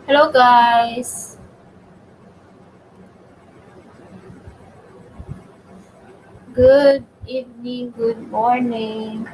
Hello guys. Good evening, good morning.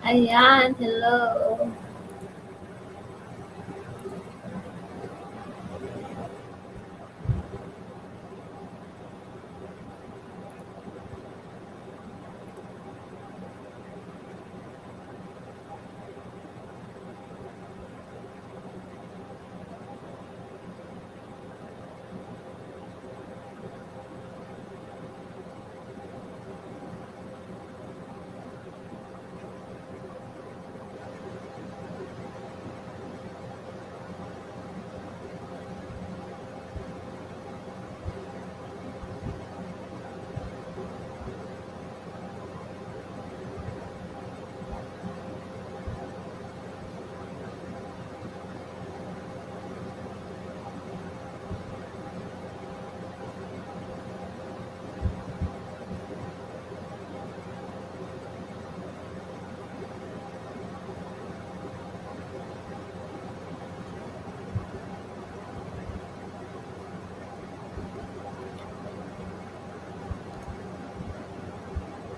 Ayan, hello.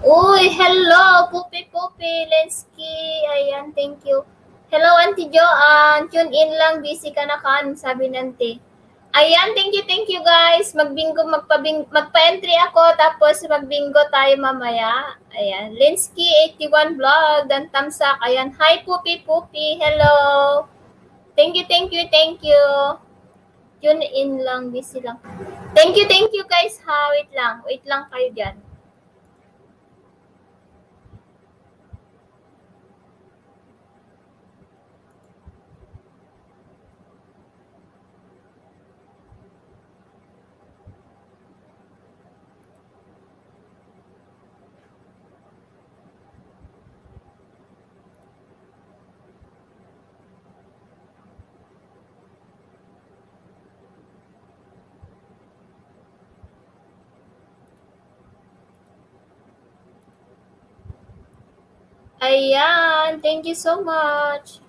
Uy, hello, Pupi Pupi, Lensky. Ayan, thank you. Hello, Auntie Joanne. Tune in lang, busy ka na kan, sabi ng Auntie. Ayan, thank you guys. Magbingo, magpa-entry ako, tapos magbingo tayo mamaya. Ayan, Linsky81 Vlog, dan tamsak. Ayan, hi Pupi Pupi, hello. Thank you, thank you, thank you. Tune in lang, busy lang. Thank you guys ha. Wait lang. Wait lang kayo dyan. Ayan. Thank you so much.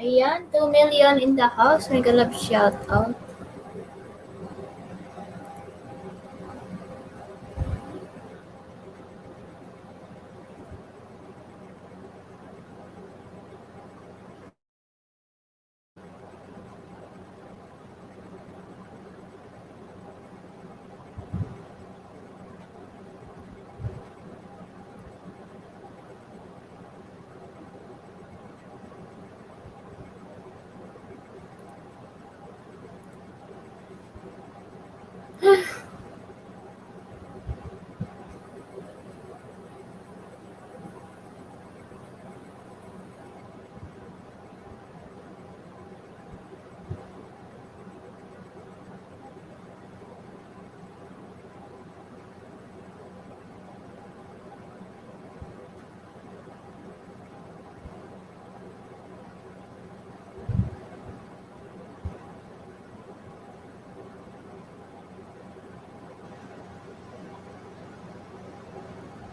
Ayan. 2 million in the house. Mega love shout out.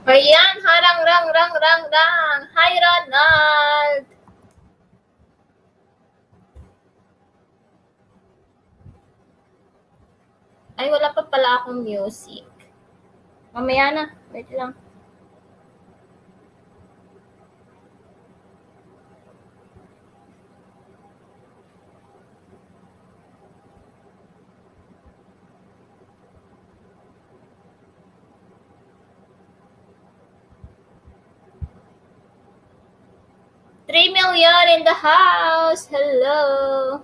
Ayan, harang, rang, rang, rang, rang. Hi, Ronald. Ay, wala pa pala akong music. Mamaya na. Wait lang. Three million in the house. Hello.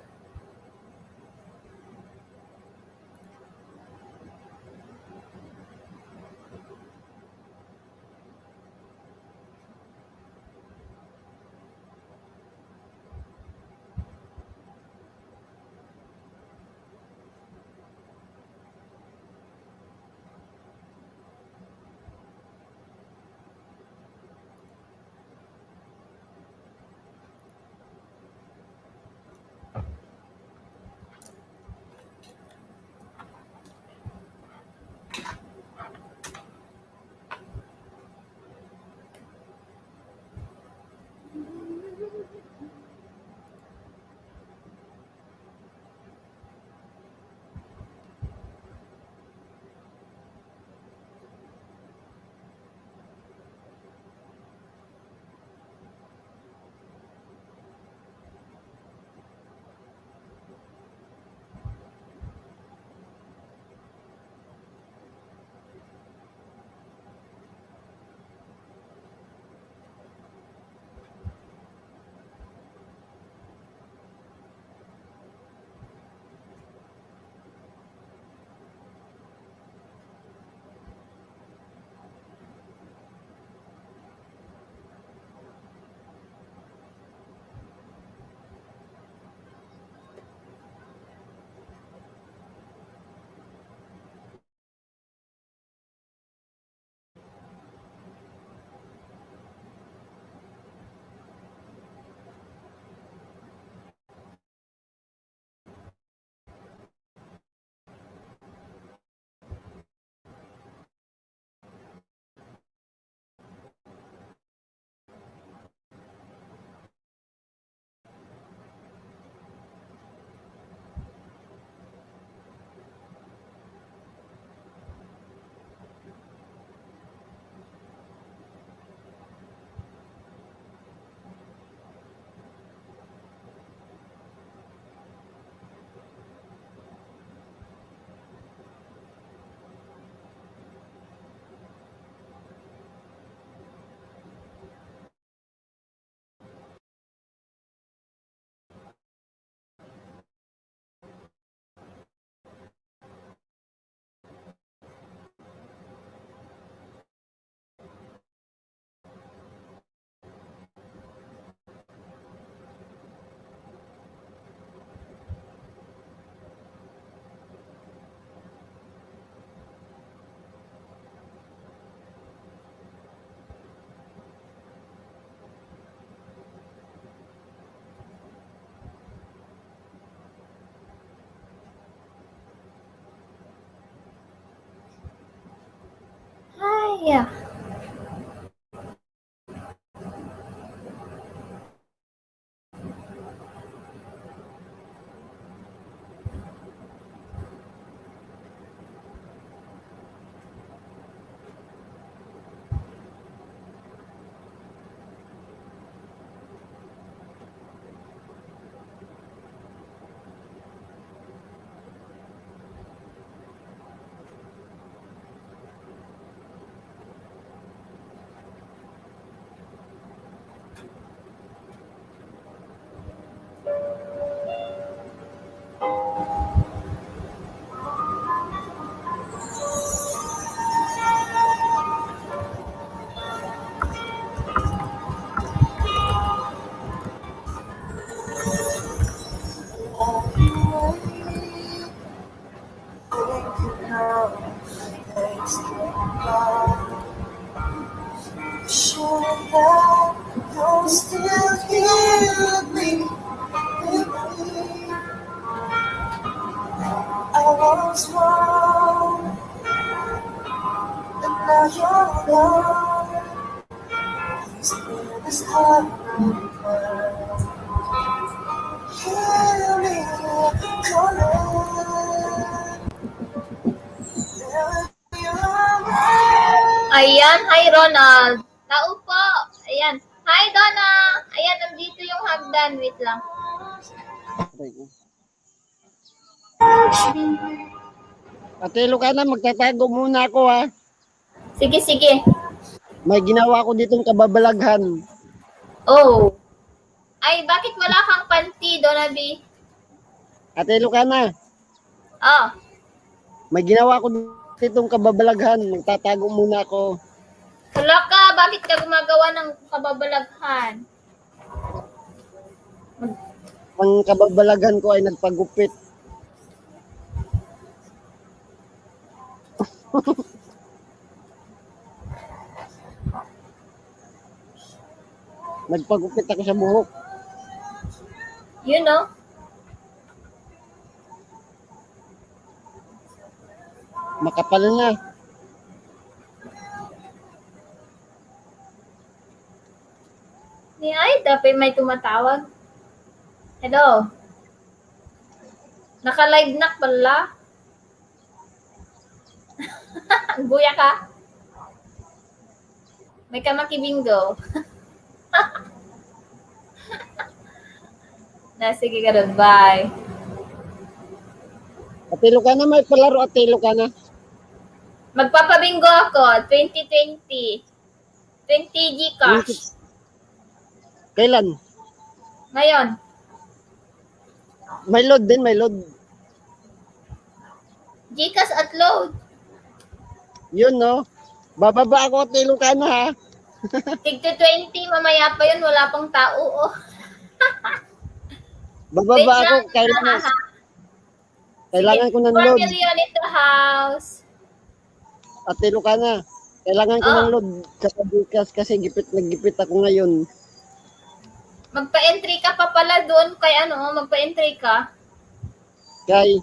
Hi. Sure that you're still here with me, with me. I was wrong, and now you're gone. heart apart. Hear me calling. Ayan, hi Ronald. Tao po. Ayan. Hi Donna. Ayan, nandito yung hagdan. Wait lang. Ate Lucana, magtatago muna ako ha. Sige, sige. May ginawa ko ditong kababalaghan. Oh. Ay, bakit wala kang panty, Donna B? Ate Lucana, Oh. may ginawa ko ditong kababalaghan. Magtatago muna ako. Hala ka, bakit ka gumagawa ng kababalaghan? Ang kababalaghan ko ay nagpagupit. Nagpagupit ako sa buhok. You know? Makapal na. Ni ay, dapat may tumatawag. Hello? Naka-live na pala. Buya ka? May kamakibingo. Sige ka doon. Bye. Ate Lucana, may palaro Ate Lucana. Magpapabingo ako. 2020. 20 Gcash. Kailan? Ngayon. May load din, may load. Gcash at load. Yun no. Bababa ako Ate Lucana ha. Tig to 20. Mamaya pa yun. Wala pang tao. Oh. Bababa ako. Kailangan ko ng 4 load. million in the house. Ate Lucana, kailangan ko ng load kasi naggipit ako ngayon. Magpa-entry ka pa pala doon kay magpa-entry ka. Kay,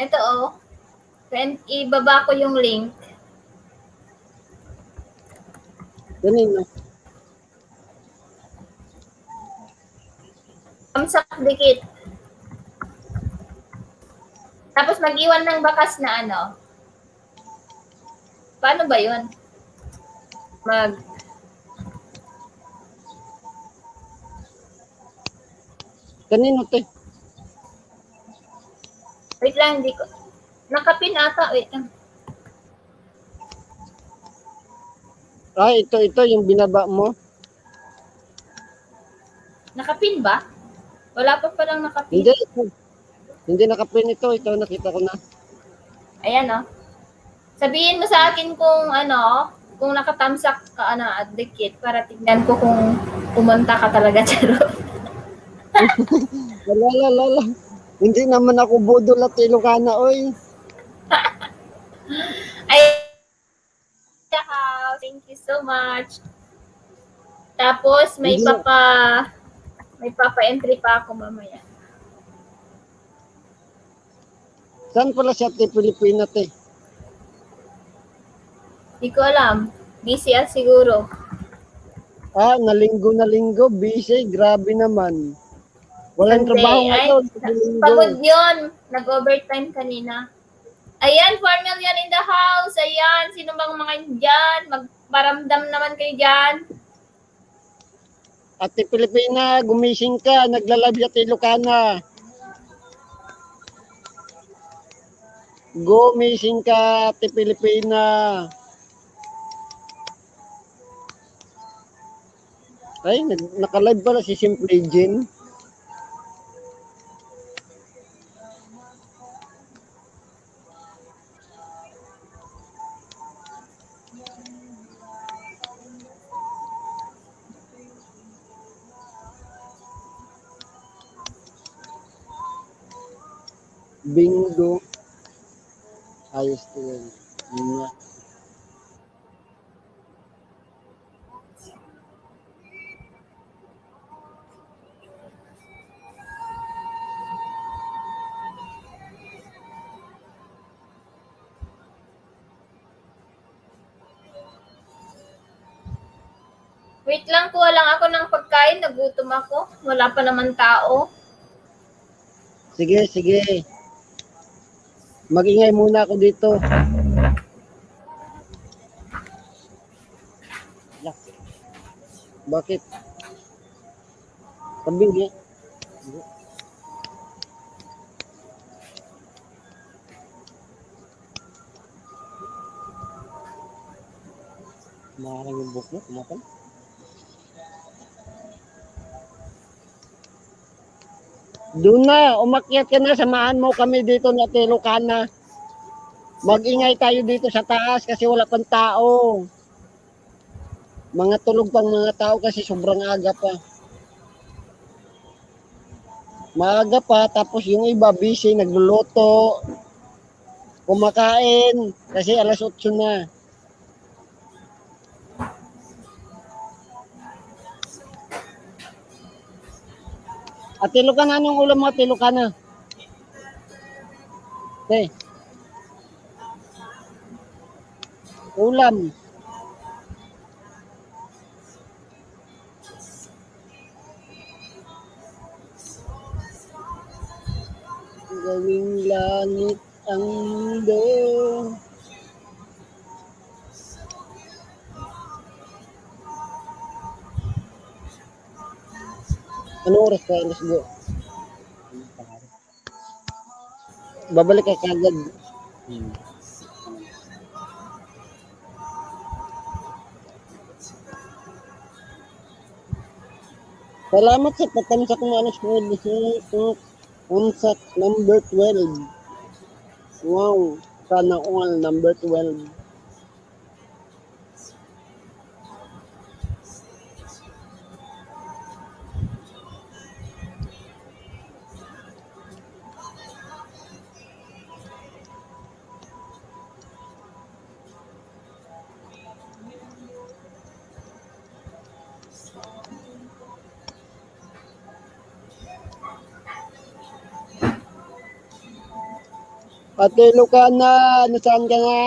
Ito ibaba ko yung link. kanino? Kamsak dikit. Tapos mag-iwan ng bakas na Paano ba yun? Kanino te? Wait lang, hindi ko. Nakapin ata. Wait lang. Ito yung binaba mo. Nakapin ba? Wala pa palang nakapin. Hindi, hindi nakapin ito. Ito, nakita ko na. Ayan Sabihin mo sa akin kung nakatamsak ka at dikit para tignan ko kung pumunta ka talaga charot. Wala. Hindi naman ako budol at Ilocana, oy. Ay, thank you so much. Tapos may papa-entry pa ako mamaya. Saan pala siya te Pilipina te? Hindi ko alam. Busy siguro. Na linggo, busy. Grabe naman. Walang trabaho ngayon. Pagod yun. Nag-overtime kanina. Ayan, 4 million in the house. Ayan, sino bang mga dyan? Magparamdam naman kayo dyan. Ate Pilipina, gumising ka. Naglalab at Ilocana. Gumising ka, Ate Pilipina. Ay, naka-live pala si Simple Jin. Bingo. Ayos to yan. Wait lang, kuha lang ako ng pagkain. Nagutom ako. Wala pa naman tao. Sige, sige. Mag-ingay muna ako dito. Bakit? Kambing eh. Maharang yung buhok mo, kumakan. Doon na, umakyat ka na, samahan mo kami dito na Ilocana. Mag-ingay tayo dito sa taas kasi wala pang tao. Mga tulog pang mga tao kasi sobrang aga pa. Maaga pa, tapos yung iba busy, nagluluto, kumakain, kasi alas 8 na. At Ilocana, anong ulam mo at Ilocana? Okay. Ulam. Gawing langit ang mundo. Anong oras ka? Let's go. Babalik ka kagad. Salamat sa pagtamsak ng alas ko. Unsak number 12. Wow. Sana all number 12. Ate Lucana, nasaan ka na?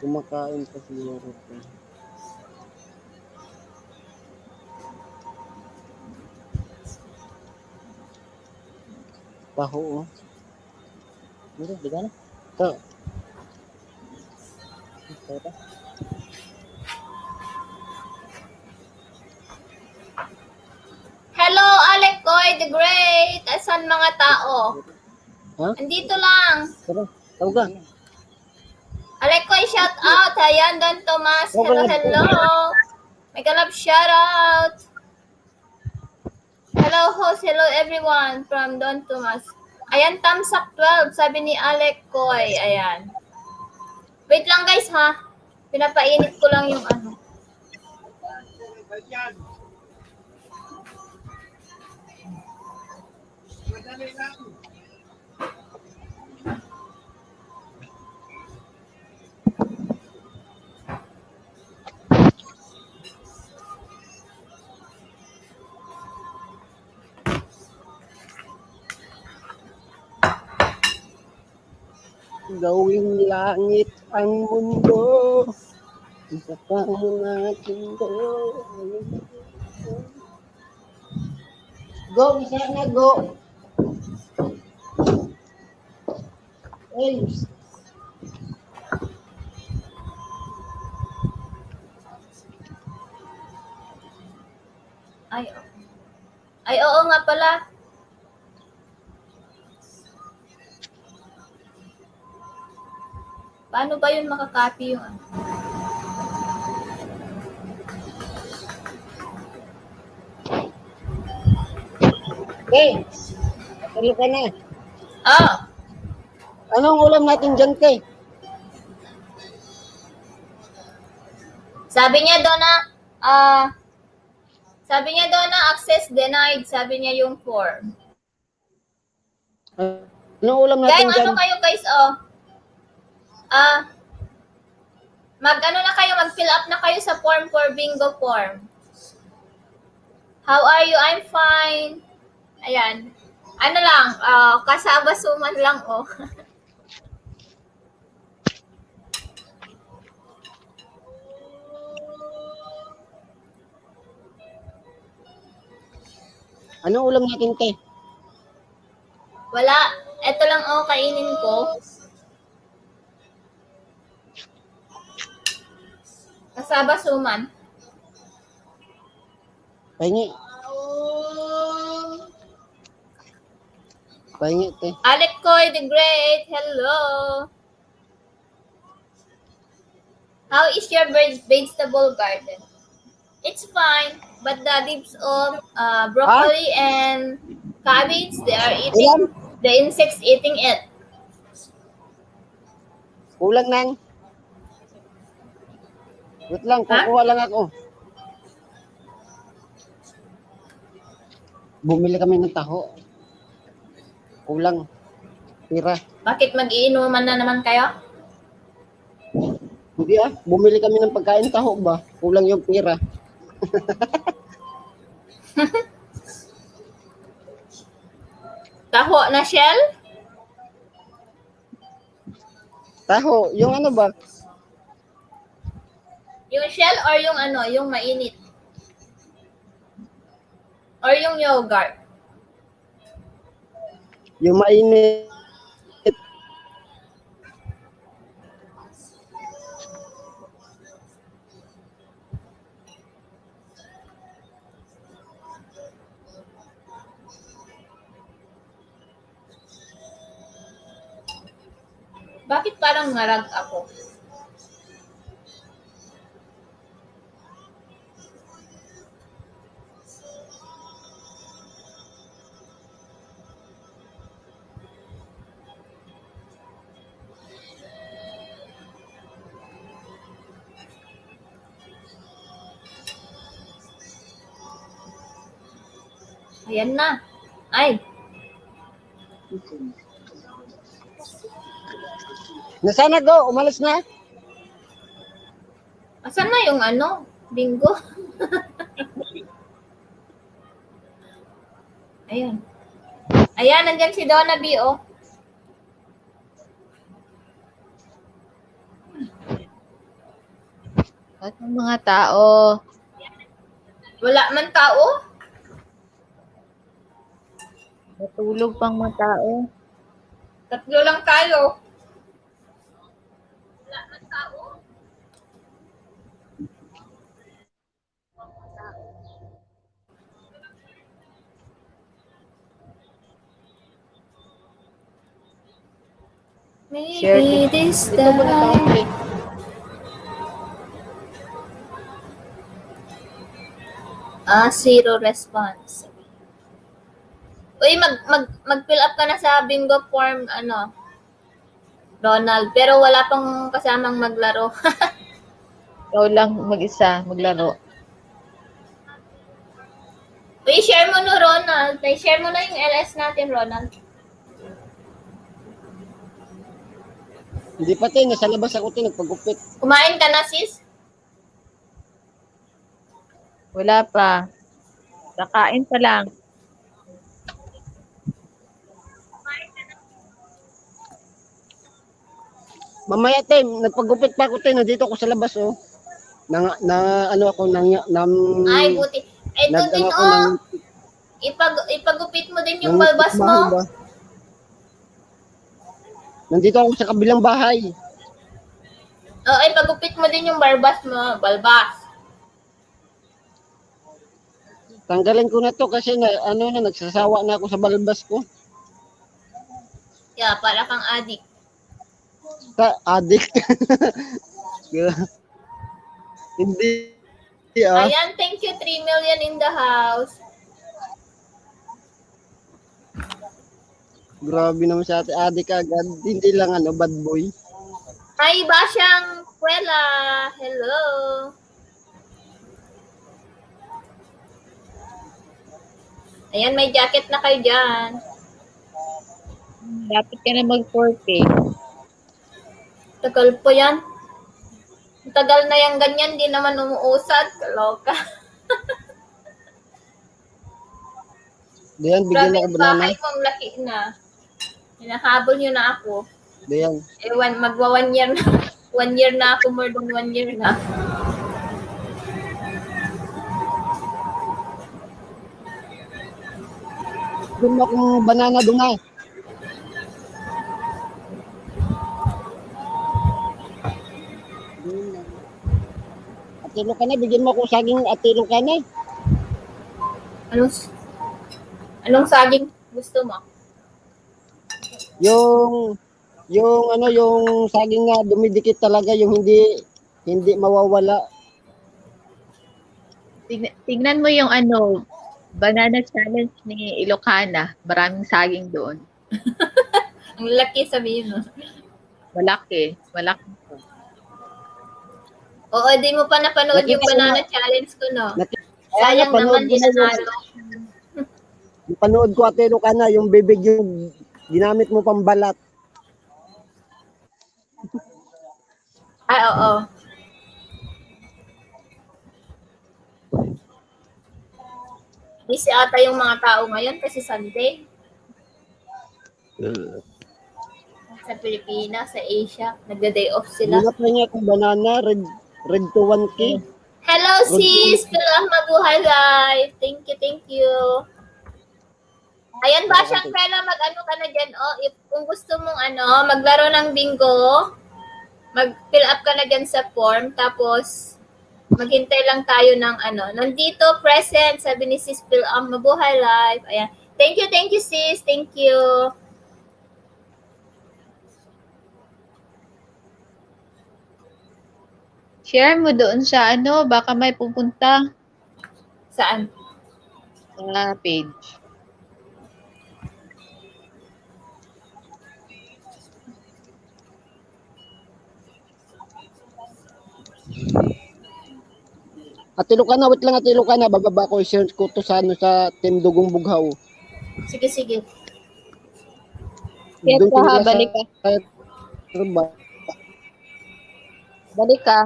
Kumakain pa siguro ko. Taho, oh. Dito, di ka na? Ito. Ito. Hello, Alec Koy the Great. Asan mga tao? Ha? Andito lang. Tara, tawag ka. Alec Koy, shout out. Ayan, Don Tomas. Hello, hello. Mega love shout out. Hello, host. Hello, everyone from Don Tomas. Ayan, thumbs up 12. Sabi ni Alec Koy. Ayan. Wait lang, guys, ha? Pinapainit ko lang yung ano. Gawing langit ang mundo. Isa pa natin to. Go, isa na, go. Hey. Ay, oo nga pala. Paano ba yun makakopy yung ano? Hey, ano ka na? Oh, Anong ulam natin dyan, Kay? sabi niya doon na, access denied. Sabi niya yung form. Anong ulam natin Kaya dyan? ano kayo guys, mag-fill up na kayo sa form for bingo form. How are you? I'm fine. Ayan. Ano lang, kasabasuman lang, oh. Ano ulam natin, te? Wala. Ito lang kainin ko. Kasaba suman. Pahingi. Pahingi, te. Alec Koy the Great, hello. How is your vegetable garden? It's fine, but the leaves of broccoli and cabbage, they are Ulam? eating, the insects eating it. Kulang nang. Wait lang, Ha? kukuha lang ako. Bumili kami ng taho. Kulang. Pira. Bakit mag-iinuman na naman kayo? Hindi bumili kami ng pagkain taho ba? Kulang yung pira. Taho na shell? Taho, yung ano ba? Yung shell or yung yung mainit? Or yung yogurt? Yung mainit. Bakit parang ngarag ako? Ayan na. Ay, Nasaan na go? Umalis na? asan na yung bingo? Ayan. Ayan, nandyan si Donna B, oh. At ng mga tao, Wala man tao? natulog pang mga tao. Tatlo lang tayo. Wala man tao? Share Maybe this Ito mo na taho, time. te. Zero response. Uy, mag-fill up ka na sa bingo form, Ronald. Pero wala pang kasamang maglaro. Ikaw lang mag-isa, maglaro. Uy, share mo no, Ronald. Share mo na yung LS natin, Ronald. Hindi pa, te. Nasa labas ako, te. Nagpagupit. Kumain ka na, sis? Wala pa. Kakain pa lang. Mamaya, te. Nagpagupit pa ako, te. Nandito ako sa labas, oh. Ano ako, Ay, buti. Ito din, ako ng Ipagupit mo din yung ng balbas bahay mo. ba? Nandito ako sa kabilang bahay. Oo, ipagupit mo din yung balbas mo. Balbas. Tanggalin ko na to kasi nagsasawa na ako sa balbas ko. Yeah, para kang adik. Adik. Hindi. Ayan, thank you. 3 million in the house. Grabe naman sa ate. Adik agad. Hindi lang bad boy. Hi, Basyang Puela. Hello. Ayan, may jacket na kayo dyan. Dapat ka na mag-4K. Tagal po yan. Tagal na yung ganyan, di naman umuusad. Kaloka. Diyan, Grabe bigyan ako yung banana. bahay mo, ang laki na. Hinahabol nyo na ako. Diyan. Magwa 1 year na. 1 year na ako, more than 1 year na. Bigyan mo akong banana doon na. Atilo ka na, bigyan mo akong saging atilo ka na. Anong, anong saging gusto mo? Yung, yung saging na dumidikit talaga, yung hindi mawawala. Tignan mo yung banana challenge ni Ilocana. Maraming saging doon. Ang laki sabihin mo. Malaki. Malaki. Oo, di mo pa napanood yung Nakita ko banana na, challenge ko, no? kaya Sayang napanood naman, ko na ilang yung, araw. napanood ko atilo ka na, yung bibig yung ginamit mo pang balat. Ay, oo. Busy ata yung mga tao ngayon kasi Sunday. Sa Pilipinas, sa Asia, nagda-day off sila. Ginap na niya kung banana, red to 1K. Hello Red to sis! 1K. Pilang mabuhay live! Thank you, thank you. Ayan ba siyang pela, mag-ano ka na dyan, oh, if, kung gusto mong maglaro ng bingo, mag-fill up ka na dyan sa form, tapos maghintay lang tayo ng nandito, present, sabi ni sis Pilang mabuhay live. Ayan. Thank you sis, thank you. Share mo doon sa baka may pupunta Saan? sa page. Atilo ka na, wait lang atilo ka na, bababa ko i-share ko to sa sa Team Dugong Bughaw. Sige, sige. Kaya Doon ka ha, sila sa balik ka. trabaho. Balik ka.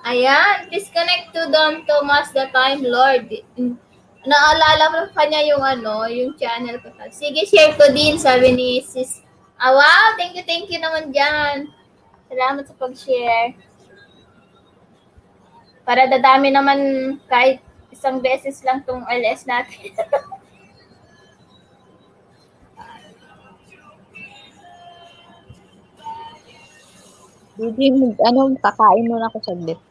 Ayan, disconnect to Don Thomas the Time Lord. Naalala mo pa niya yung channel ko. Sige, share ko din, sabi ni sis. Ah, wow, thank you naman dyan. Salamat sa pag-share. Para dadami naman kahit isang beses lang tong LS natin. Hindi, kakain muna ako saglit.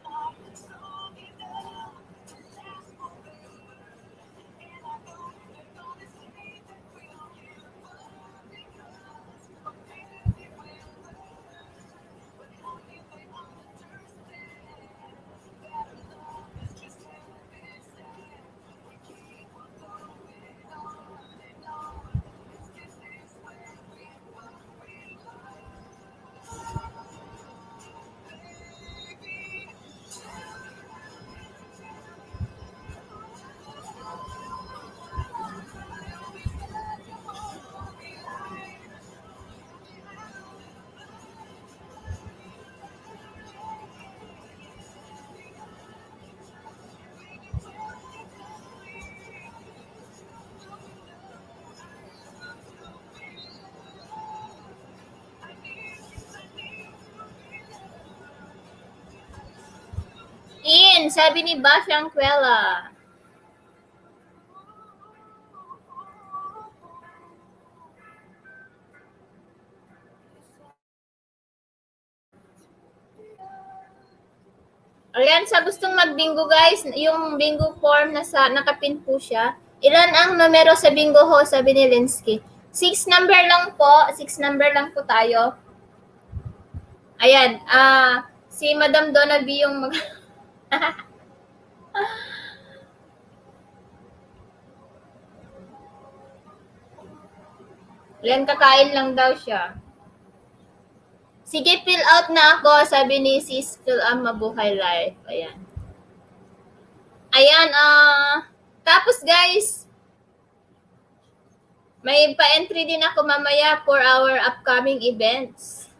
Sabi ni Basyang Kwela. Ayan, sa gustong magbingo guys, yung bingo form nakapin po siya. Ilan ang numero sa bingo ho, sabi ni Linsky. 6 number lang po, 6 number lang po tayo. Ayan, si Madam Donna B yung mag... Ayan, kakain lang daw siya. Sige, fill out na ako, sabi ni Sis Mabuhay Life. Ayan. Ayan, tapos guys, may pa-entry din ako mamaya for our upcoming events.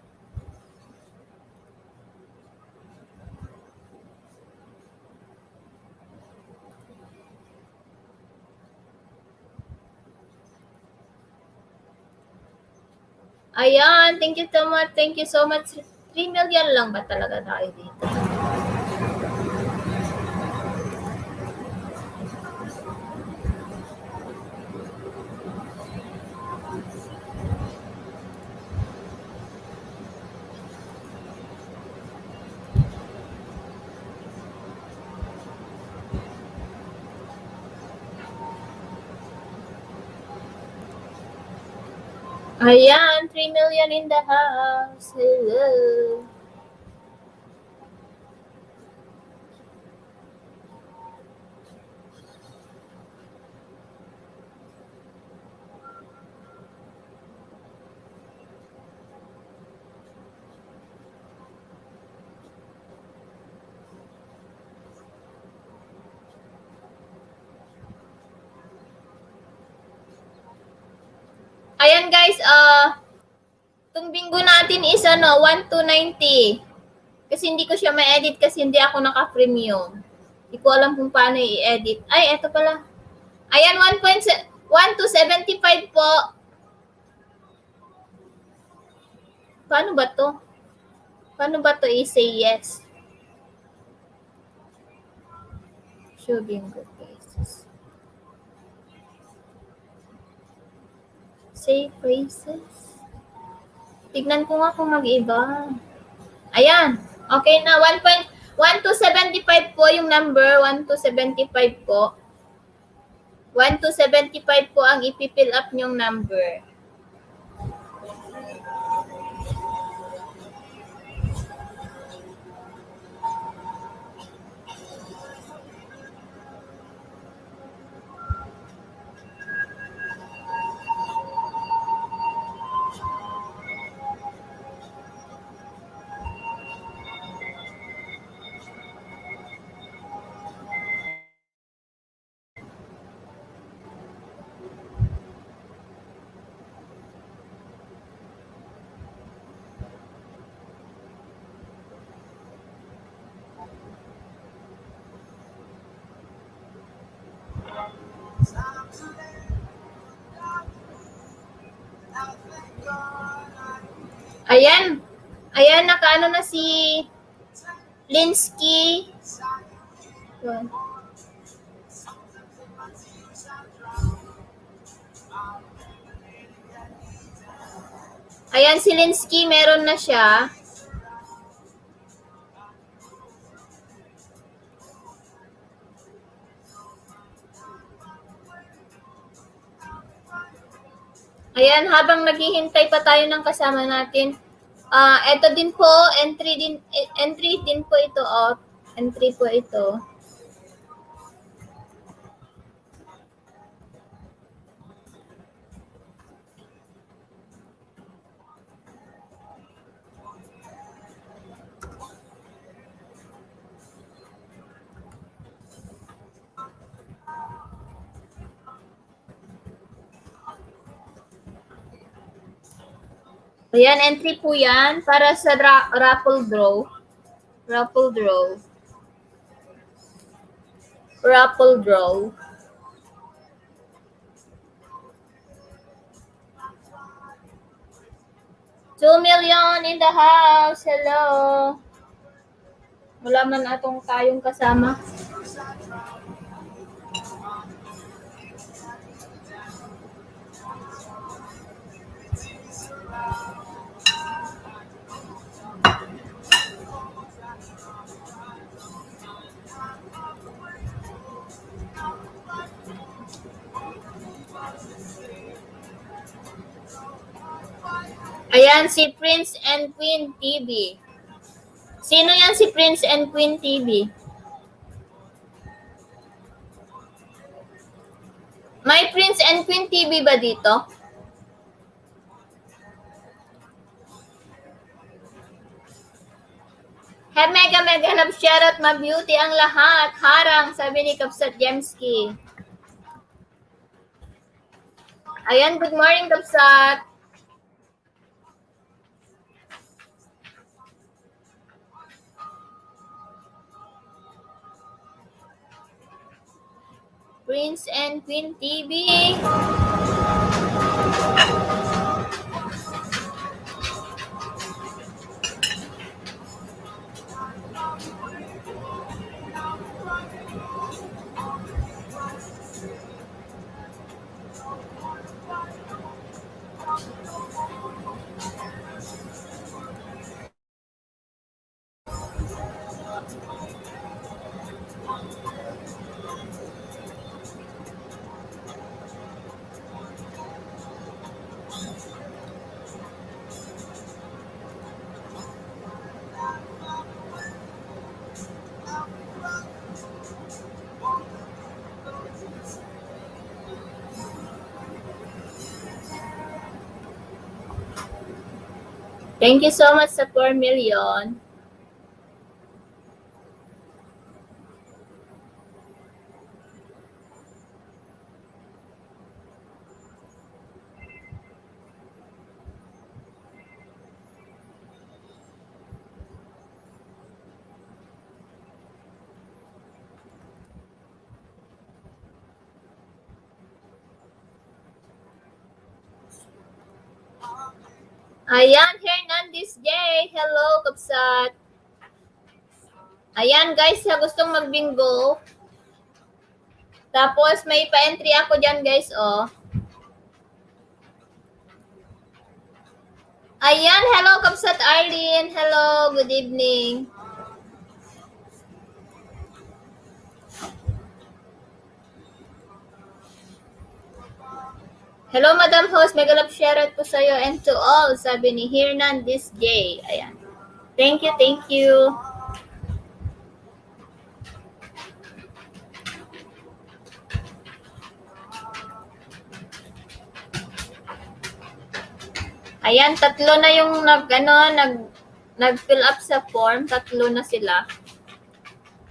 Ayan, thank you so much. Thank you so much. 3 million lang ba talaga tayo dito? Ayan, 3 million in the house. Hello. Ayan guys, itong bingo natin is 1 to 90. Kasi hindi ko siya ma-edit kasi hindi ako naka-premium. Hindi ko alam kung paano i-edit. Ay, eto pala. Ayan, 1 to 75 po. Paano ba to? Paano ba to i-say yes? Show bingo cases. Say phrases. Tignan ko nga kung mag-iba. Ayan. Okay na. 1 to 75 po yung number. 1 to 75 po. 1 to 75 po ang ipipill up nyong number. Ayan. Ayan, nakaano na si Linsky. Ayan, si Linsky, meron na siya. Ayan, habang naghihintay pa tayo ng kasama natin, ito din po, entry din po ito, entry po ito. Ayan, entry po yan para sa raffle draw. Raffle draw. Raffle draw. $2 million in the house. Hello. Wala man atong tayong kasama. Ayan, si Prince and Queen TV. Sino yan si Prince and Queen TV? May Prince and Queen TV ba dito? Mega love shoutout, ma-beauty ang lahat. Harang, sabi ni Kapsat Jemski. Ayan, good morning, Kapsat. Prince and Queen TV. Thank you so much sa 4 million. Ayan, Hernandez J. Hello, Kapsat. Ayan, guys, sa gustong magbingo. Tapos, may pa-entry ako dyan, guys, oh. Ayan, hello, Kapsat Arlene. Hello, good evening. Hello, Madam Host. Mega love shoutout po sa'yo and to all, sabi ni Hernandez J. Ayan. Thank you, thank you. Ayan, tatlo na yung nag-fill up sa form. Tatlo na sila.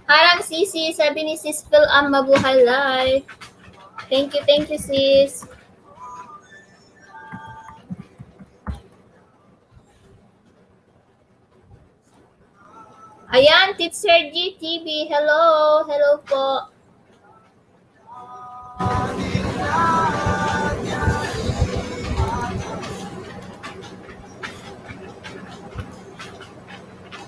Harang Sisi, sabi ni Sis Phil ang mabuhay life. Thank you, sis. Ayan, Teacher GTV, hello. Hello po.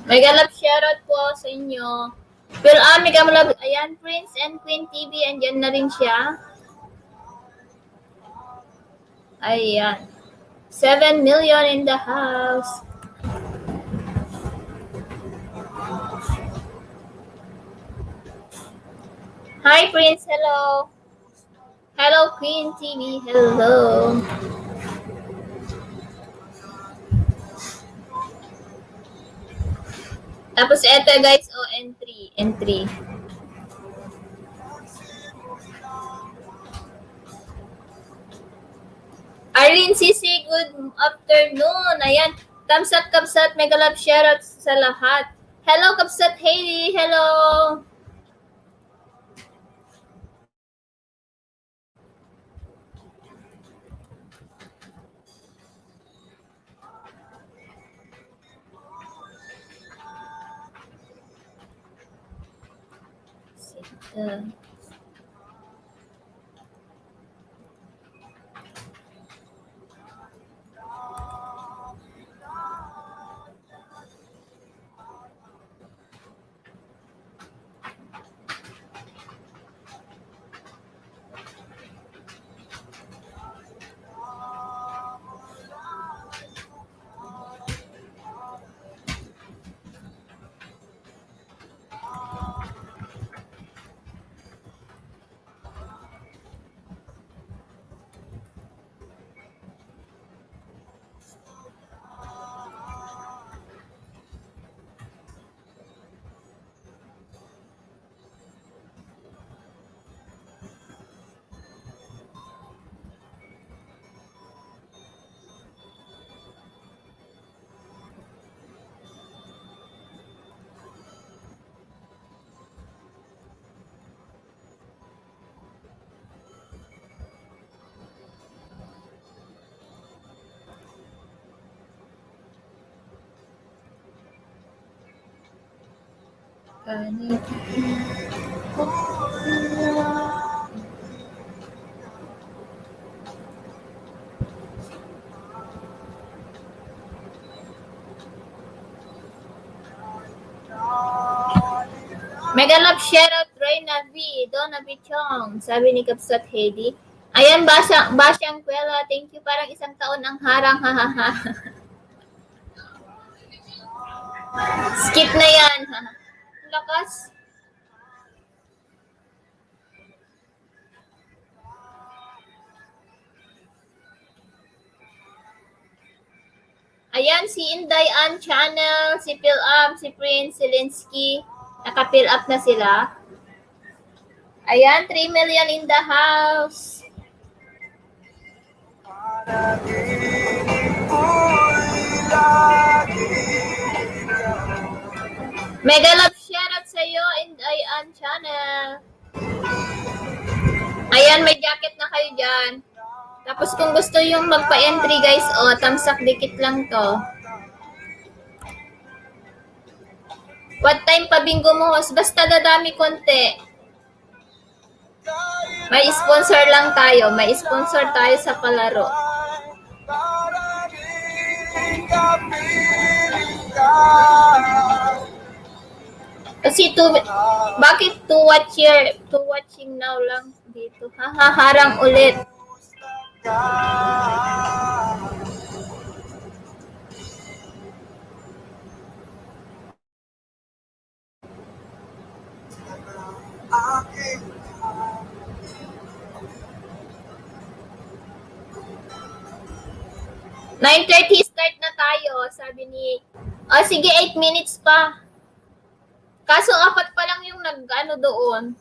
Mega love shoutout po sa inyo. Phil mega love. Ayan, Prince and Queen TV, andyan na rin siya. Ayan. 7 million in the house. Hi, Prince. Hello. Hello, Queen TV. Hello. Tapos eto, guys, entry. Arlene Sisi, good afternoon. Ayan. Thumbs up, Kapsat. Mega love shoutout sa lahat. Hello, Kapsat Hailey. Hello. Mega love shoutout Reyna V, Donna Bichong, sabi ni Kapsat Hedy. Ayan, Basyang Kwela, thank you. Parang isang taon ang harang, hahaha. Skip na yan, haha. Lakas. Ayan, si Inday Ann Channel, si Phil si Prince, si Linsky. Naka-fill up na sila. Ayan, 3 million in the house. Panaginip ko'y Mega love shoutout sa iyo and Ayan channel. Ayan, may jacket na kayo dyan. Tapos kung gusto yung magpa-entry guys, tamsak dikit lang to. What time pa bingo mo, host? Basta dadami konti. May sponsor lang tayo. May sponsor tayo sa palaro. Kasi bakit to watching now lang dito? Haharang ulit. Aking 9:30 start na tayo, sabi ni... sige, 8 minutes pa. Kaso 4 pa lang yung nag-ano doon.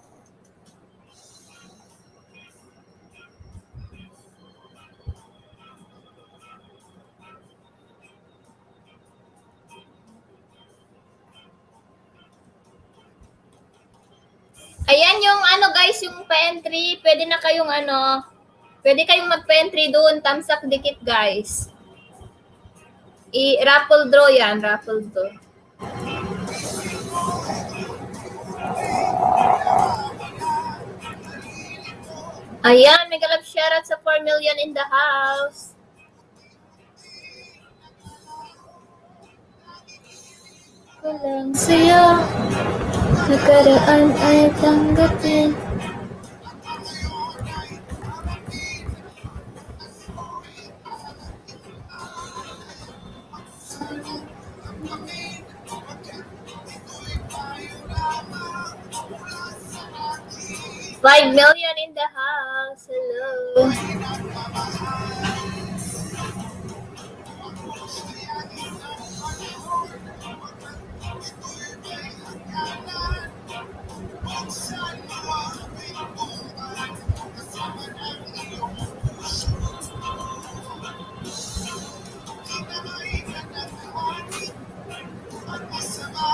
Ayan yung ano guys, yung paentry. Pwede na kayong pwede kayong mag-paentry doon. Tamsak dikit guys. I-raffle draw yan, raffle draw. Ayan, mega love shoutout sa 4 million in the house. Walang saya, nakaraan ay tanggapin. $5 million in the house. Hello.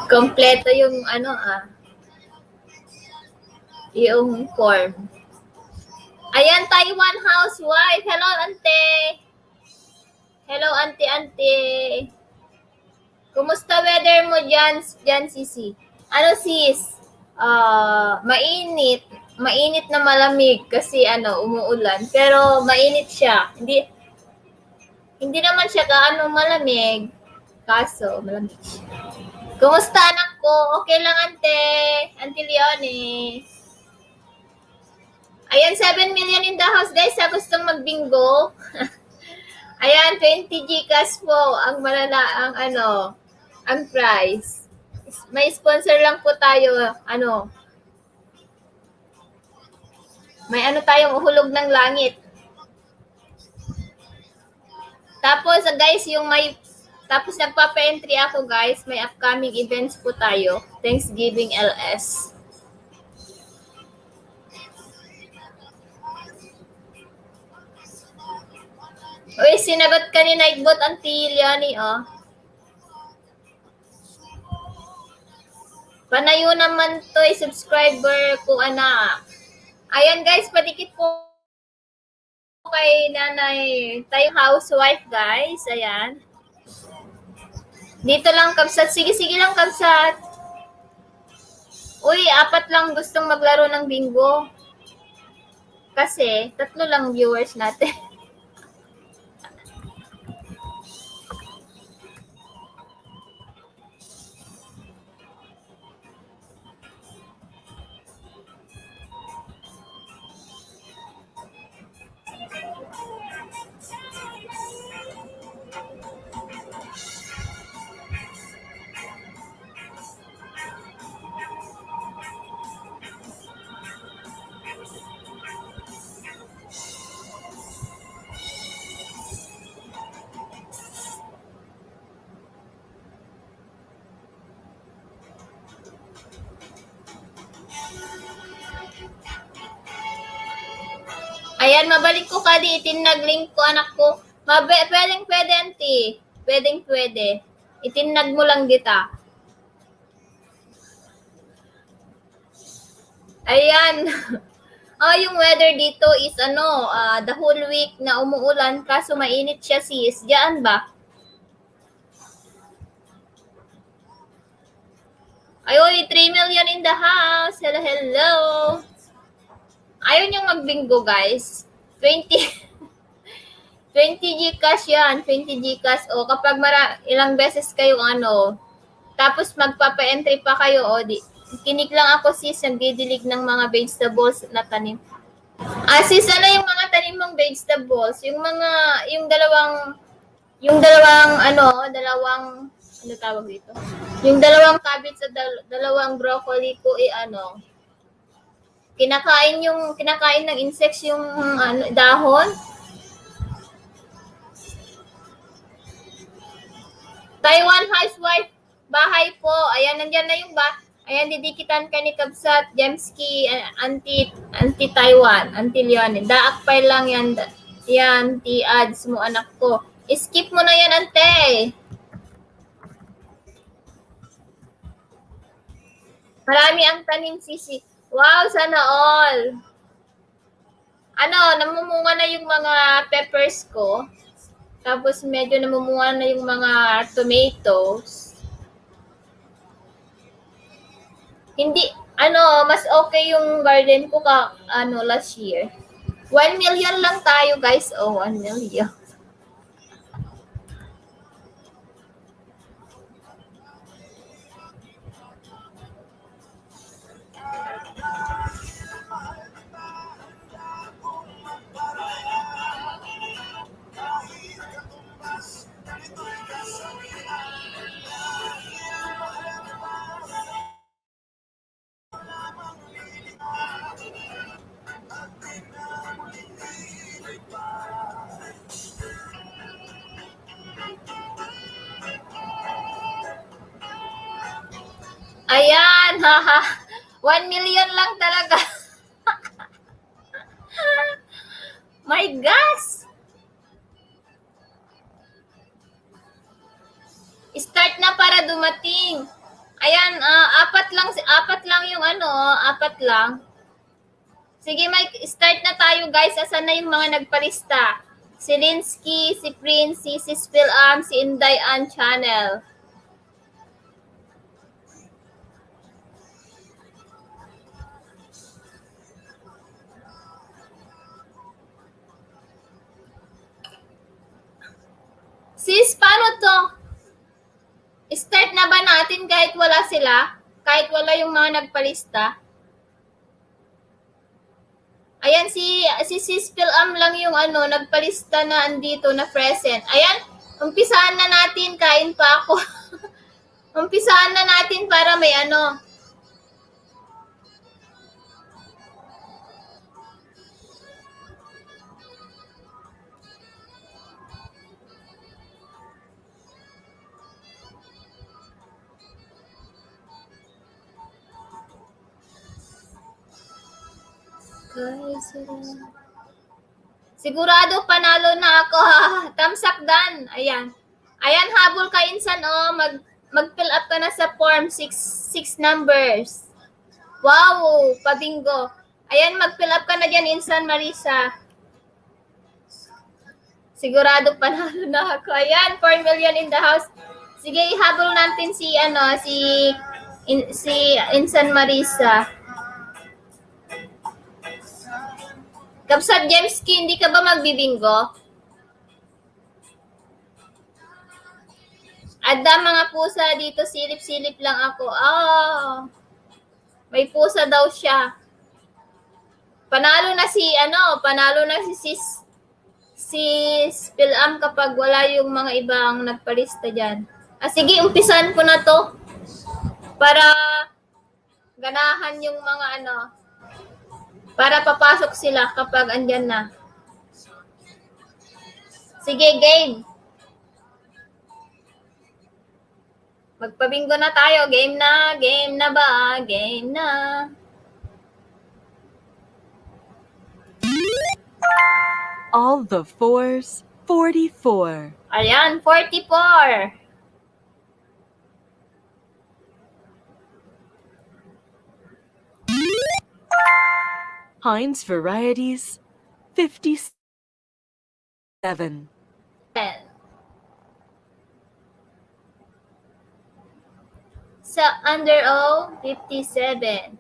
Kompleto yung yung form. Ayan, Taiwan housewife. Hello, ante. Hello, ante. Kumusta weather mo dyan, sisi? Ano, sis? Mainit. Mainit na malamig kasi umuulan. Pero mainit siya. Hindi naman siya gaano malamig. Kaso, malamig siya. Kumusta anak ko? Okay lang, ante. Auntie Leonie. Ayan, 7 million in the house, guys. Sa gustong magbingo. Ayan, 20 Gcash po ang ang price. May sponsor lang po tayo. May tayong uhulog ng langit. Tapos, guys, tapos nagpapa-entry ako, guys. May upcoming events po tayo. Thanksgiving LS. Uy, sinagot ka ni Nightbot Auntie Leonie, Panayo naman to, subscriber ko, anak. Ayan, guys, padikit po kay nanay, tayong housewife, guys. Ayan. Dito lang, kabsat. Sige lang, kabsat. Uy, 4 lang gustong maglaro ng bingo. Kasi, 3 lang viewers natin. Ayan, mabalik ko ka di. Itinag link ko, anak ko. Pwede, auntie. Pwede. Itinag mo lang dita. Ayan. Yung weather dito is the whole week na umuulan kaso mainit siya sis. Diyan ba? Ay, 3 million in the house. Hello, hello. Ayaw niyang magbingo, guys. 20 20 Gcash yan. 20 Gcash. O, kapag ilang beses kayong tapos magpapa-entry pa kayo, kinig lang ako sis, nagdidilig ng mga vegetables na tanim. Sis, ano yung mga tanim mong vegetables? Yung dalawang, ano tawag dito? Yung dalawang cabbage at dalawang broccoli ko, kinakain ng insects yung dahon. Taiwan housewife, bahay po. Ayan, nandyan na yung Ayan, didikitan ka ni Kabsat, Jemski, anti-Taiwan, anti-Leone. Daakpay lang yan. Yan, ti-ads mo anak ko. Skip mo na yan, ante. Marami ang tanim sisi. Wow, sana all. Namumunga na yung mga peppers ko. Tapos medyo namumunga na yung mga tomatoes. Hindi, mas okay yung garden ko last year. 1 million lang tayo, guys. 1 million. Ayan, haha. 1 million lang talaga. My gosh! Start na para dumating. Ayan, apat lang yung apat lang. Sige, Mike, start na tayo, guys. Asan na yung mga nagparista? Si Linsky, si Prince, si Spilam, si Inday Ann Channel. Sis, paano to? Start na ba natin kahit wala sila? Kahit wala yung mga nagpalista? Ayan, si Sis Pilam lang yung nagpalista na andito na present. Ayan, umpisahan na natin. Kain pa ako. Umpisahan na natin para may Sigurado panalo na ako. Tamsak dan. Ayan. Ayan, habol ka insan mag-fill up ka na sa form 6 numbers. Wow, pabingo. Ayan, mag-fill up ka na diyan insan Marisa. Sigurado panalo na ako. Ayan, 4 million in the house. Sige, ihabol natin si Insan Marisa. Kapsat Jemski, hindi ka ba magbibingo? Ada mga pusa dito, silip-silip lang ako. May pusa daw siya. Panalo na si Spilam kapag wala yung mga ibang nagpalista dyan. Sige, umpisan ko na to. Para ganahan yung mga para papasok sila kapag andyan na. Sige, game. Magpabingo na tayo. Game na ba? Game na. All the fours, 44. Ayan, 44. Heinz varieties, 57. Sa under O, 57.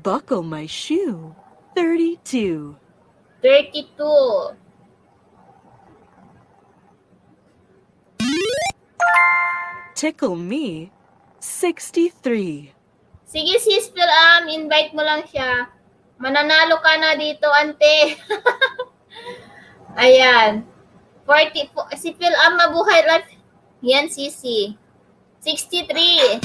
Buckle my shoe, 32. 32. Tickle me, 63. Sige sis Phil, invite mo lang siya. Mananalo ka na dito, ante. Ayan. 40, si Phil mabuhay life. Yan, sisi. 63.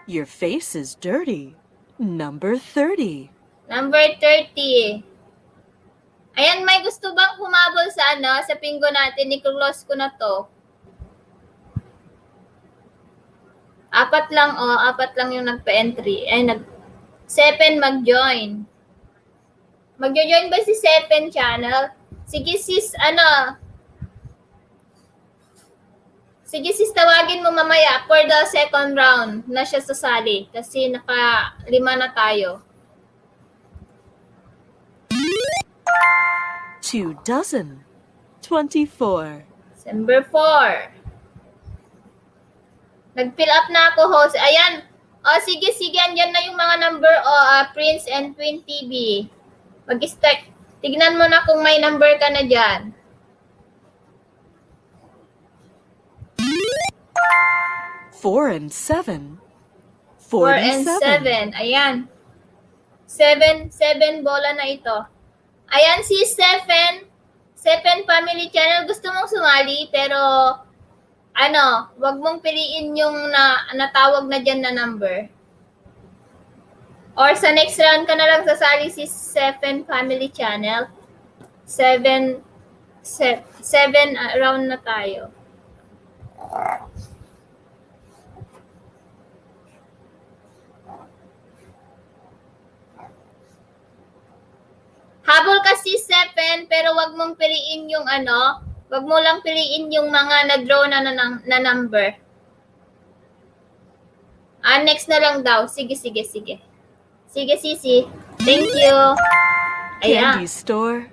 Your face is dirty, number 30. Number 30. Ayan, may gusto bang humabol sa sa pinggo natin? I-close ko na to. Apat lang yung nagpa-entry. Ay, 7 mag-join. Mag-join ba si 7 channel? Sige sis, Sige sis, tawagin mo mamaya for the second round na siya sasali. Kasi naka-5 na tayo. 2 dozen, 24. Number 4. Nag-fill up na ako, host. Ayan. Sige. Andyan na yung mga number. Prince and Twin TV. Mag-start. Tignan mo na kung may number ka na dyan. 4 and 7, 4 and 47. 7. Ayan. 7 bola na ito. Ayan si 7 family channel. Gusto mong sumali pero wag mong piliin yung natawag na dyan na number. Or sa next round ka na lang sasali si 7 family channel. 7 round na tayo. Habol kasi 7 pero wag mong piliin yung wag mo lang piliin yung mga na-draw na number. Next na lang daw. Sige. Sige, sisi. Thank you. Candy Ayan. store,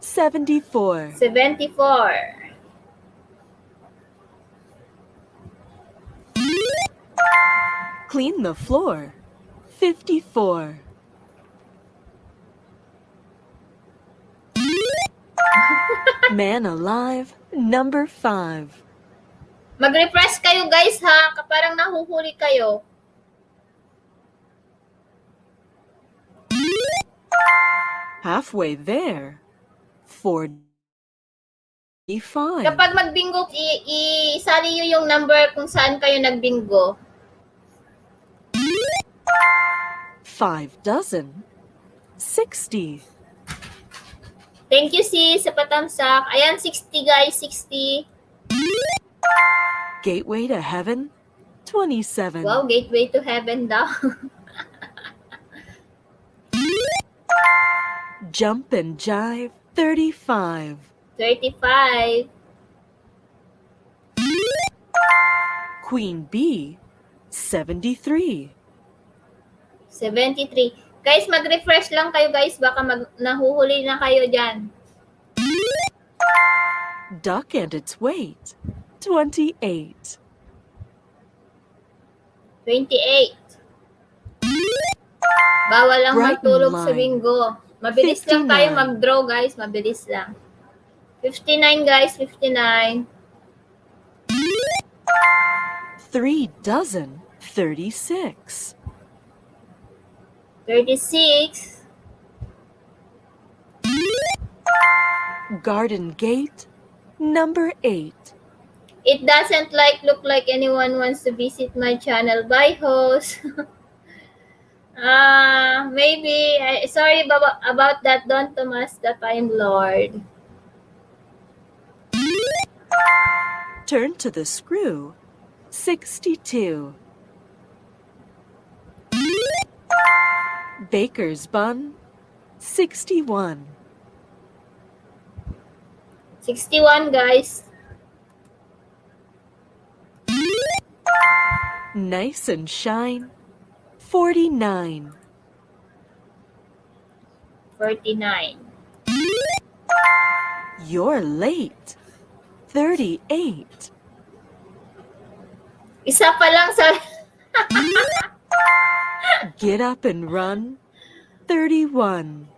74. 74. Clean the floor, 54. Man alive, number 5. Mag-refresh kayo guys ha. Parang nahuhuli kayo. Halfway there, 45. Kapag magbingo, isali nyo yung number kung saan kayo nagbingo. 5 dozen, 60. Thank you sis sa patamsak. Ayan, 60 guys, 60. Gateway to heaven, 27. Wow, gateway to heaven daw. Jump and jive, 35. 35. Queen bee, 73. 73. Guys, mag-refresh lang kayo guys. Baka nahuhuli na kayo dyan. Duck and its weight, 28. 28. Bawal lang Brighten magtulog sa line. bingo. Mabilis lang 59. tayo mag-draw guys. Mabilis lang. 59 guys, 59. 3 dozen, 36. 36. Garden gate, number 8. It doesn't look like anyone wants to visit my channel. Bye, host. Maybe. Sorry about that, Don Tomas, the Time Lord. Turn to the screw, 62. Baker's bun, 61. 61, guys. Nice and shine. 49. 49. You're late. 38. Isa pa lang sa... Get up and run. 31.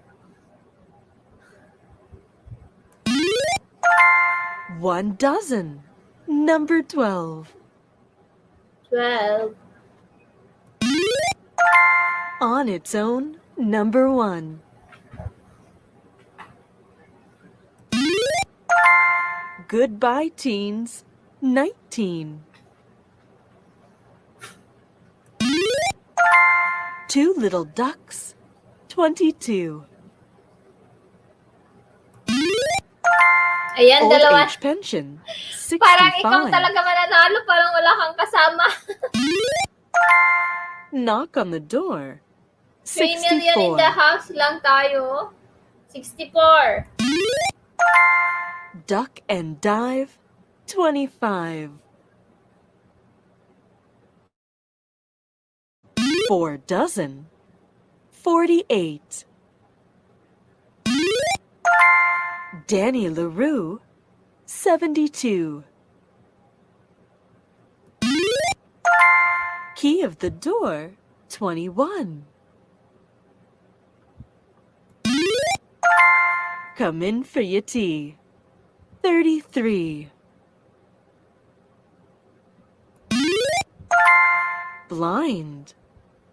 1 dozen. Number 12. 12. On its own. Number 1. Goodbye, teens. 19. 2 little ducks. 22. Ayan, Old dalawa. age pension. Parang ikaw 65. talaga mananalo, parang wala kang kasama. Knock on the door. 3 million in the 64. house lang tayo. 64. Duck and dive. 25. 4 dozen. 48. Danny LaRue. 72. Key of the door. 21. Come in for your tea. 33. Blind.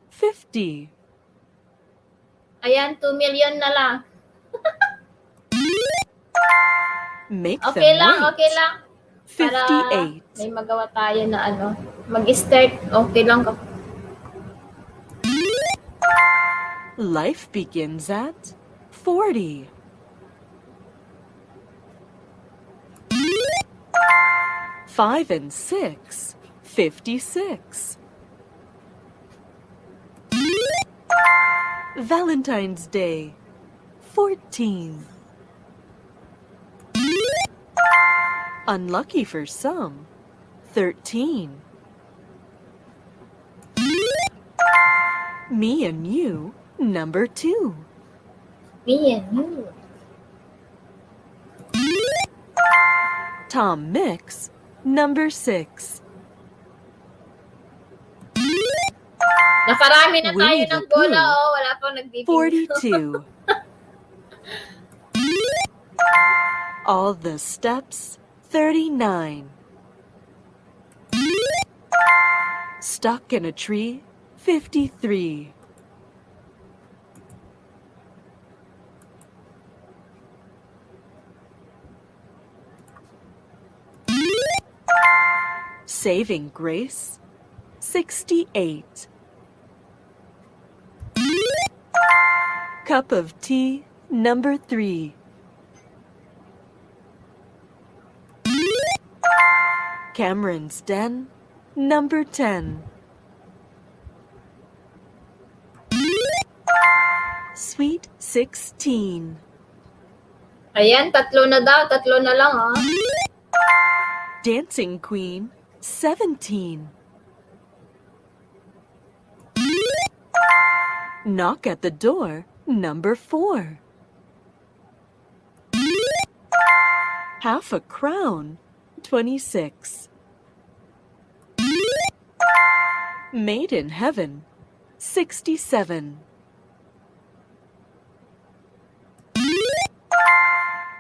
50. Ayan, 2 million na lang. Make Okay them lang, wait. okay lang. Para 58. may magawa tayo na ano. Mag-start, okay lang. Life begins at 40. 5 and 6. 56. Valentine's Day. 14. Unlucky for some. 13. Me and you. Number 2. Me and you. Tom Mix. Number 6. Nakarami na tayo Winnie ng the bola, Pooh. oh. Wala pang nagbibigay. 42. All the steps. 39. Stuck in a tree. 53. Saving grace. 68. Cup of tea. Number 3. Cameron's Den. Number 10. Sweet 16. Ayan, tatlo na daw. Tatlo na lang, ah. Dancing Queen. 17. Knock at the door. Number 4. Half a crown. 26. Made in Heaven. 67.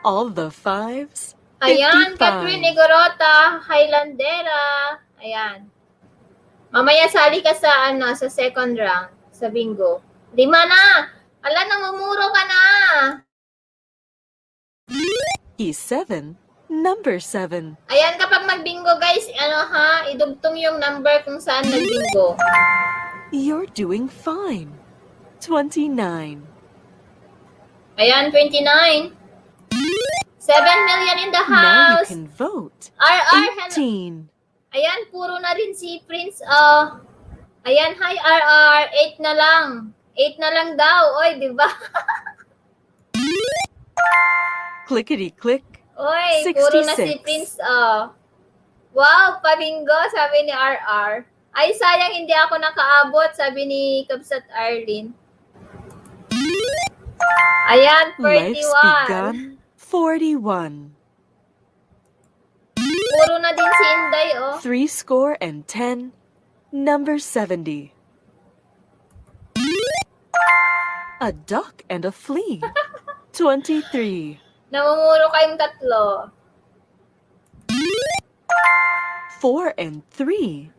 All the fives. Ayan, 55. Catherine Igorota, Highlandera. Ayan. Mamaya sali ka sa ano, sa second round, sa bingo. 5 na. Ala, namumuro ka na. He's 7. Number 7. Ayan, kapag magbingo guys, ano ha, idugtong yung number kung saan nagbingo. You're doing fine. 29. Ayan, 29. 7 million in the Now you house. can vote. RR, hello. 18. Ayan, puro na rin si Prince. Ayan, hi RR. 8 na lang. 8 na lang daw. Oy, di ba? Clickety click. Oy, puro na si 66. Prince. Wow, pabingo, sabi ni RR. Ay, sayang hindi ako nakaabot, sabi ni Kabsat Arlene. Ayan, Life's 41. begun. 41. Puro na din si Inday, oh. 10. Number 70. A duck and a flea. 23. Namumuro kayong tatlo. 4 and 3.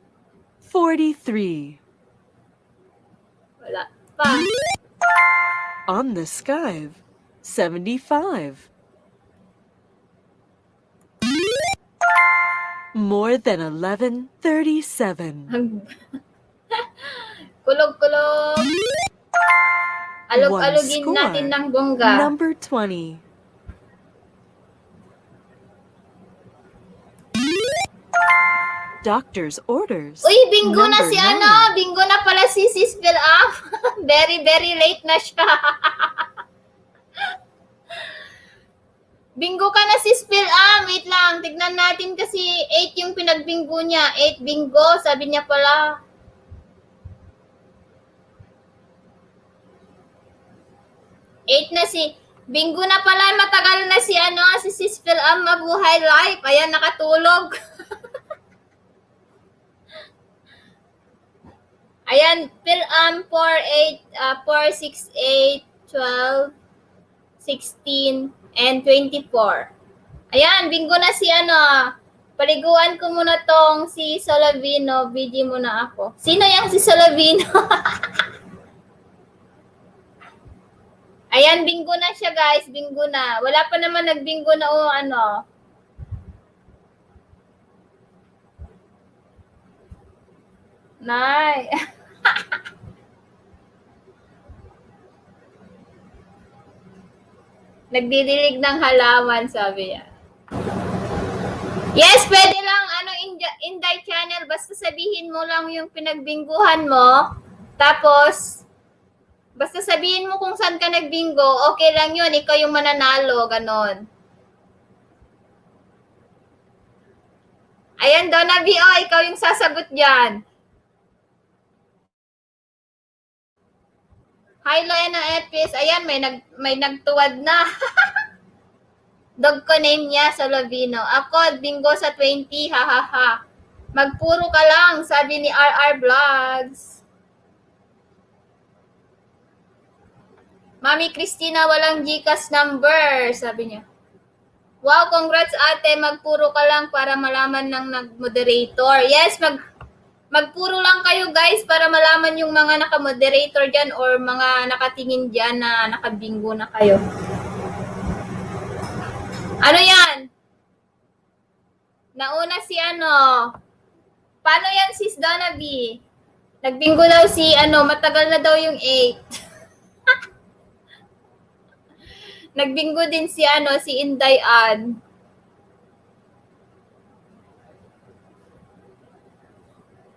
43. Wala pa. On the sky. 75. More than 11. 37. Kulog-kulog. Alog-alogin One score. natin ng bongga. Number 20. Doctor's orders. Uy, bingo na Number si 9. Bingo na pala si Sis Bill up. Very, very late na siya. Bingo ka na Sis Bill Wait lang, tignan natin kasi 8 yung pinagbingo niya. 8 bingo, sabi niya pala. Bingo na pala, matagal na si Sis Phil mabuhay life. Ayan, nakatulog. Ayan, Phil 4, 6, 8, 12, 16, and 24. Ayan, bingo na si paliguan ko muna tong si Solavino. BG muna ako. Sino yung si Solavino? Ayan, bingo na siya guys. Bingo na. Wala pa naman nagbingo na Nay. Nagdidilig ng halaman, sabi niya. Yes, pwede lang Inday channel. Basta sabihin mo lang yung pinagbingguhan mo. Tapos, basta sabihin mo kung saan ka nagbingo, okay lang yun. Ikaw yung mananalo, ganon. Ayan, Donna B, ikaw yung sasagot dyan. Hi, Loena Epis. Ayan, may nagtuwad na. Dog ko name niya sa Lovino. Ako, bingo sa 20, hahaha. Magpuro ka lang, sabi ni RR Vlogs. Mami Christina, walang GCash number, sabi niya. Wow, congrats ate, magpuro ka lang para malaman ng nag-moderator. Yes, magpuro lang kayo guys para malaman yung mga naka-moderator dyan or mga nakatingin dyan na nakabingo na kayo. Ano yan? Nauna si Paano yan sis Donna B? Nagbingo daw si matagal na daw yung 8. Nagbingo din si si Inday Ann.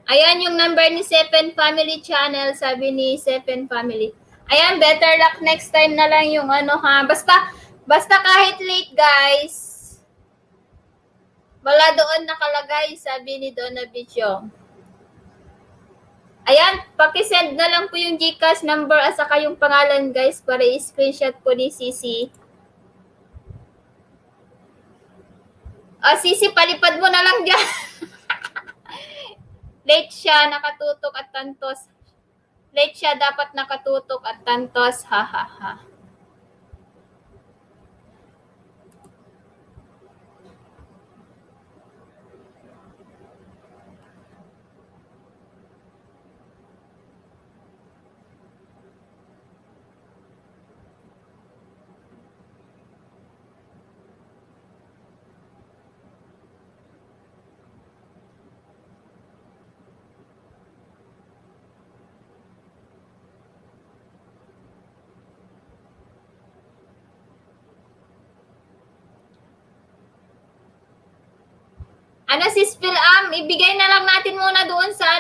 Ayan yung number ni Seven Family Channel, sabi ni Seven Family. Ayan, better luck next time na lang yung Basta kahit late, guys. Wala doon nakalagay, sabi ni Donna Bichong. Ayan, pakisend na lang po yung GCash number at saka yung pangalan, guys, para i-screenshot po ni Sisi. Sisi, palipad mo na lang dyan. Late siya, nakatutok at tantos. Late siya, dapat nakatutok at tantos. Ha, ha, ha. Si Phil ibigay na lang natin muna doon sa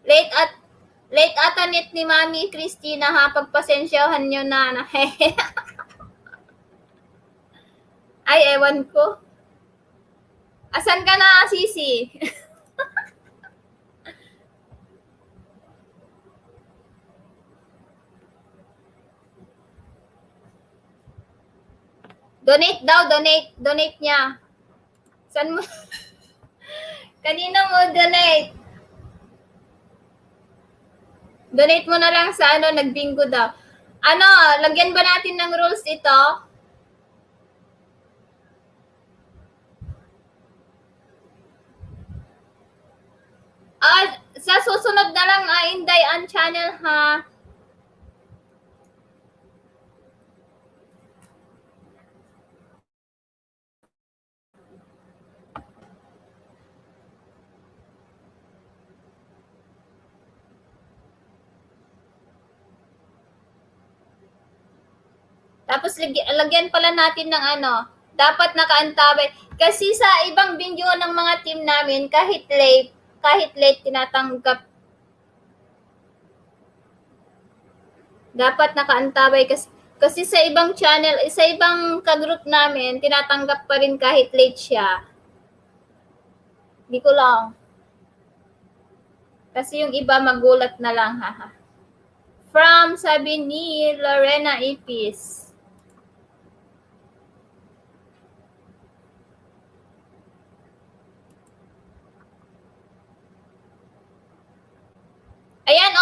late atanit ni Mami Christina ha, pagpasensyahan nyo na. Ay, ewan ko. Asan ka na, Sisi? Donate daw, donate. Donate niya. Saan mo? Kanina mo donate? Donate mo na lang sa ano, nagbingo daw. Ano, lagyan ba natin ng rules ito? Sa susunod na lang, Inday ang channel, ha? Tapos lagyan pala natin ng ano, dapat nakaantabay. Kasi sa ibang video ng mga team namin, kahit late tinatanggap. Dapat nakaantabay kasi sa ibang channel, sa ibang ka-group namin, tinatanggap pa rin kahit late siya. Di ko lang. Kasi yung iba magulat na lang, haha. From, sabi ni Lorena Ipis. Ayan,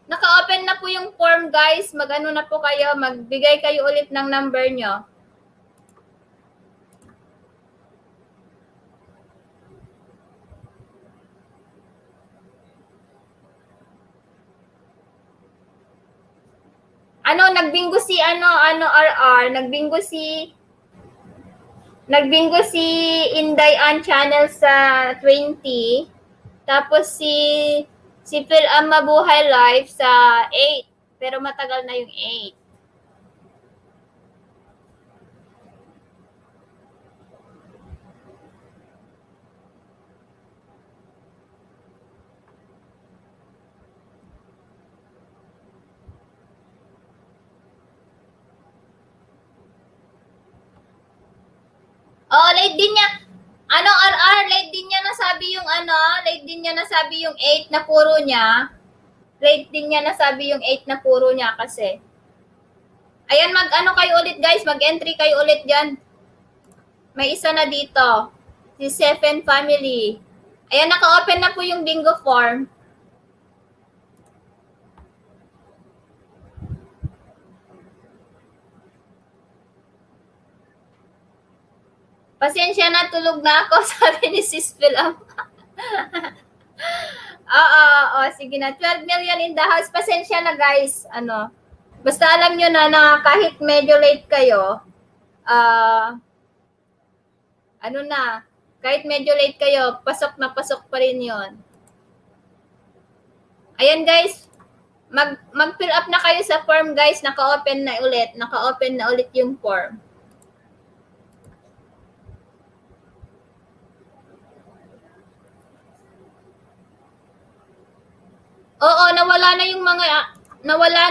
naka-open na po yung form, guys. Mag-ano na po kayo, magbigay kayo ulit ng number nyo. Ano, nagbingo si RR, nagbingo si Inday Ann channel sa 20. Tapos si Phil ang Mabuhay Live sa 8. Pero matagal na yung 8. Oh, late din niya. Ano, RR, late din niya nasabi yung 8 na puro niya. Late din niya nasabi yung 8 na puro niya kasi. Ayan, mag-ano kayo ulit, guys. Mag-entry kayo ulit dyan. May isa na dito. Si Seven Family. Ayan, naka-open na po yung bingo form. Pasensya na, tulog na ako, sabi ni Sis Philip. Oo, sige na. 12 million in the house. Pasensya na, guys. Ano, basta alam nyo na kahit medyo late kayo, ano na, kahit medyo late kayo, pasok na pasok pa rin yon. Ayan, guys. Mag-fill up na kayo sa form, guys. Naka-open na ulit yung form. Oo, nawala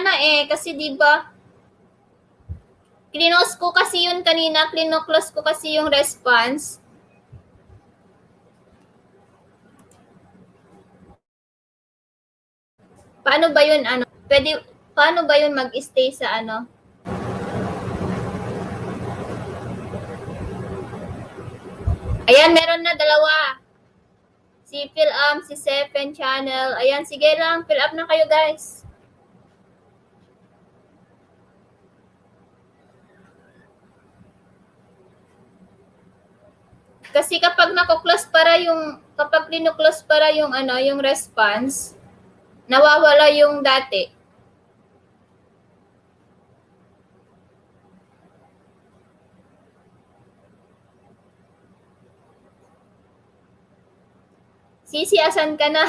na kasi 'di ba? Klinos ko kasi yun kanina, klinoclose ko kasi yung response. Paano ba yun paano ba yun mag-stay sa ano? Ayan, meron na dalawa. Si si Seven Channel. Ayan, sige lang, fill up na kayo, guys. Kasi kapag klinoclose para yung yung response, nawawala yung dati. Sisi, asan ka na?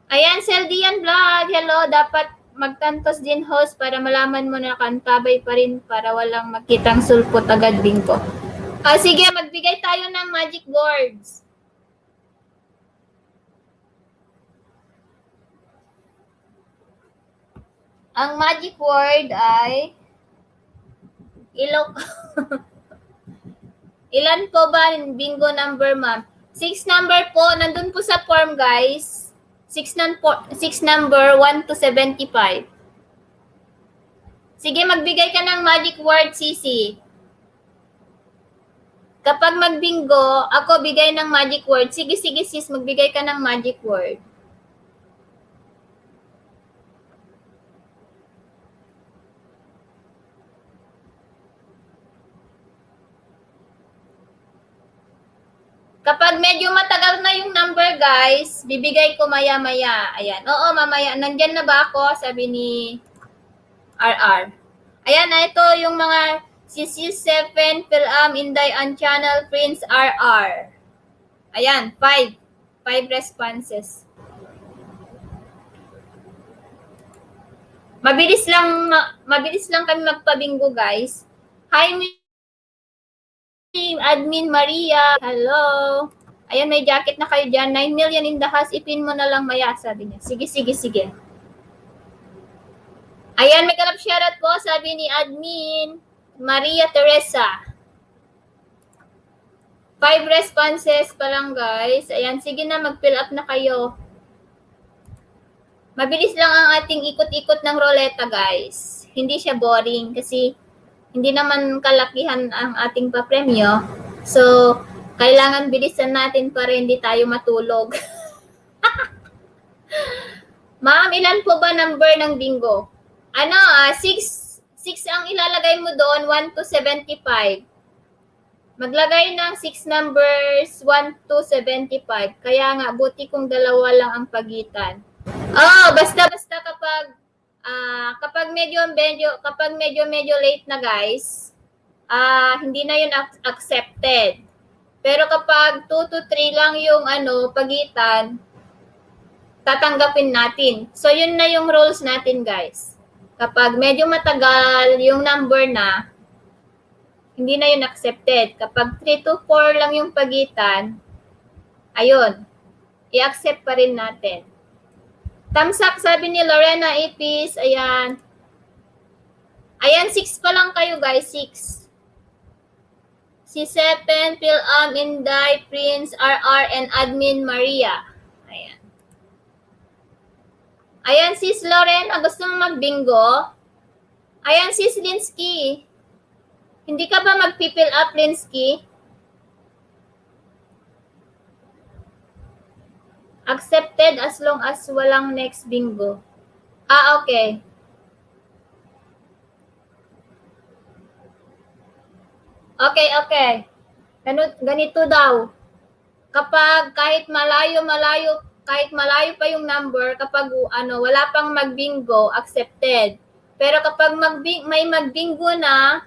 Ayan, Seldian Vlog. Hello, dapat magtantos din host para malaman mo na kantabay pa rin para walang makitang sulpot agad bingko. Sige, magbigay tayo ng magic words. Ang magic word ay ilok. Ilan po ba bingo number, ma'am? 6 number po, nandun po sa form, guys. 6 number 1 to 75. Sige, magbigay ka ng magic word, Sisi. Kapag magbingo, ako bigay ng magic word. Sige, sis, magbigay ka ng magic word. Kapag medyo matagal na yung number, guys, bibigay ko maya-maya. Ayan. Oo, mamaya. Nandyan na ba ako? Sabi ni RR. Ayan, ito yung mga CC7, Philam, Inday, and Channel, Prince, RR. Ayan, 5. 5 responses. Mabilis lang kami magpabinggo, guys. Hi, Admin Maria. Hello. Ayan, may jacket na kayo dyan. 9 million in the house. Ipin mo na lang maya, sabi niya. Sige. Ayan, may kalap shoutout po, sabi ni Admin Maria Teresa. 5 responses pa lang, guys. Ayan, sige na, mag-fill up na kayo. Mabilis lang ang ating ikot-ikot ng roleta, guys. Hindi siya boring kasi hindi naman kalakihan ang ating papremyo. So, kailangan bilisan natin para hindi tayo matulog. Ma'am, ilan po ba number ng bingo? 6 ang ilalagay mo doon, 1 to 75. Maglagay ng 6 numbers, 1 to 75. Kaya nga, buti kung dalawa lang ang pagitan. Basta kapag medyo late na, guys, hindi na yun accepted. Pero kapag 2 to 3 lang yung pagitan, tatanggapin natin. So, yun na yung rules natin, guys. Kapag medyo matagal yung number na, hindi na yun accepted. Kapag 3 to 4 lang yung pagitan, ayun, i-accept pa rin natin. Thumbs up, sabi ni Lorena Ipis. Ayan. Ayan, 6 pa lang kayo, guys. 6. Si 7, Philam, Inday, Prince, RR, and Admin Maria. Ayan. Ayan, sis Lorena, gusto mo magbingo? Ayan, sis Linsky. Hindi ka ba mag-fill up, Linsky? Accepted as long as walang next bingo. Okay. Okay. Ganito daw. Kapag kahit malayo pa yung number, kapag wala pang magbingo, accepted. Pero kapag may magbingo na,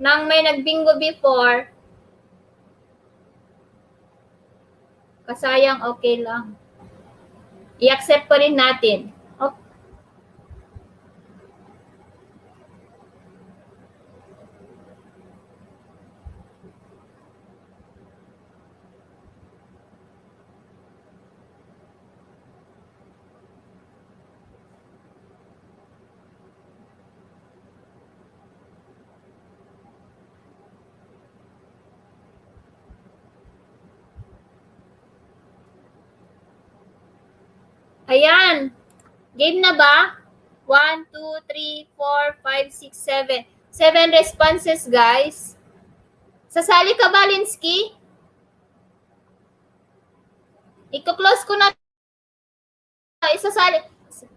nang may nagbingo before, kasayang okay lang. I-accept pa rin natin. Okay. Ayan. Game na ba? 1, 2, 3, 4, 5, 6, 7. 7 responses, guys. Sasali ka ba, Linsky? Iko-close ko na.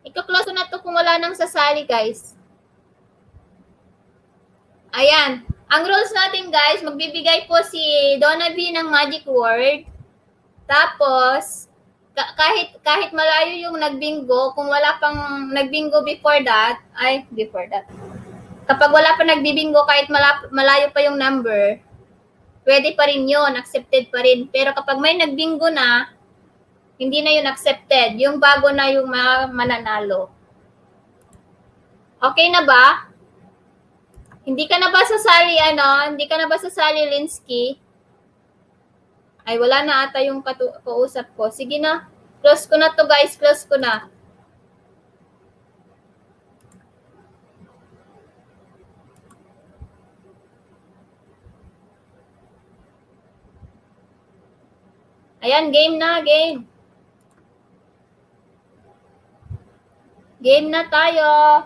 Iko-close ko na to kung wala nang sasali, guys. Ayan. Ang rules natin, guys, magbibigay po si Donna B ng magic word. Tapos, kahit malayo yung nagbingo, kung wala pang nagbingo before that, kapag wala pa nagbibingo, kahit malayo pa yung number, pwede pa rin yun, accepted pa rin. Pero kapag may nagbingo na, Hindi na yun accepted. Yung bago na yung mananalo. Okay na ba? Hindi ka na ba sasali, Hindi ka na ba sasali, Linsky? Ay, wala na ata yung kausap ko. Sige na. Close ko na to, guys. Close ko na. Ayan, game na, game. Game na tayo.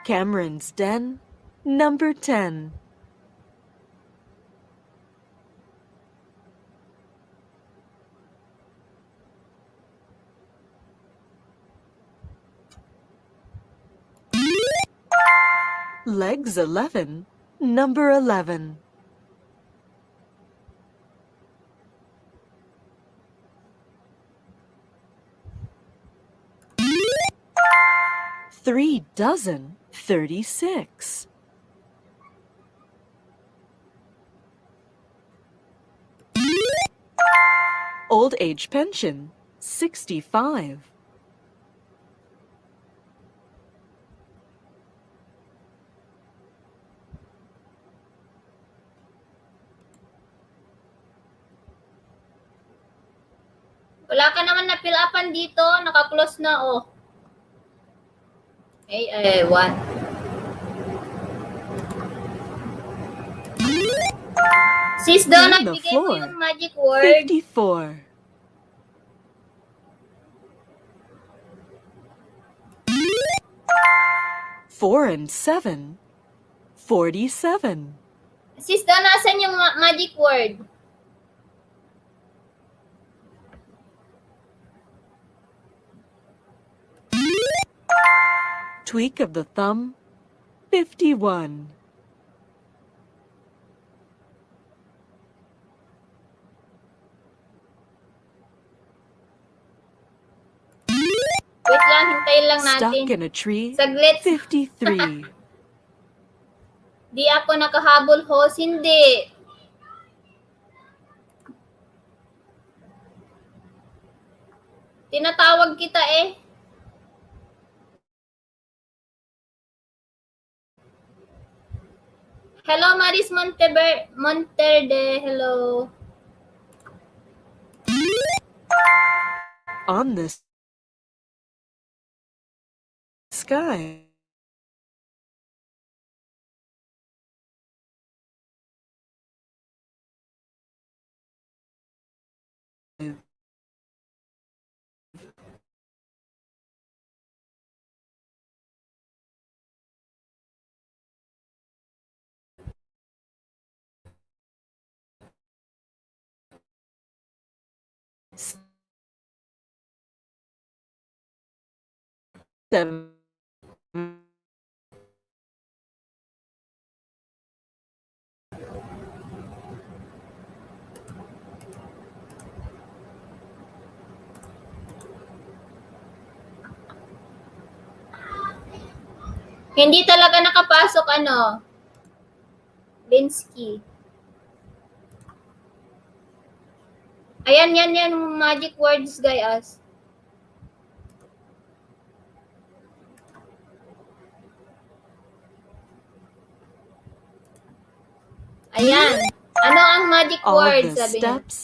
Cameron's Den, number 10. Legs 11, number 11. Three dozen 36. Old age pension 65. Wala ka naman na fill upan dito. Naka-close na, oh. Ay, 1. Sis Donna, On the bigay mo floor, yung magic word. 54. Four and 7, 47. Sis Donna, asan yung magic word? Tweak of the thumb 51. Wait lang, hintayin lang Stuck natin. in a tree Saglit. 53. Di ako nakahabol, host. Hindi. Tinatawag kita eh. Hello, Maris Monterde. Hello. On the sky. Seven. Hindi talaga nakapasok, Linsky. Ayan, yan, magic words, guys. Ayan. Ano ang magic All words, the sabi niya. steps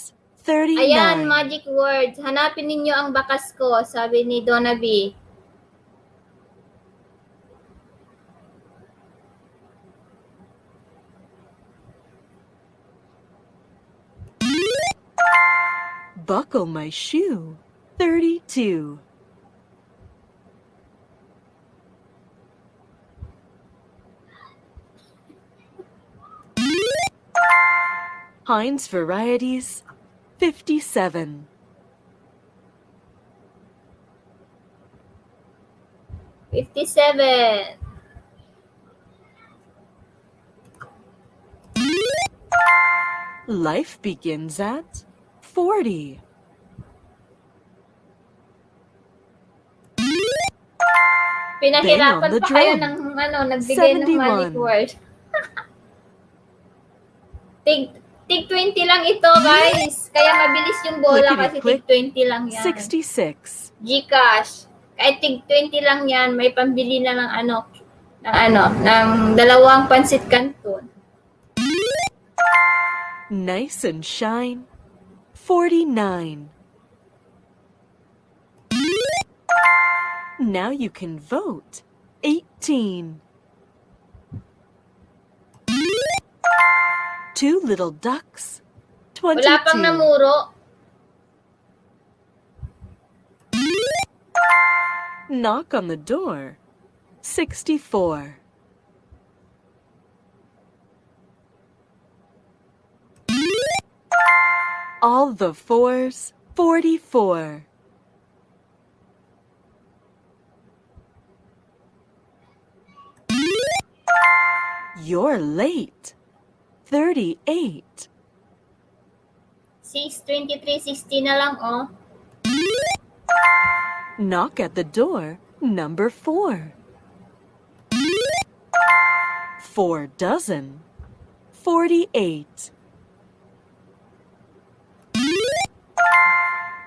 39. Ayan, magic words. Hanapin ninyo ang bakas ko, sabi ni Donna B. Buckle my shoe 32. Heinz varieties 57. $57. Life begins at 40. Pinahirapan Bang on the pa kayo drum. ng nagbigay ng magic 71. word. Tig, tig 20 lang ito, guys. Kaya mabilis yung bola kasi tig Clickety-click. 20 lang yan. 66. Gcash. Kahit tig 20 lang yan, may pambili na ng dalawang pansit canton. Nice and shine. 49. Now you can vote. 18. Two little ducks. Wala pang 22. namuro. Knock on the door. 64. All the fours. 44. You're late. 38. 6, 23, 60 na lang, oh. Knock at the door. Number 4. 4 dozen. 48.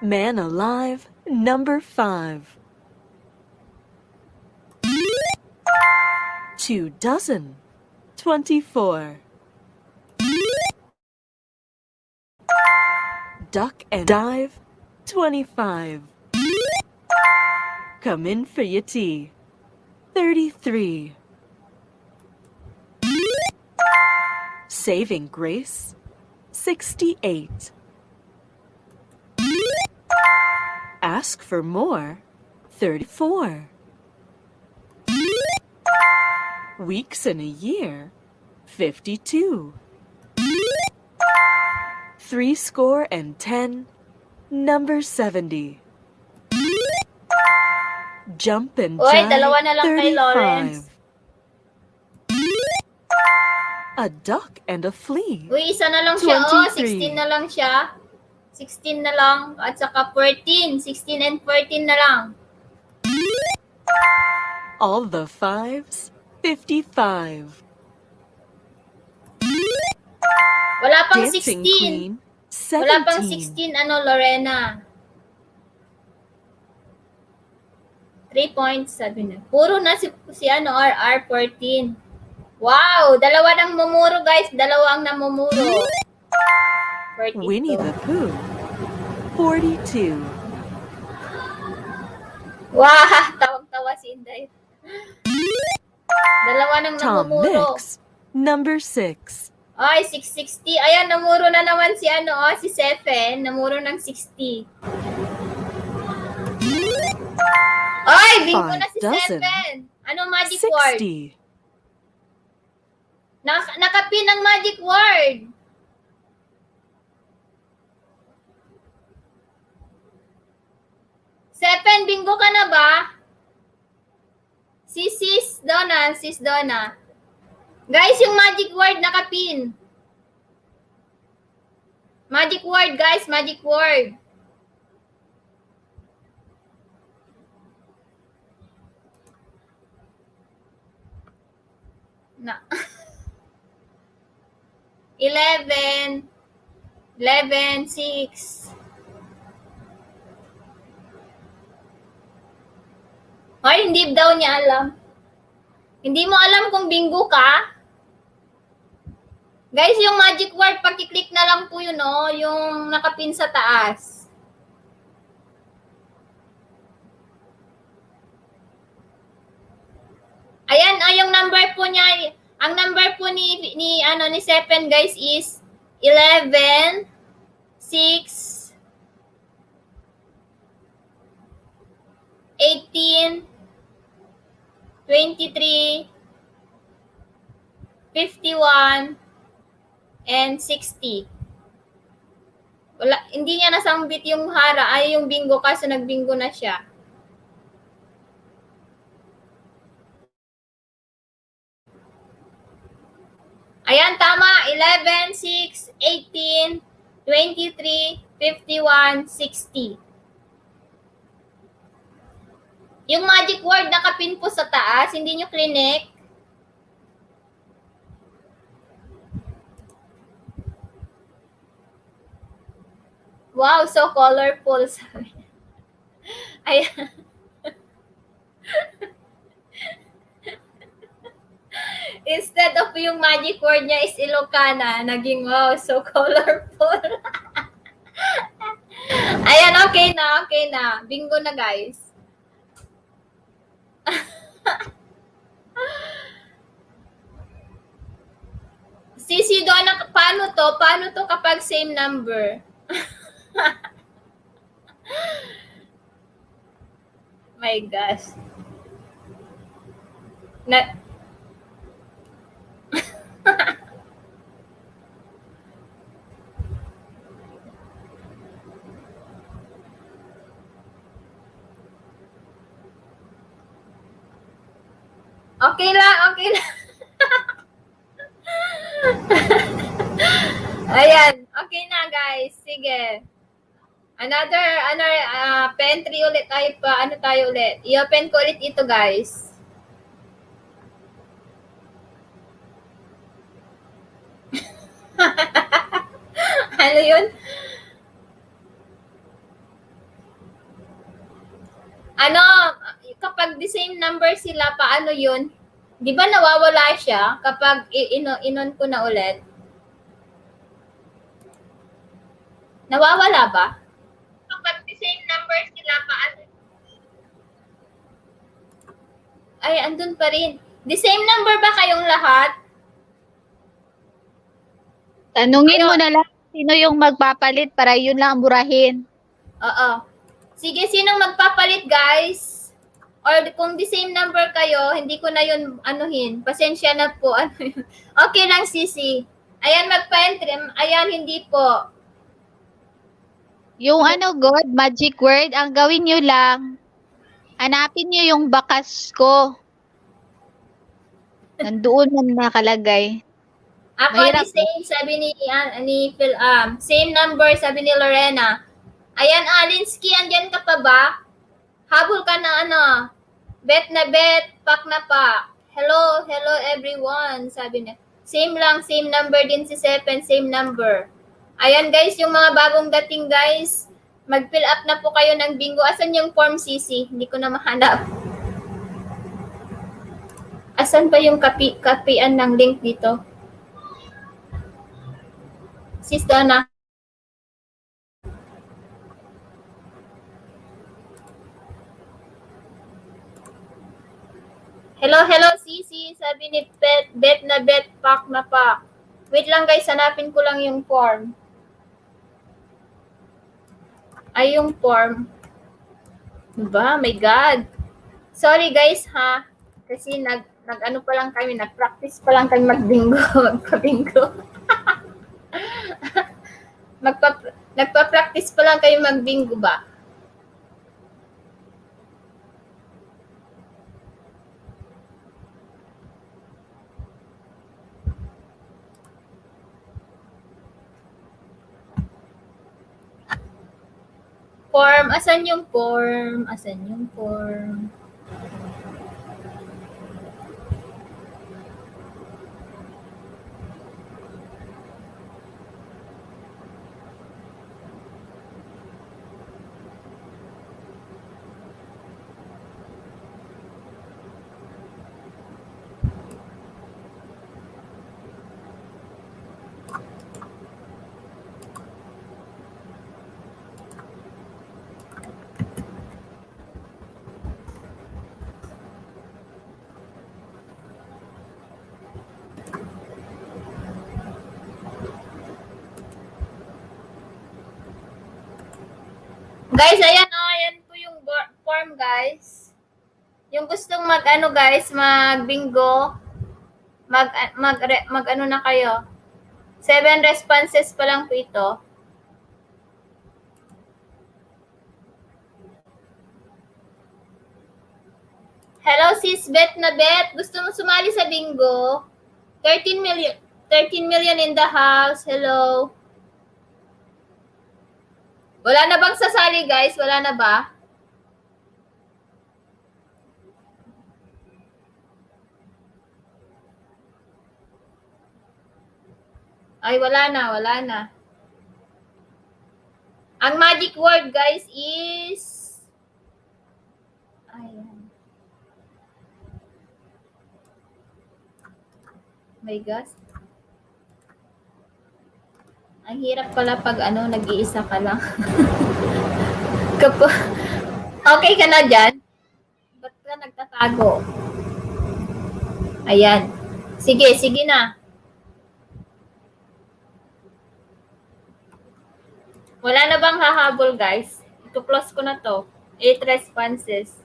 Man alive. Number 5. 2 dozen. 24. Duck and dive. 25. Come in for your tea. 33. Saving grace. 68. Ask for more. 34. Weeks in a year. 52. 70. Number 70. Jump and Uy, jive. dalawa na lang kay Lawrence. 35. A duck and a flea. Uy, isa na lang siya, oh. 23. 16 na lang siya. 16 na lang. At saka 14. 16 and 14 na lang. All the fives. 55. Wala pang Dancing 16. queen. 17. Wala pang 16, Lorena. 3.7 na. Puro na si RR 14. Wow! Dalawa nang mumuro, guys. Dalawa ang namumuro. 42. Winnie the Pooh. 42. Wow! Tawag-tawa si Inday. Dalawa nang Tom namumuro. Mix. Number 6. Ay, 660. Ayan, namuro na naman si Seven. Namuro ng 60. Ay, bingo na si 5 dozen. Seven. Ano magic word? 60. Nakapin ang magic word. Seven, bingo ka na ba? Sis Donna. Guys, yung magic word nakapin. Magic word, guys, magic word. Na. 11, 6. Ay, hindi daw niya alam. Hindi mo alam kung bingo ka? Guys, yung magic word, paki-click na lang po yun, no? Yung nakapin sa taas. Ayan, yung number po niya, ang number po ni Seven, guys, is 11, 6, 18, 23, 51, and 60. Wala, hindi niya nasangbit yung yung bingo kasi nagbingo na siya. Ayan, tama. 11, 6, 18, 23, 51, 60. Yung magic word nakapin po sa taas, hindi nyo klinik. Wow, so colorful. Sabi. Ayan. Instead of yung magic word niya is Ilocana, naging wow, so colorful. Ayan, okay na, okay na. Bingo na, guys. Sisi doon, paano to? Paano to kapag same number? My gosh. Na, okay lang, okay lang. Ayan, okay na, guys. Sige. Another, Paentry ulit tayo pa. Ano tayo ulit? I-open ko ulit ito, guys. Ano yun? Ano, kapag the same number sila, paano yun? Di ba nawawala siya kapag inon ko na ulit? Nawawala ba? Kapag the same number sila, paano? Ay, andun pa rin. The same number ba kayong lahat? Tanungin mo na lang sino yung magpapalit para yun lang ang burahin. Oo. Sige, sinong magpapalit, guys? Or kung the same number kayo, hindi ko na yun anuhin. Pasensya na po. Ano yun? Okay lang, Sisi. Ayan, magpa-entry. Ayan, hindi po. Yung God, magic word, ang gawin nyo lang, hanapin nyo yung bakas ko. Nandoon man nakalagay. Ako Mahirap the same, sabi ni Phil. Same number, sabi ni Lorena. Ayan, Alinsky, andyan ka pa ba? Habol ka na bet na bet, pak na pa. Hello everyone, sabi niya. Same lang, same number din si Sepen, same number. Ayan guys, yung mga bagong dating guys, mag-fill up na po kayo ng bingo. Asan yung form, CC? Hindi ko na mahanap. Asan pa yung kapian ng link dito? Sis Donna. Hello, Sisi. Sabi ni bet na bet, pak na pak. Wait lang guys, hanapin ko lang yung form. Ay, yung form. Diba? My God. Sorry guys, ha? Kasi nag-ano pa lang kami, nag-practice pa lang kami mag-bingo. Magpa-bingo. Nagpa-practice pa lang kayo mag-bingo ba? Form, asan yung form? Asan yung form? Guys, ayan po yung form, guys. Yung gustong guys, mag-bingo, mag na kayo. 7 responses pa lang po ito. Hello, sis Bet na Bet. Gusto mo sumali sa bingo? 13 million in the house. Hello. Wala na bang sasali, guys? Wala na ba? Ay, wala na. Ang magic word, guys, is... Ayan. My gosh. Ang hirap pala pag nag-iisa ka lang. Okay ka na dyan? Ba't ka nagtatago? Ayan. Sige, sige na. Wala na bang hahabol, guys? Ito-close ko na to. 8 responses.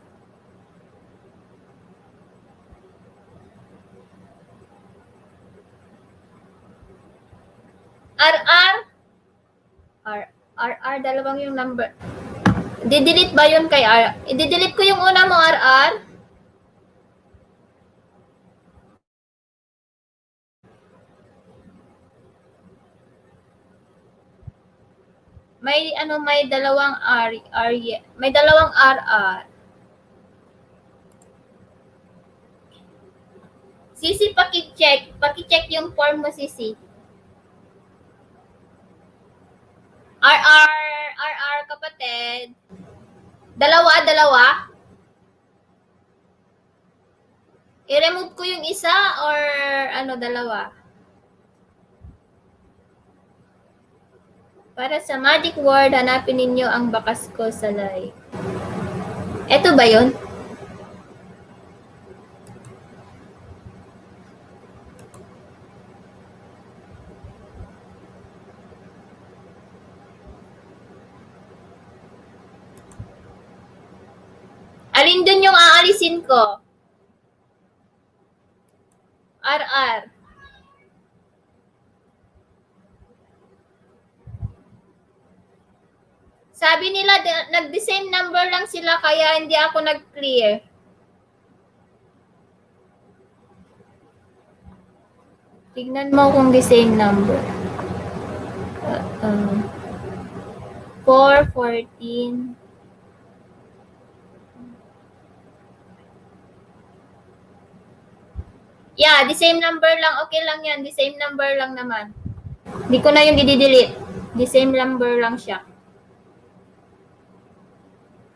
RR? RR, dalawang yung number. Didelete ba yun kay R? I-delete ko yung una mo, RR. May dalawang may dalawang RR. Sisi, paki-check yung form mo, Sisi. RR kapatid. Dalawa. I-remove ko yung isa or dalawa? Para sa magic word, hanapin ninyo ang bakas ko sa live. Eto ba yun? Alin dun yung aalisin ko? RR. Sabi nila, nag-the same number lang sila kaya hindi ako nag-clear. Tignan mo kung the same number. 4, 14. Yeah, the same number lang. Okay lang yan. The same number lang naman. Hindi ko na yung i-delete. The same number lang siya.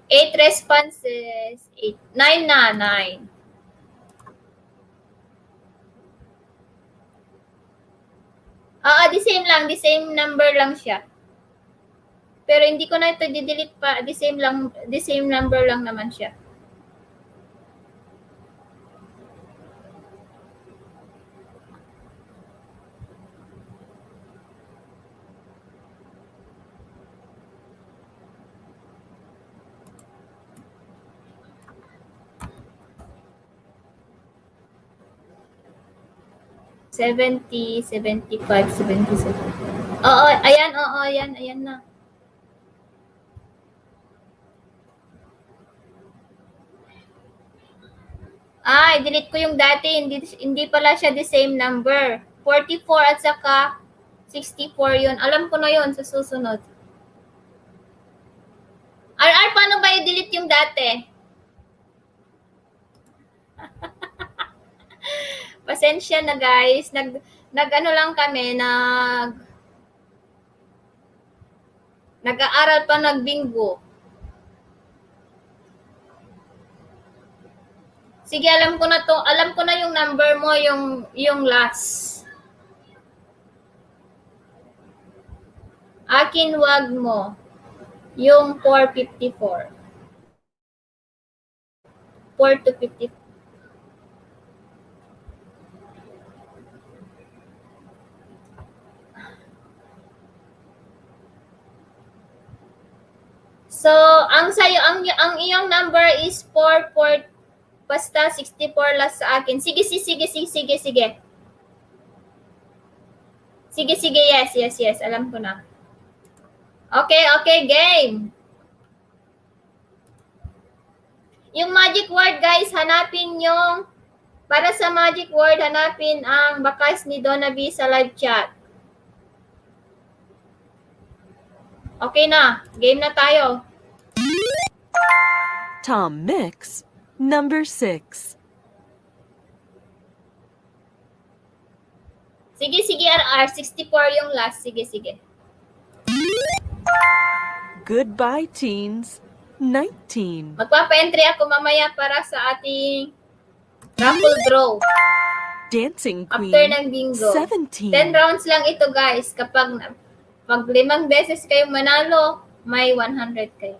8 responses. 8. 9 na. 9. The same lang. The same number lang siya. Pero hindi ko na ito i-delete pa. The same number lang naman siya. $70, $75, $77. Ayan na. I-delete ko yung dati. Hindi pala siya the same number. 44 at saka 64 yun. Alam ko na yun sa susunod. RR, paano ba i-delete yung dati? Pasensya na, guys. Lang kami, nag-aaral pa, nagbinggo. Sige, alam ko na to. Alam ko na yung number mo, yung last. Akin, wag mo. Yung 454. 4 to 54. So, ang iyong number is 4, basta 64 last sa akin. Sige. Sige, yes. Alam ko na. Okay, game. Yung magic word, guys, hanapin yung, para sa magic word, hanapin ang bakas ni Donna B sa live chat. Okay na. Game na tayo. Tom Mix, number 6. Sige, RR. 64 yung last. Sige. Goodbye, teens. 19. Magpapa-entry ako mamaya para sa ating raffle draw. Dancing After Queen. ng bingo. 10 17. rounds lang ito, guys. Pag 5 beses kayong manalo, may 100 kayo.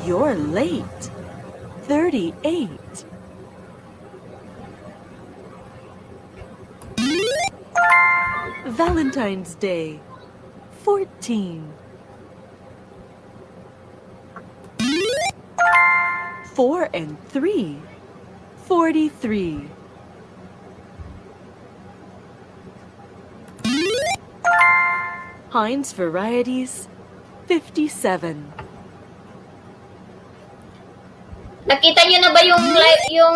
You're late. 38. Valentine's Day. 14. 4 and 3. 43. Heinz Varieties. 57. Nakita nyo na ba yung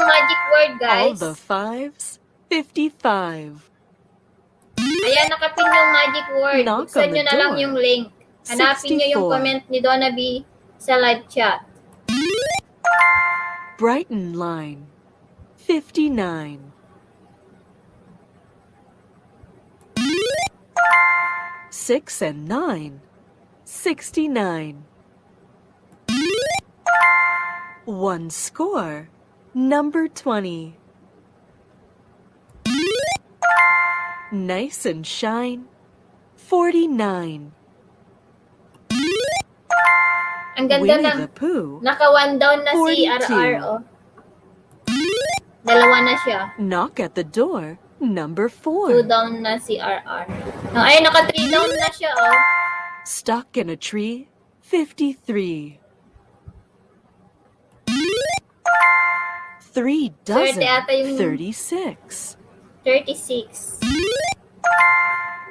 magic word, All guys? the fives. 55. Ayan, nakapin yung magic word. Knock Buksan on nyo the na lang door. yung link. Hanapin nyo yung 64. comment ni Donna B sa live chat. Brighton Line. 59. Six and 9. 69. One score. Number 20. Nice and Shine. 49. Ang ganda Winnie ng the Pooh. naka one down na si 42. RR, oh. Dalawa na siya. Knock at the door. Number 2 4. down na si RR. Ay, naka 3 down na siya, oh. Stuck in a tree. 53. 3 dozen. ata yung- 36. 36.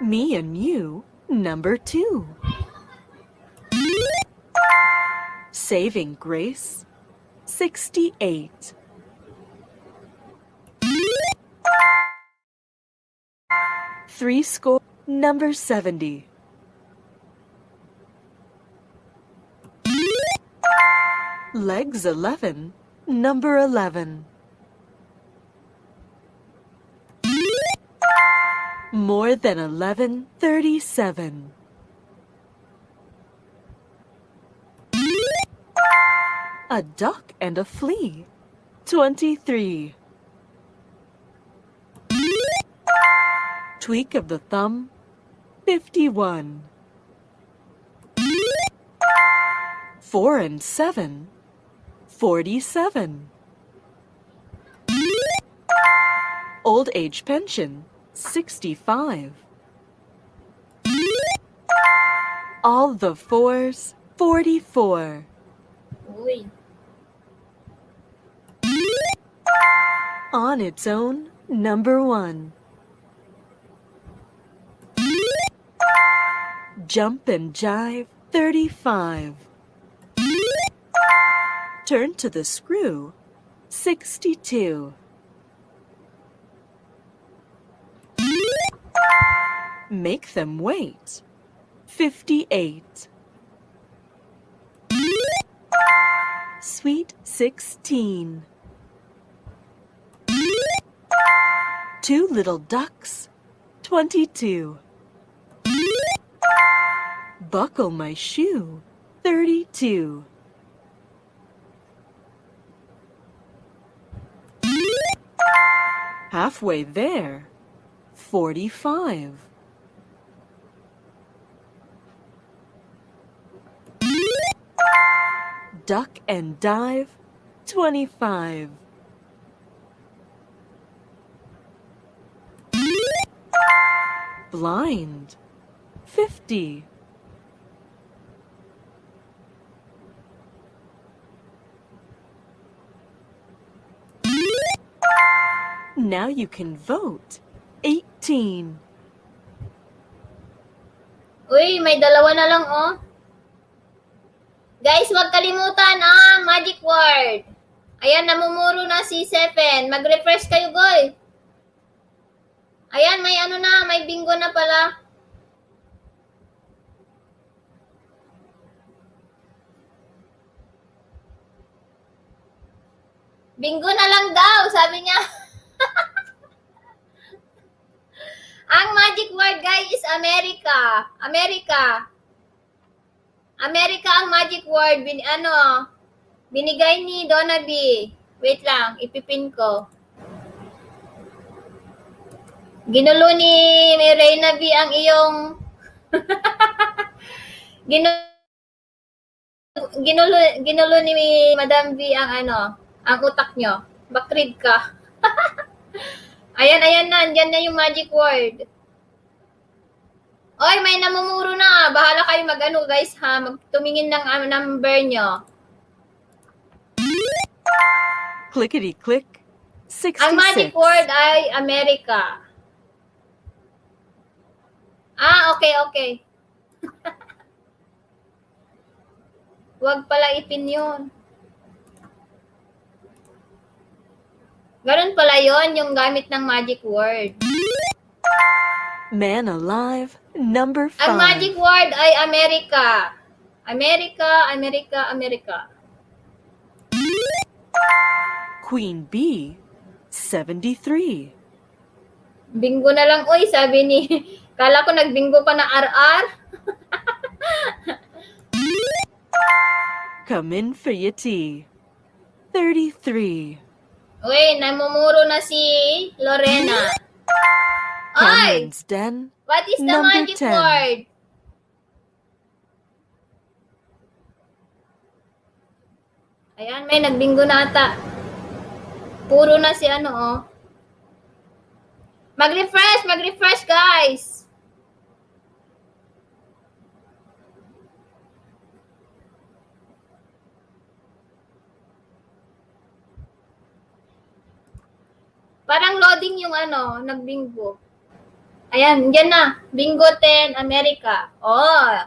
Me and You. Number 2. Saving Grace. 68. Three score. Number 70. Legs 11. Number 11. More than 11. 37. A duck and a flea. 23. Tweak of the thumb. 51. 4 and 7. 47. Old age pension. 65. All the fours. 44. Uy. On its own. Number 1. Jump and jive. 35. Turn to the screw. 62. Make them wait. 58. Sweet 16. Two little ducks. 22. Buckle my shoe. 32. Halfway there. 45. Duck and dive. 25. Blind. 50. Now you can vote. 18. Uy, may dalawa na lang, oh. Guys, huwag kalimutan ang magic word. Ayan, namumuro na si 7. Mag-refresh kayo, boy. Ayan, may ano na, may bingo na pala. Bingo na lang daw, sabi niya. Ang magic word, guys, is America. America. America ang magic word. Binigay ni Donna B. Wait lang, ipipin ko. Ginulo ni Reyna B ang iyong ginulo ni Madam V ang utak nyo. Bakrid ka. Ayan na, andyan na yung magic word. Oy, may namumuro na. Bahala kayo guys ha, magtumingin ng number nyo. Clickety-click. Ang magic 66. word ay America. Okay. Huwag pala ipin yun. Ganun pala yon yung gamit ng magic word. Man alive. Number 5. Ang magic word ay America. America. Queen B. 73. Bingo na lang, oy, sabi ni. Kala ko nagbingo pa na RR. Come in for your tea. 33. Uy, namumuro na si Lorena. Ay, Cameron's Den. what is the Number magic 10. word? Ayan, may nagbingo na ata. Puro na si Mag-refresh, guys. Parang loading yung nagbingo. Ayan, dyan na. Bingo 10, America. Oh,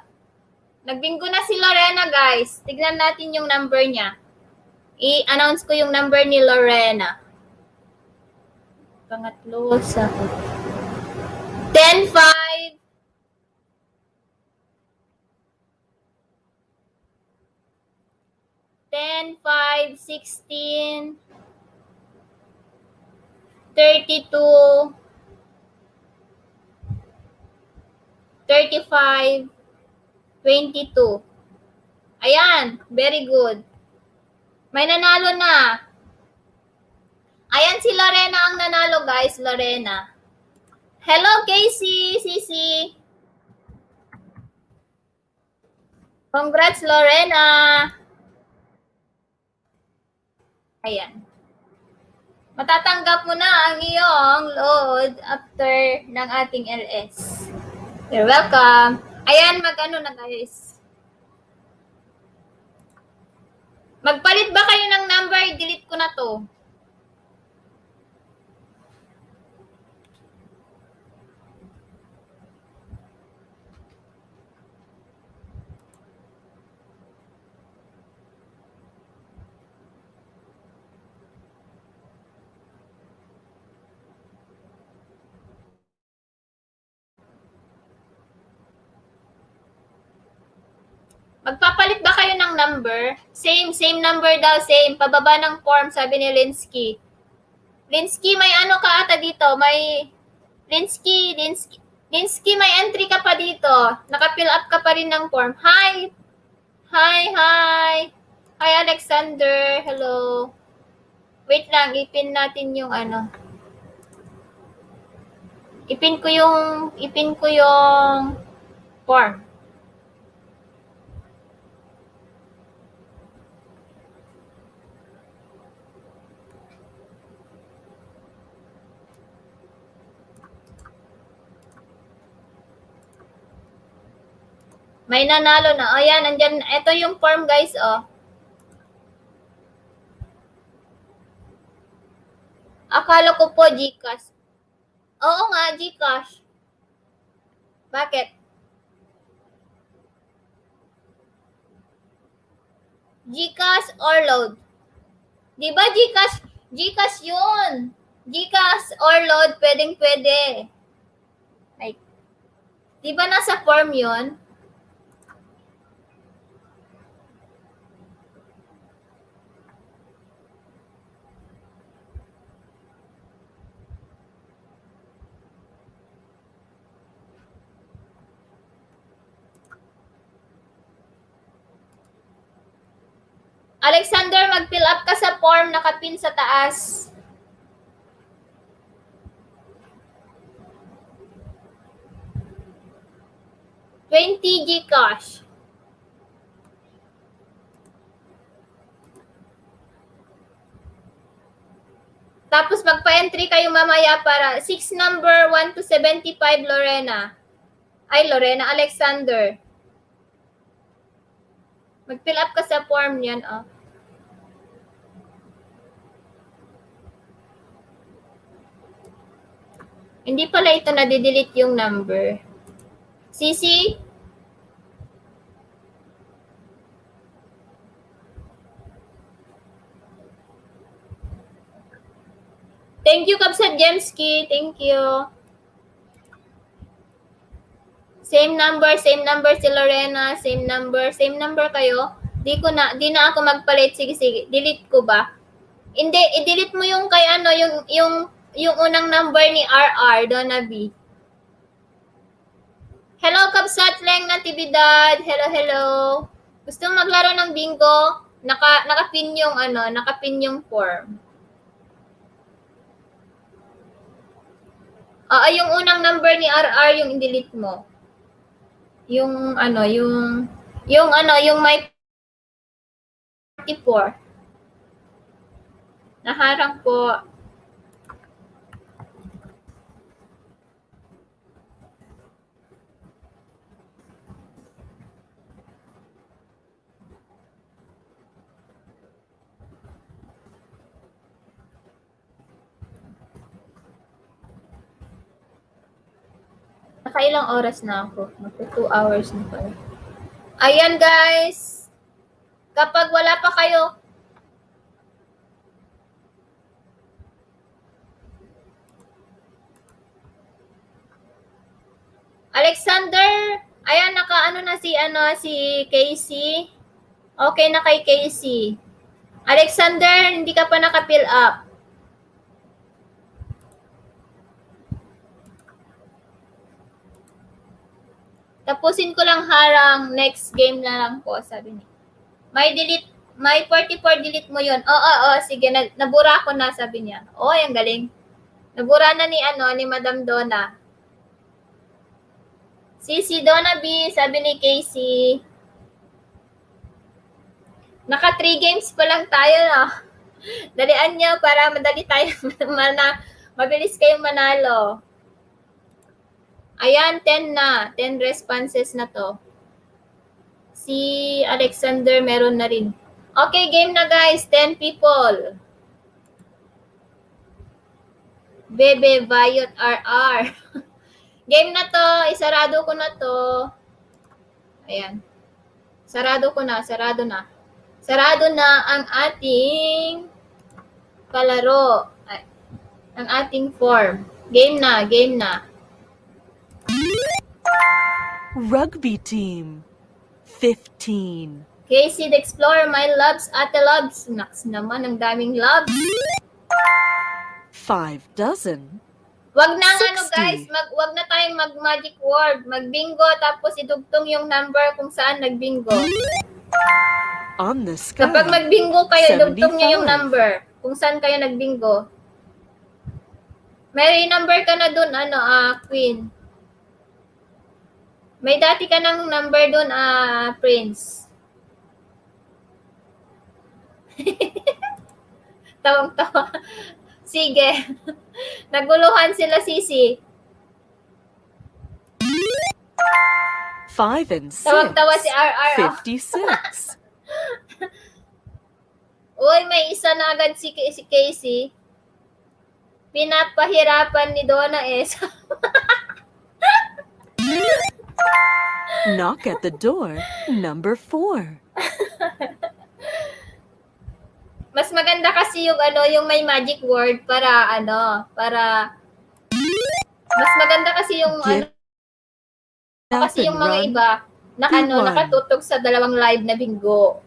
nagbingo na si Lorena, guys. Tignan natin yung number niya. I-announce ko yung number ni Lorena. Pangatlo sa 10-5. 10-5, 16, 32, 35, 22. Ayan, very good. May nanalo na. Ayan si Lorena ang nanalo, guys. Lorena. Hello, Casey, Sisi. Congrats, Lorena. Ayan. Matatanggap mo na ang iyong load after ng ating LS. You're welcome. Ayan, na, guys. Magpalit ba kayo ng number? Delete ko na to. Magpapalit ba kayo ng number? Same number daw, same. Pababa ng form, sabi ni Linsky. Linsky, may ka ata dito. May Linsky, may entry ka pa dito. Naka-fill up ka pa rin ng form. Hi, Alexander. Hello. Wait lang, ipin natin yung Ipin ko yung form. May nanalo na. O yan, andyan. Ito yung form, guys, Akala ko po GCash. Oo nga, GCash. Bakit? GCash or load? Di ba GCash yun. GCash or load, pwede. Ay. Di ba nasa form yun? Alexander, mag-fill up ka sa form, nakapin sa taas. $20 Gcash. Tapos magpa-entry kayo mamaya para 6 number 1 to 75 Lorena. Ay, Lorena Alexander. Mag-fill up ka sa form yan, oh. Hindi pala ito nadidelete yung number. Sisi? Thank you, Kapsat Jemski. Thank you. Same number si Lorena. Same number kayo. Di na ako magpalit. Sige. Delete ko ba? Hindi, i-delete mo yung kay ano, yung unang number ni RR, Donna B. Hello, Kapsat Leng Natividad. Hello. Gusto maglaro ng bingo? Nakapin yung form. Yung unang number ni RR yung i-delete mo. Yung may 44. Naharang po. Nakailang oras na ako. Magto 2 hours na pala. Ayan, guys. Kapag wala pa kayo, Alexander, ayan, nakaano na si Casey. Okay na kay Casey. Alexander, hindi ka pa naka-fill up. Tapusin ko lang harang, next game na lang po, sabi niya. May 44 delete mo yun. Oo, sige, nabura ko na, sabi niya. Ang galing. Nabura na ni Madam Donna. Si Donna B, sabi ni Casey. Naka 3 games pa lang tayo, no? Dalian niyo para madali tayo mabilis kayong manalo. Ayan, 10 na. 10 responses na to. Si Alexander meron na rin. Okay, game na guys. 10 people. Bebe, Vayot, RR. Game na to. Isarado ko na to. Ayan. Sarado na. Sarado na ang ating palaro. Ang ating form. Game na. Rugby team. 15. Casey the Explorer, my loves, ate loves. Naks naman, ang daming loves. 5 dozen. Wag na 60. guys, wag na tayong mag-magic word, mag-bingo, tapos idugtong yung number kung saan nag-bingo. On the sky. Kapag mag-bingo kayo, dugtong niyo yung 75. number kung saan kayo nag-bingo. May number ka na dun, Queen. May dati ka ng number dun, Prince. Tawang-tawa. Sige. Naguluhan sila, Sisi. 5 and 6. Tawang-tawa si RR. 56. Uy, may isa na agad si Casey. Pinapahirapan ni Donna Knock at the door. Number 4. Mas maganda kasi yung may magic word para mas maganda kasi yung Get up kasi yung and mga run. iba Be one. nakatutok sa 2 live na bingo.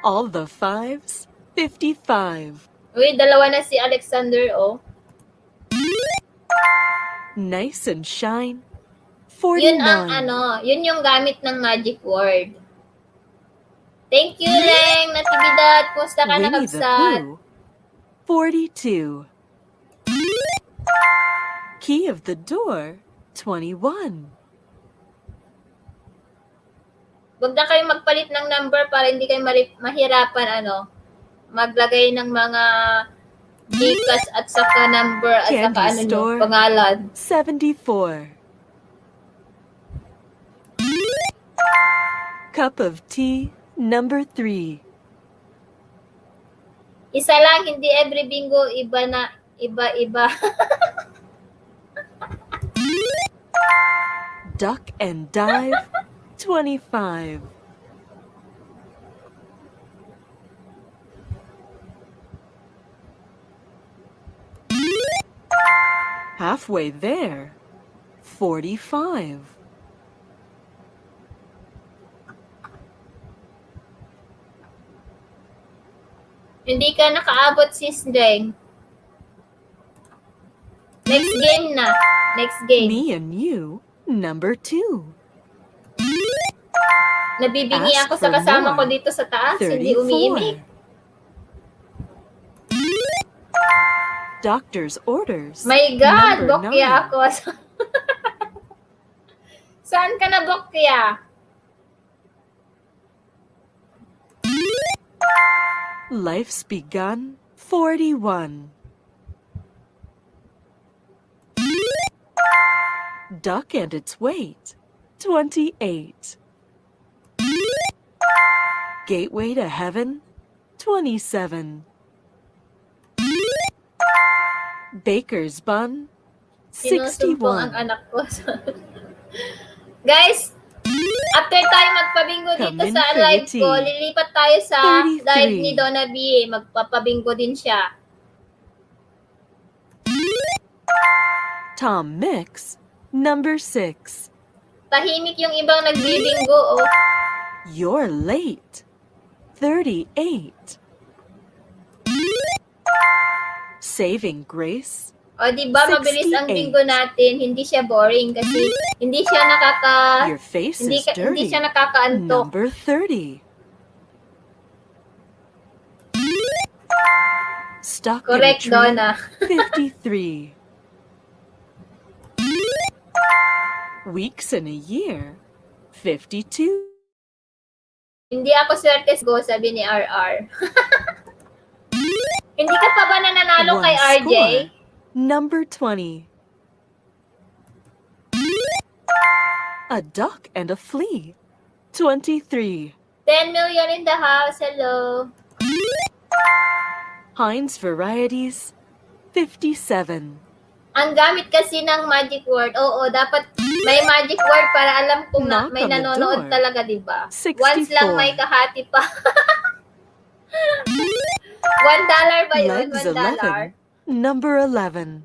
All the 5s. 55. Uy, 2 na si Alexander, oh. Nice and shine. Yun ang 49. yun yung gamit ng magic word. Thank you, Leng Natividad. Kumusta ka Winnie the nakabsat? Pooh. 42. Key of the door. 21. Huwag na kayong magpalit ng number para hindi kayo mahirapan maglagay ng mga Gcash at saka number at saka Candy store. pangalan. 74. Cup of tea. Number 3. Isa lang, hindi every bingo, iba-iba. Duck and dive. 25. Halfway there. 45. Hindi ka nakaabot, sis Deng. Next game na. Next game. Me and you. Number 2. Nabibingi Ask ako sa for kasama ko more. dito sa taas. Hindi 34. umiimik. Doctor's orders. My God, Number bokya 9. ako. Saan ka na bokya? Life's begun. 41. Duck and its weight. 28. Gateway to heaven. 27. Baker's bun. Sinusumpong ang 61. anak ko. Guys, after tayo magpabingo dito Come in sa for live your ko, tea. lilipat tayo sa 33. live ni Donna B. Magpapabingo din siya. Tom Mix. Number 6. Tahimik yung ibang nagbibingo, oh. You're late. 38. Saving grace. O, di ba mabilis ang 68. bingo natin, hindi siya boring kasi hindi siya Your face hindi is dirty. siya nakakaantok. Number 30. Stuck Correct, in a tree. Donna. 53. Weeks in a year. 52. Hindi ako swerte go, sabi ni RR. Hindi ka pa ba nananalo One kay RJ? score. Number 20. A duck and a flea. 23. 10 million in the house, hello. Heinz varieties. 57. Ang gamit kasi ng magic word, oo, dapat may magic word para alam kung Knock may on the nanonood door. talaga, di ba? 64. Once lang may kahati pa. $1 ba yun? Legs $1. 11. Number 11.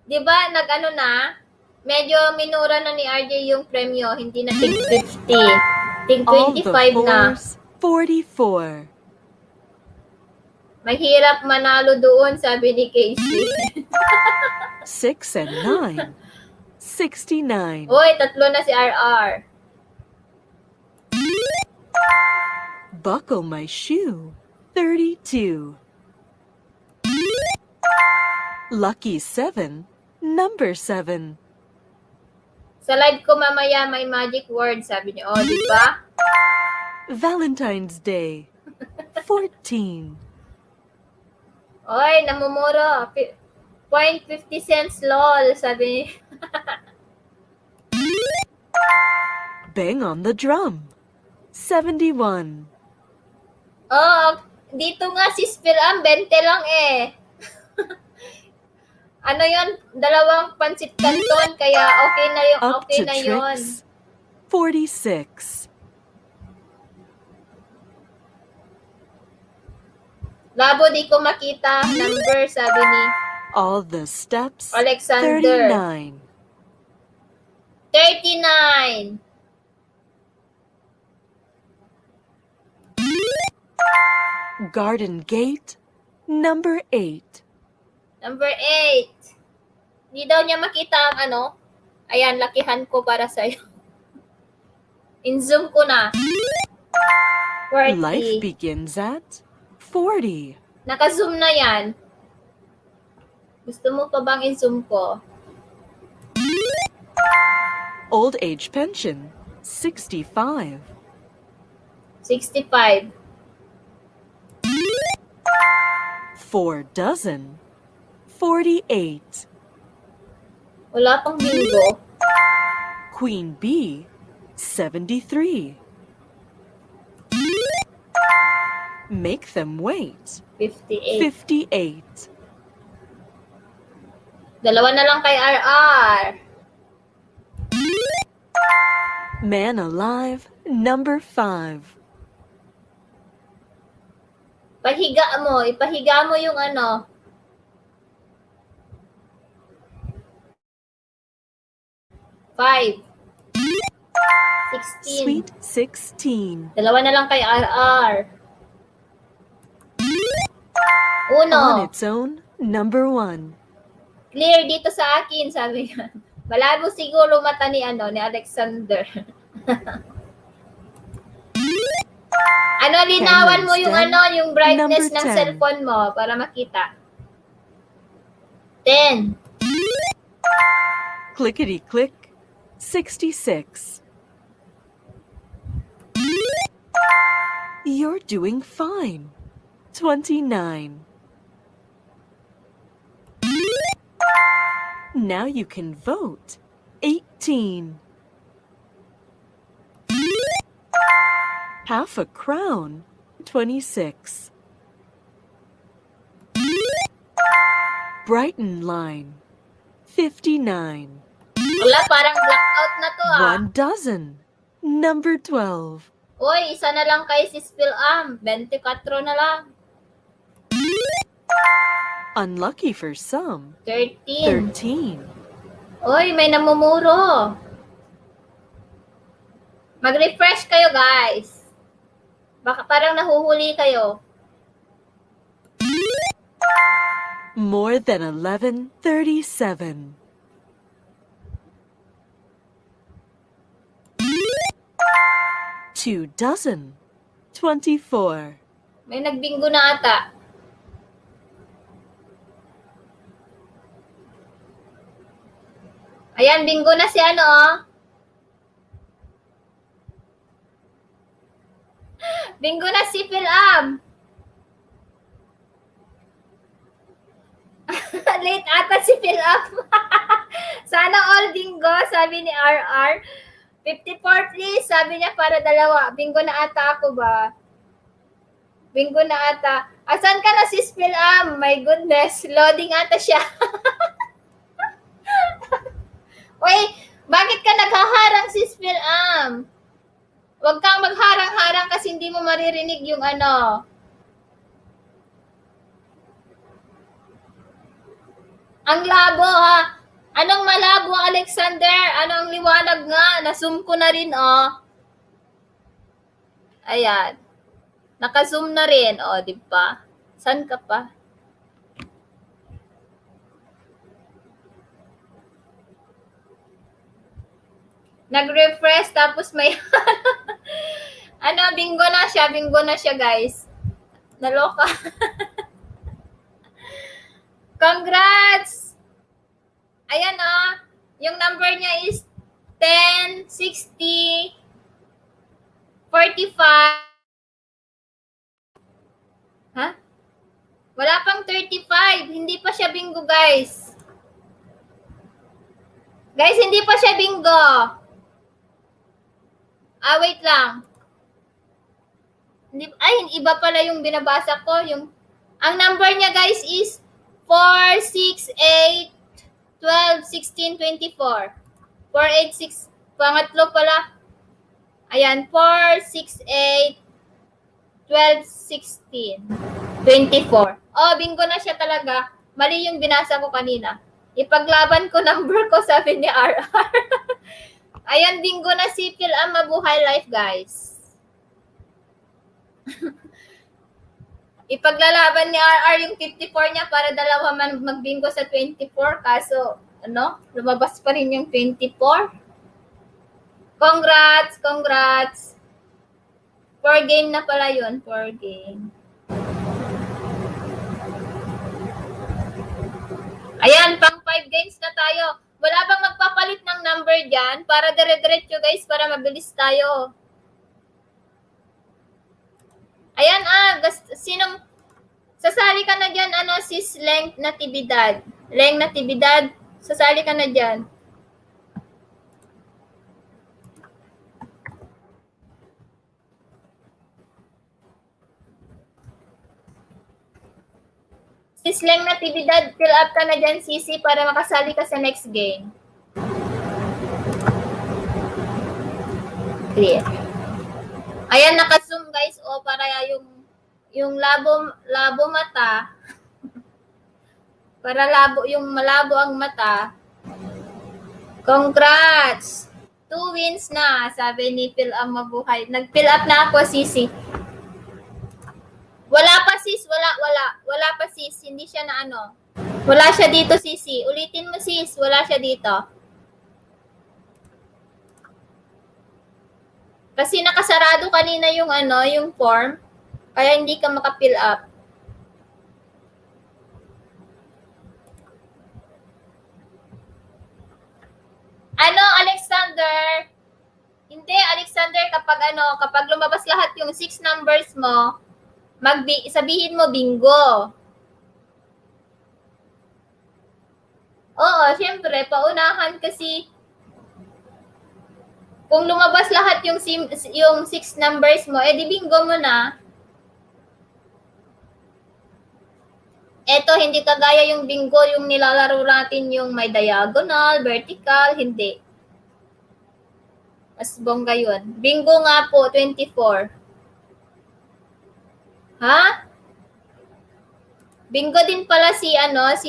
Di ba, nag-ano na, medyo minura na ni RJ yung premyo, hindi na tig 50. Tig All the 25 na. fours. 44. Mahirap manalo doon, sabi ni Casey. 6 and 9. 69. Uy, tatlo na si RR. Buckle my shoe. 32. Lucky 7. Number 7. Sa live ko mamaya may magic word, sabi niyo. Oh, di ba? Valentine's Day. 14. Oy, namumuro. 0.50 lol, sabi ni. Bang on the drum. 71. Oh, dito nga si Spiram, 20 lang eh. Ano yon? Dalawang pansit canton, kaya okay na yung Up okay to na yon. tricks. 46. Labo di ko makita number, sabi ni All the steps. Alexander. 39. 39. Garden gate. Number 8. Number 8. Hindi daw niya makita ang Ayan, lakihan ko para sa'yo. In-zoom ko na. Life 40. begins at 40. Naka-zoom na yan. Gusto mo pa bang i-zoom ko? Old age pension 65. 65. 4 dozen 48. Wala pang bingo. Queen bee 73. Make them wait 58. 58. Dalawa na lang kay RR. Man alive number 5. Ipahiga mo yung ano. Five. 16. Sweet 16. Dalawa na lang kay RR. On Uno. its own number 1. Clear dito sa akin, sabi niya. Malabo siguro mata ni Alexander. Linawan mo yung yung brightness Number ng 10. cellphone mo para makita. 10. Clickety click 66. You're doing fine 29. Now you can vote 18. Half a crown 26. Brighton line 59. Wala, parang blackout na to 1 dozen number 12. Uy, isa na lang kay Sis Pilam. 24 na lang. Unlucky for some 13. 13. Uy, may namumuro. Mag-refresh kayo, guys. Baka parang nahuhuli kayo. More than 11 37. Two dozen 24. May nagbingo na ata. Ayan, bingo na si Bingo na si Pilam. Late ata si Pilam. Sana all bingo, sabi ni RR. 54 please, sabi niya para dalawa. Bingo na ata ako ba? Bingo na ata. Asan ka na sis Pilam? My goodness, loading ata siya. Uy, bakit ka naghaharang sis Pilam? Huwag kang magharang-harang kasi hindi mo maririnig yung Ang labo ha. Anong malabo, Alexander? Anong liwanag nga? Na-zoom ko na rin, Ayan. Naka-zoom na rin, di ba? San ka pa? Nag-refresh tapos may bingo na siya, guys. Naloka. Congrats! Ayan yung number niya is 10, 60, 45. Ha? Wala pang 35. Hindi pa siya bingo, guys. Guys, hindi pa siya bingo. Wait lang. Iba pala yung binabasa ko. Ang number niya, guys, is 4, 6, 8, 12, 16, 24. 4, 8, 6. Pangatlo pala. Ayan, 4, 6, 8, 12, 16, 24. Bingo na siya talaga. Mali yung binasa ko kanina. Ipaglaban ko number ko, sabi ni RR. Ayan, bingo na si Pilam. Mabuhay life, guys. Ipaglalaban ni RR yung 54 niya para dalawa man magbingo sa 24. Kaso, lumabas pa rin yung 24. Congrats, congrats. 4 game na pala yun, 4 game. Ayan, pang 5 games na tayo. Wala bang magpapalit ng number dyan para dire-diretso guys, para mabilis tayo. Ayan sinong sasali ka na dyan, sis Leng Natividad. Leng Natividad, sasali ka na dyan. Sis Leng Natividad, fill up ka na dyan, sisi, para makasali ka sa next game. Clear. Ayan, naka-zoom guys, para yung labo mata, para malabo ang mata. Congrats! 2 wins na, sabi ni Phil ang mabuhay. Nag-fill up na ako, sisi. Wala pa sis, wala pa sis, hindi siya na Wala siya dito, sisi. Ulitin mo sis, wala siya dito. Kasi nakasarado kanina yung yung form, kaya hindi ka maka-fill up. Alexander? Hindi, Alexander, kapag lumabas lahat yung 6 numbers mo, sabihin mo bingo. Oo, syempre, paunahan kasi kung lumabas lahat yung 6 numbers mo, di bingo mo na. Eto, hindi kagaya yung bingo, yung nilalaro natin yung may diagonal, vertical, hindi. Mas bongga yun. Bingo nga po, 24. Ha? Bingo din pala si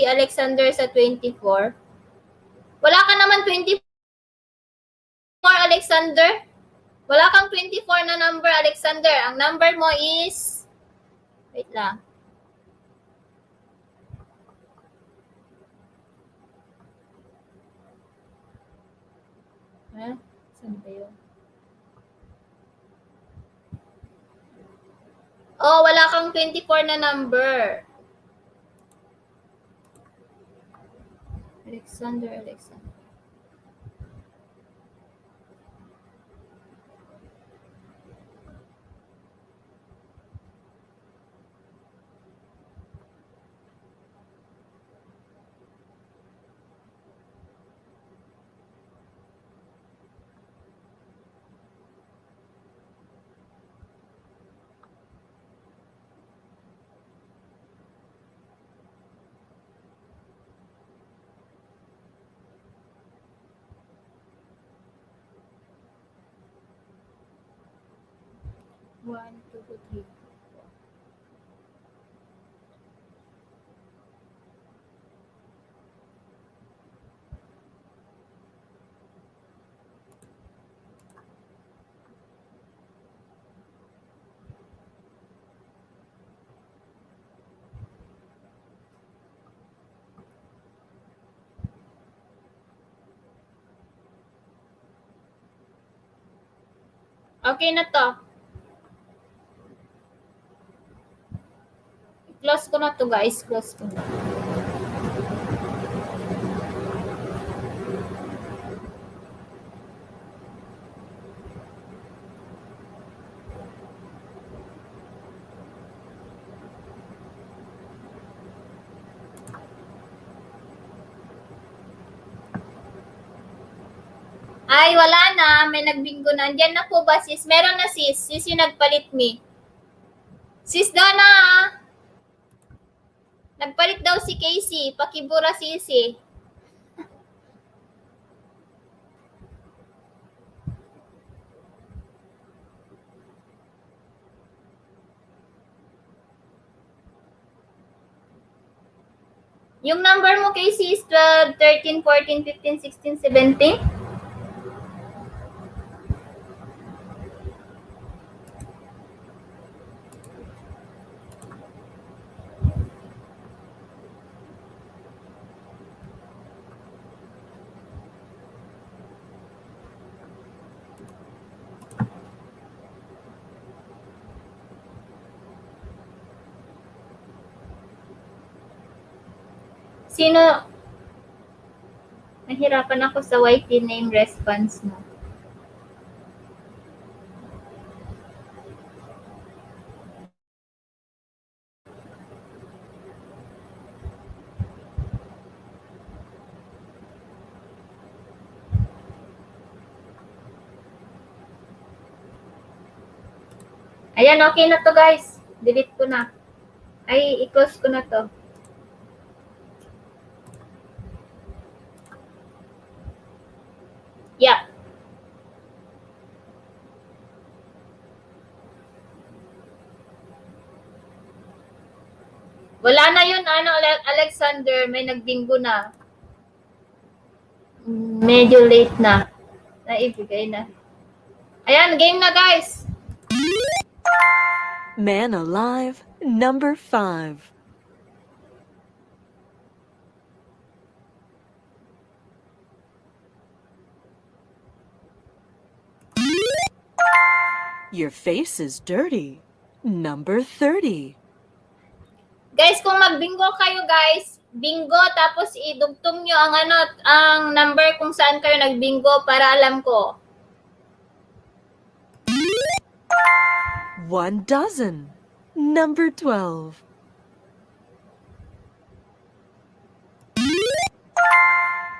Alexander sa 24. Wala ka naman 24, Alexander. Wala kang 24 na number, Alexander. Ang number mo is, wait lang. Ha? Saan ba yun? Oh, wala kang 24 na number. Alexander. One, two, three. Okay na to. Close ko na to, guys. Close ko na. Ay, wala na. May nagbingo na. Andiyan na po ba, sis? Meron na, sis. Sis yung nagpalit me. Sis Donna! Nagpalit daw si Casey. Pakibura, sisi. Yung number mo, Casey, is 12, 13, 14, 15, 16, 17? Sino? Nahirapan ako sa YT name response mo. Ayan, okay na to guys. Delete ko na. Ay, i-close ko na to. Yeah. Wala na yun, Alexander. May nagbinggo na. Medyo late na. Naibigay na. Ayan, game na guys. Man alive, number 5. Your face is dirty, number 30. Guys, kung magbingo kayo guys, bingo tapos idugtong nyo ang number kung saan kayo nagbingo para alam ko. 1 dozen, number 12.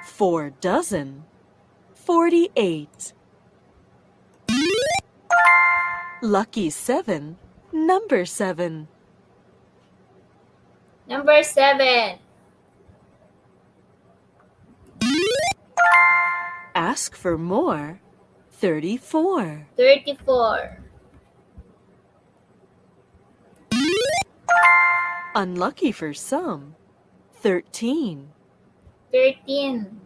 Four dozen, 48. Lucky 7, number 7. Number 7. Ask for more, 34. 34. Unlucky for some, 13. 13.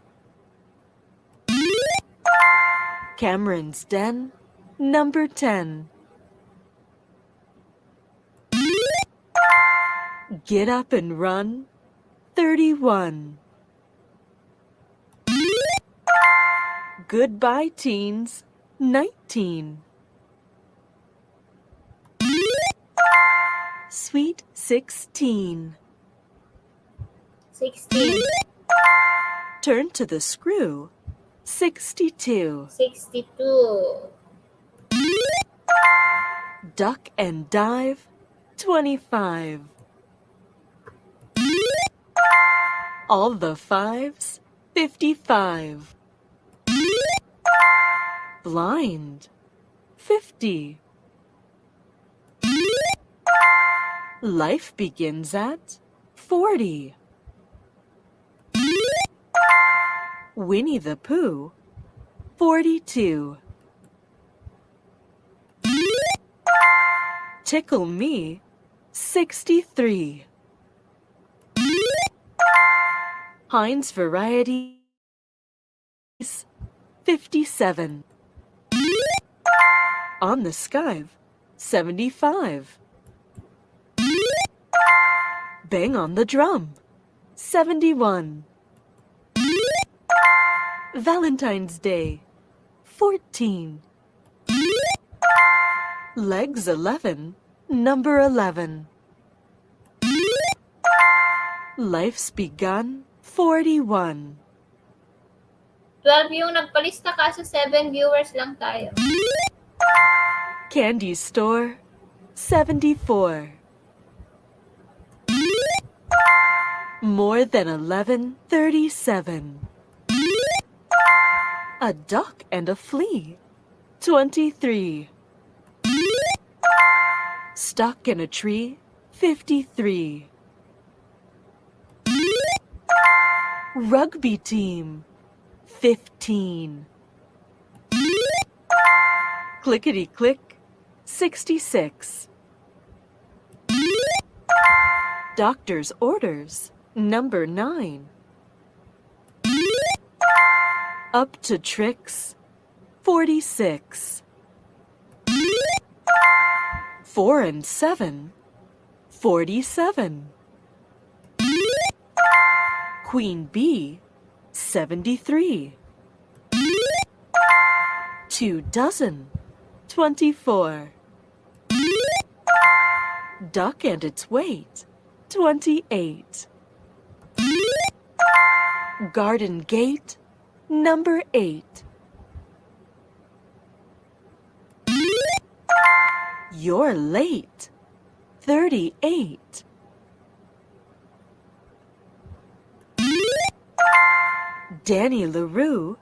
Cameron's Den, number 10. Get up and run, 31. Goodbye, teens, 19. Sweet 16. 16. Turn to the screw, 62. 62. Duck and dive, 25. All the fives, 55. Blind, 50. Life begins at 40. Winnie the Pooh, 42. Tickle Me, 63. Heinz Varieties, 57. On the Skive, 75. Bang on the Drum, 71. Valentine's Day, 14. Legs 11, number 11. Life's Begun, 41. 12 yung nagpalista kaso 7 viewers lang tayo. Candy Store, 74. More than 11, 37. A duck and a flea, 23. Stuck in a tree, 53. Rugby team, 15. Clickety click, 66. Doctor's orders, number 9. Up to tricks, 46. 4 and 7, 47. Queen Bee, 73. 2 dozen, 24. Duck and its weight, 28. Garden Gate, number 8. You're late. 38. Danny LaRue,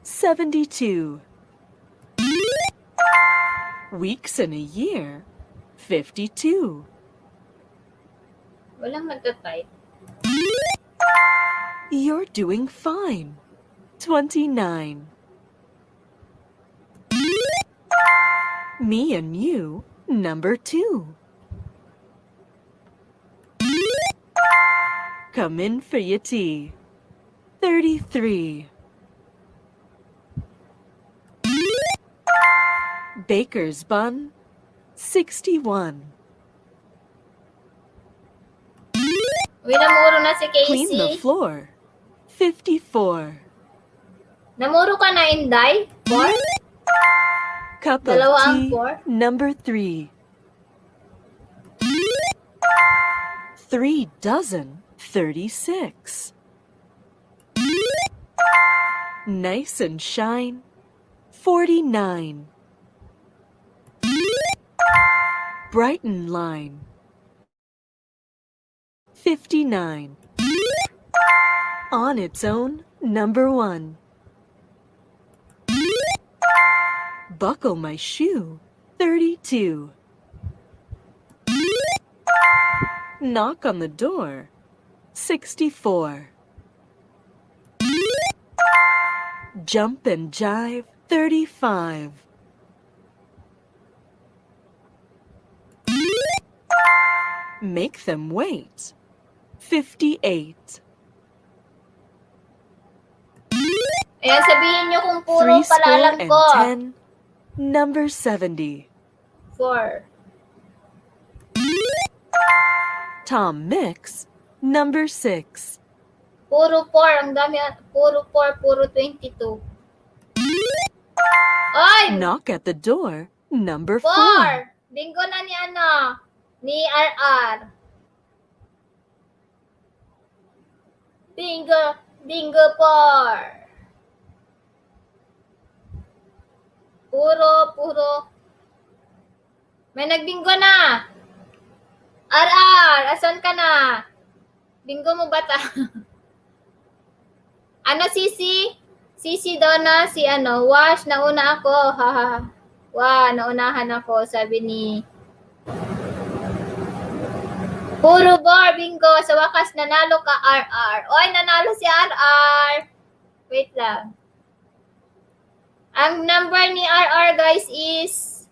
72. Weeks in a year, 52. Walang nagtatype. You're doing fine. 29. Me and you, number 2. Come in for your tea. 33. Baker's bun, 61. Uy, namuro na si Clean the Casey. floor, 54. Namuro ka na, Inday? 4? Cup Dalawa of ang tea, 4? number 3. 3 dozen, 36. Nice and shine, 49. Brighton line, 59. On its own, number 1. Buckle my shoe, 32. Knock on the door, 64. Jump and jive, 35. Make them wait, 58. Ayan, sabihin nyo kung puro 3 score palalang and ko. 10, number 70. 4. Tom Mix, number 6. Puro 4. Ang dami. Puro 4. Puro 22. Oy! Knock at the door, number 4. 4! Bingo na ni ano? Ni RR. Bingo. Bingo 4. Puro. May nagbingo na. RR, asan ka na? Bingo mo ba ta? Ano, Sisi? Sisi Donna, si ano, Wash, nauna ako. Haha. Naunahan ako, sabi ni Puro bar, bingo. Sa wakas, nanalo ka, RR. Oy, nanalo si RR. Wait lang. Ang number ni RR, guys, is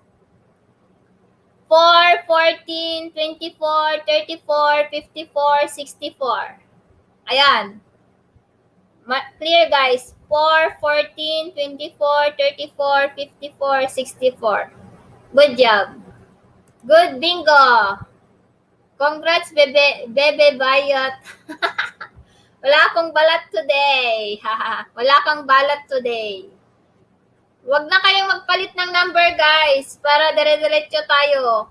4, 14, 24, 34, 54, 64. Ayan. Clear, guys. 4, 14, 24, 34, 54, 64. Good job. Good bingo. Congrats, Bebe Bayot. Wala akong balat today. Wala kang balat today. Huwag na kayong magpalit ng number, guys, para dire-diretso tayo.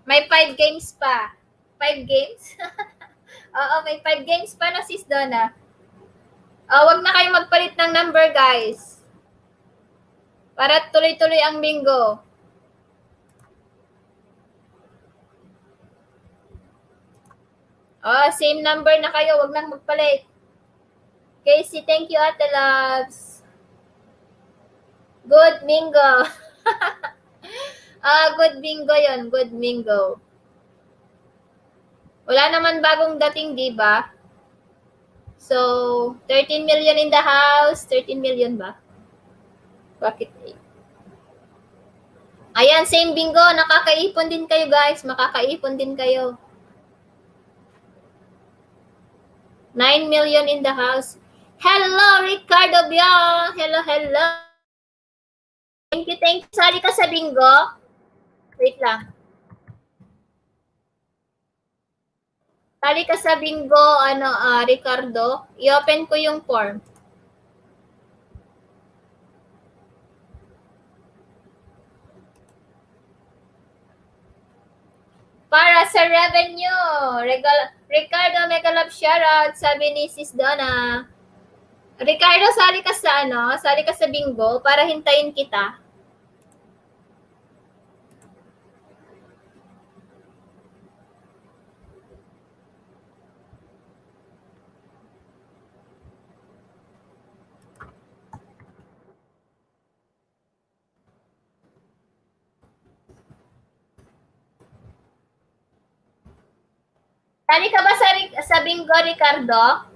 May 5 games pa. 5 games? Oo, may 5 games pa na, sis Donna. Huwag na kayong magpalit ng number, guys. Para tuloy-tuloy ang bingo. Same number na kayo. Huwag nang magpalit. Casey, thank you, Ate Loves. Good bingo. Good bingo yon. Good bingo. Wala naman bagong dating, di ba? So, 13 million in the house. 13 million ba? Bakit 8? Ayan, same bingo. Nakakaipon din kayo, guys. Makakaipon din kayo. 9 million in the house. Hello, Ricardo Biong. Hello. Thank you. Sali ka sa bingo. Wait lang. Sali ka sa bingo, Ricardo. I-open ko yung form. Para sa revenue. Ricardo, mega love shoutout, sabi ni Sis Donna. Ricardo, sali ka sa sali ka sa bingo para hintayin kita. Sali ka ba sa bingo, Ricardo?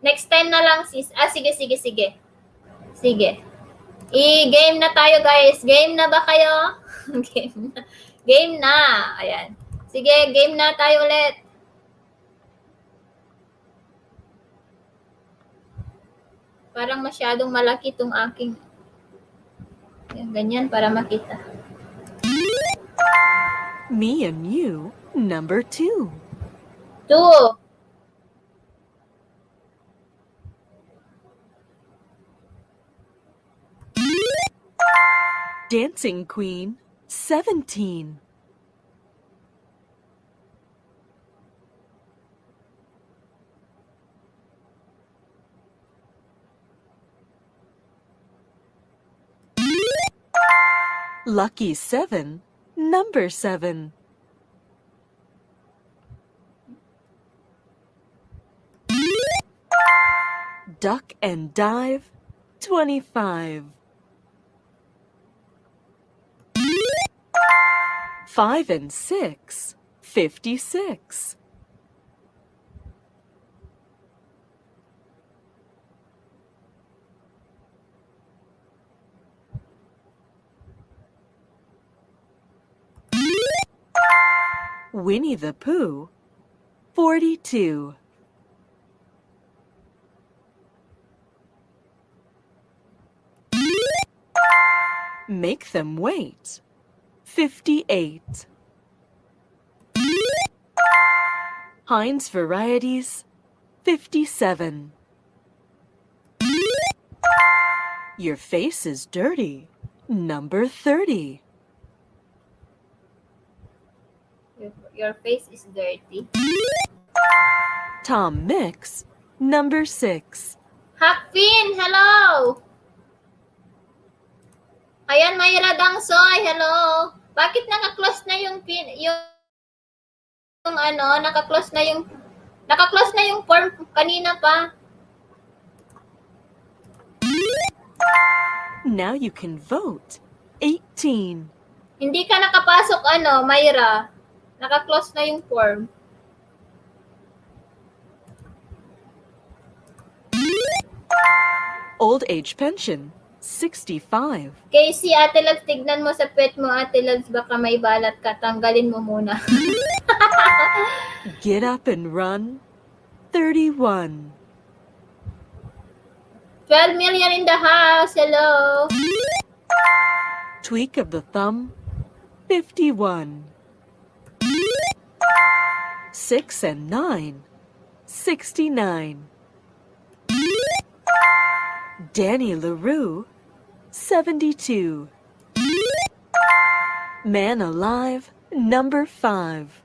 Next time na lang, sis. Sige. Sige. I-game na tayo, guys. Game na ba kayo? Game na. Ayan. Sige, game na tayo ulit. Parang masyadong malaki itong aking... Ganyan para makita. Me and you, number 2. 2. Dancing Queen, 17. Lucky 7, number 7. Duck and Dive, 25. 5 and 6, 56. Winnie the Pooh, 42. Make them wait, 58. Heinz Varieties, 57. Your face is dirty, number 30. Your face is dirty. Tom Mix, number 6. Hakfin, hello! Ayan, Mayra Dangsoy, hello! Bakit naka-close na yung naka-close na yung form kanina pa? Now you can vote, 18. Hindi ka nakapasok, Mayra. Naka-close na yung form. Old age pension, 65. Casey, Ate Loves, tignan mo sa pet mo, Ate Loves, baka may balat ka. Tanggalin mo muna. Get up and run, 31. 12 million in the house, hello! Tweak of the thumb, 51. 6 and 9, 69. Danny LaRue, 72. Man Alive, number 5.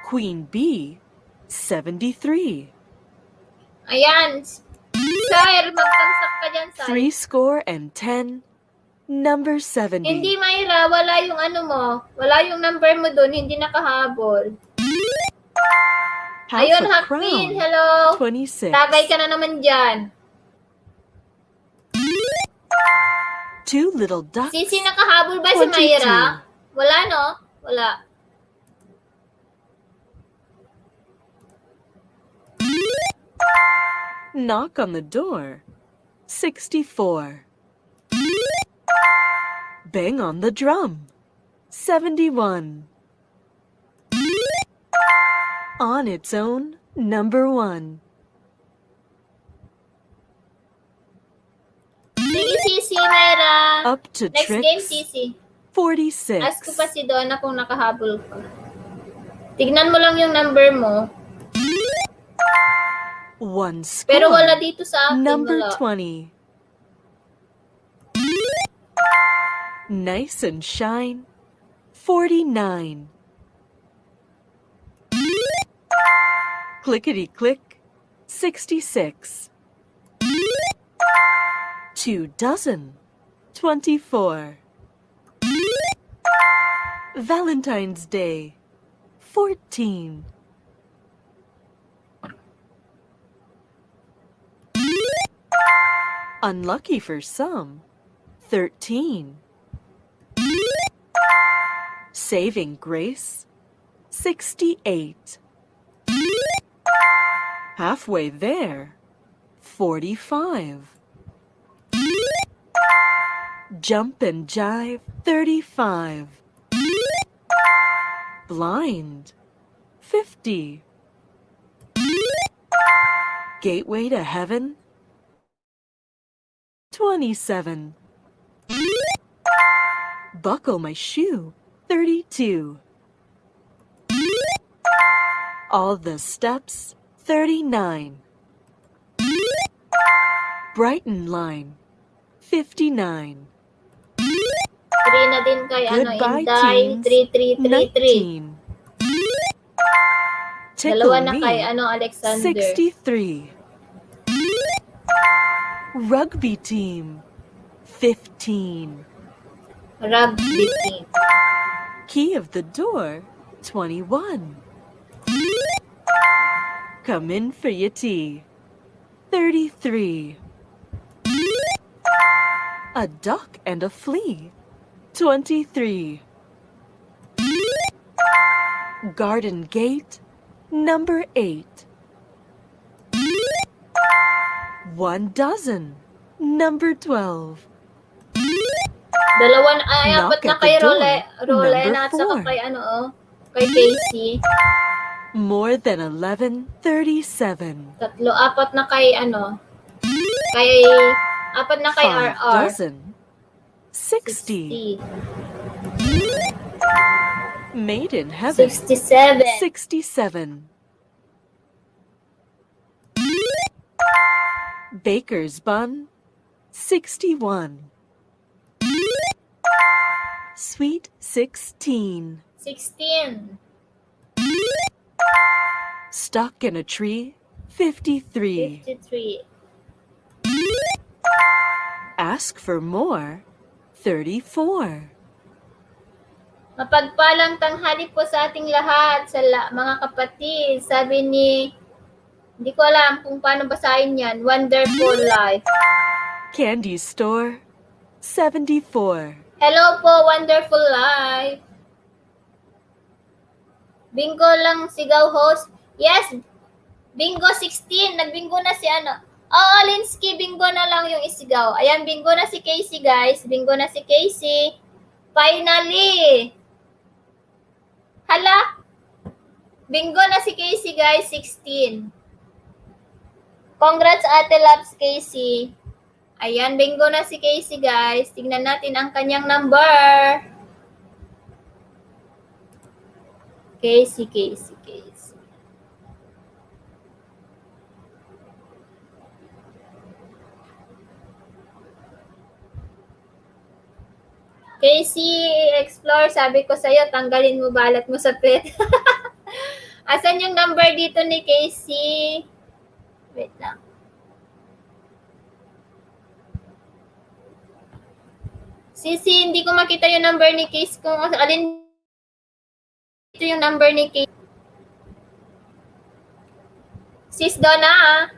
Queen Bee, 73. Ayan. Sir, magtamsak ka dyan, Sir. 10, number 70. Hindi, Mayra. Wala yung Wala yung number mo dun. Hindi nakahabol. House Ayun, of Hakpin. Crown, Hello. 26. Tagay ka na naman dyan. 2 Little Ducks, Sisi, nakahabol ba si 22. Mayra? Wala, no? Wala. Knock on the Door, 64. Bang on the Drum, 71. On Its Own, number 1. Sige, Sisi, Mayra. Up to Next game, Tricks, Sisi. 46. Ask ko pa si Donna kung nakahabol ka. Tignan mo lang yung number mo. 1 Score, Pero wala dito sa akin. number Wala. 20. Nice and shine, 49. Clickety-click, 66. 2 dozen, 24. Valentine's Day, 14. Unlucky for some, 13. Saving grace, 68. Halfway there, 45. Jump and jive, 35. Blind, 50. Gateway to heaven, 27. Buckle my shoe, 32. All the steps, 39. Brighton line, 59. 3 na din kay Goodbye, Inday. teens. 3333. 19. Tickle Dalawa na me, kay Alexander. 63. Rugby team, 15. Rugby team. Key of the door, 21. Come in for your tea, 33. A duck and a flea, 23. Garden gate, number 8. 1 dozen, number 12. Dalawa na, ay, Knock apat na at kay the door, Rolena number at saka 4. kay kay Casey. More than 11, 37. Tatlo, apat na kay kay, apat na kay 5 RR. dozen, 60. 60. Made in heaven, 67. 67. Baker's bun, 61. Sweet 16. 16. Stuck in a tree, 53. 53. Ask for more, 34. Mapagpalang tanghali po sa ating lahat, sa mga kapatid. Sabi ni, hindi ko alam kung paano basahin yan. Wonderful life. Candy store, 74. Hello po, wonderful life. Bingo lang sigaw host. Yes, bingo 16. Nagbingo na si Linsky, bingo na lang yung isigaw. Ayan, bingo na si Casey, guys. Bingo na si Casey. Finally. Hala. Bingo na si Casey, guys. 16. Congrats, Ate Labs, Casey. Ayan, bingo na si Casey, guys. Tignan natin ang kanyang number. Casey. Casey, explore, sabi ko sa'yo, tanggalin mo balat mo sa pet. Asan yung number dito ni Casey? Wait lang. Sisi, hindi ko makita yung number ni Casey. Kung alin dito yung number ni Casey. Sis Donna,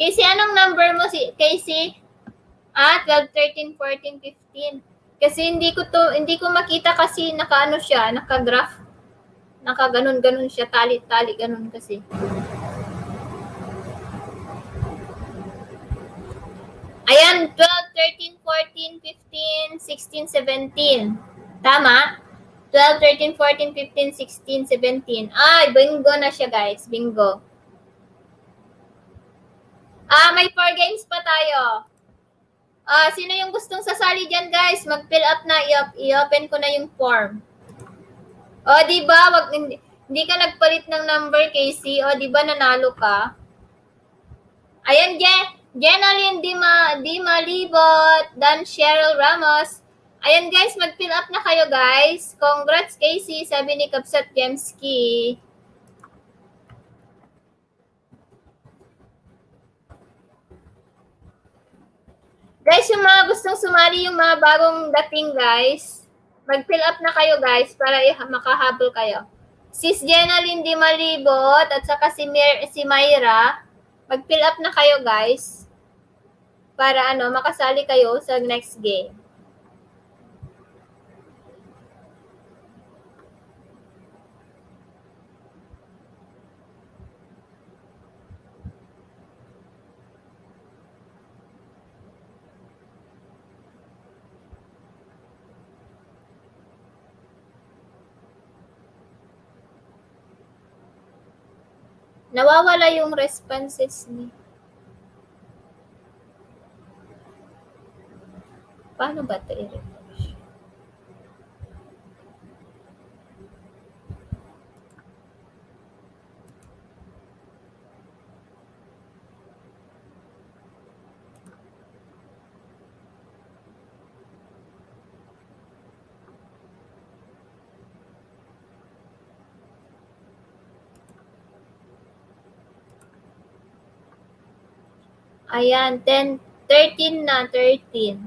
Casey, anong number mo, Casey? 12, 13, 14, 15. Kasi hindi ko makita kasi nakaano siya, naka-graph. Naka-ganun siya, tali-tali, ganun kasi. Ayan, 12, 13, 14, 15, 16, 17. Tama? 12, 13, 14, 15, 16, 17. Ay, bingo na siya, guys. Bingo. May 4 games pa tayo. Sino yung gustong sasali dyan, guys? Mag-fill up na. I-open ko na yung form. Di ba? Hindi ka nagpalit ng number, Casey. Di ba nanalo ka? Ayan, Jenalyn Di Malibot, Dan Cheryl Ramos. Ayan, guys, mag-fill up na kayo, guys. Congrats, Casey, sabi ni Kapsat Jemski. Guys, yung mga gustong sumali, yung mga bagong dating, guys, mag-fill up na kayo, guys, para makahabol kayo. Sis Jenalyn Di Malibot at saka si Myra, mag-fill up na kayo, guys, para makasali kayo sa next game. Nawawala yung responses ni. Paano ba ito i-refresh? Ayan, 13 na, 13.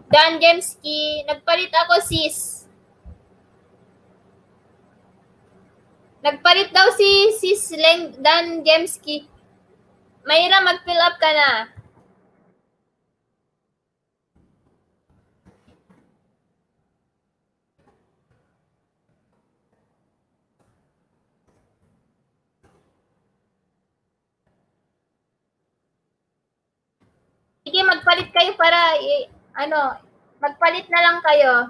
Dan Jemski, nagpalit ako, sis. Nagpalit daw si sis Dan Jemski. Mayra, mag-fill up ka na. Sige, magpalit kayo para, magpalit na lang kayo.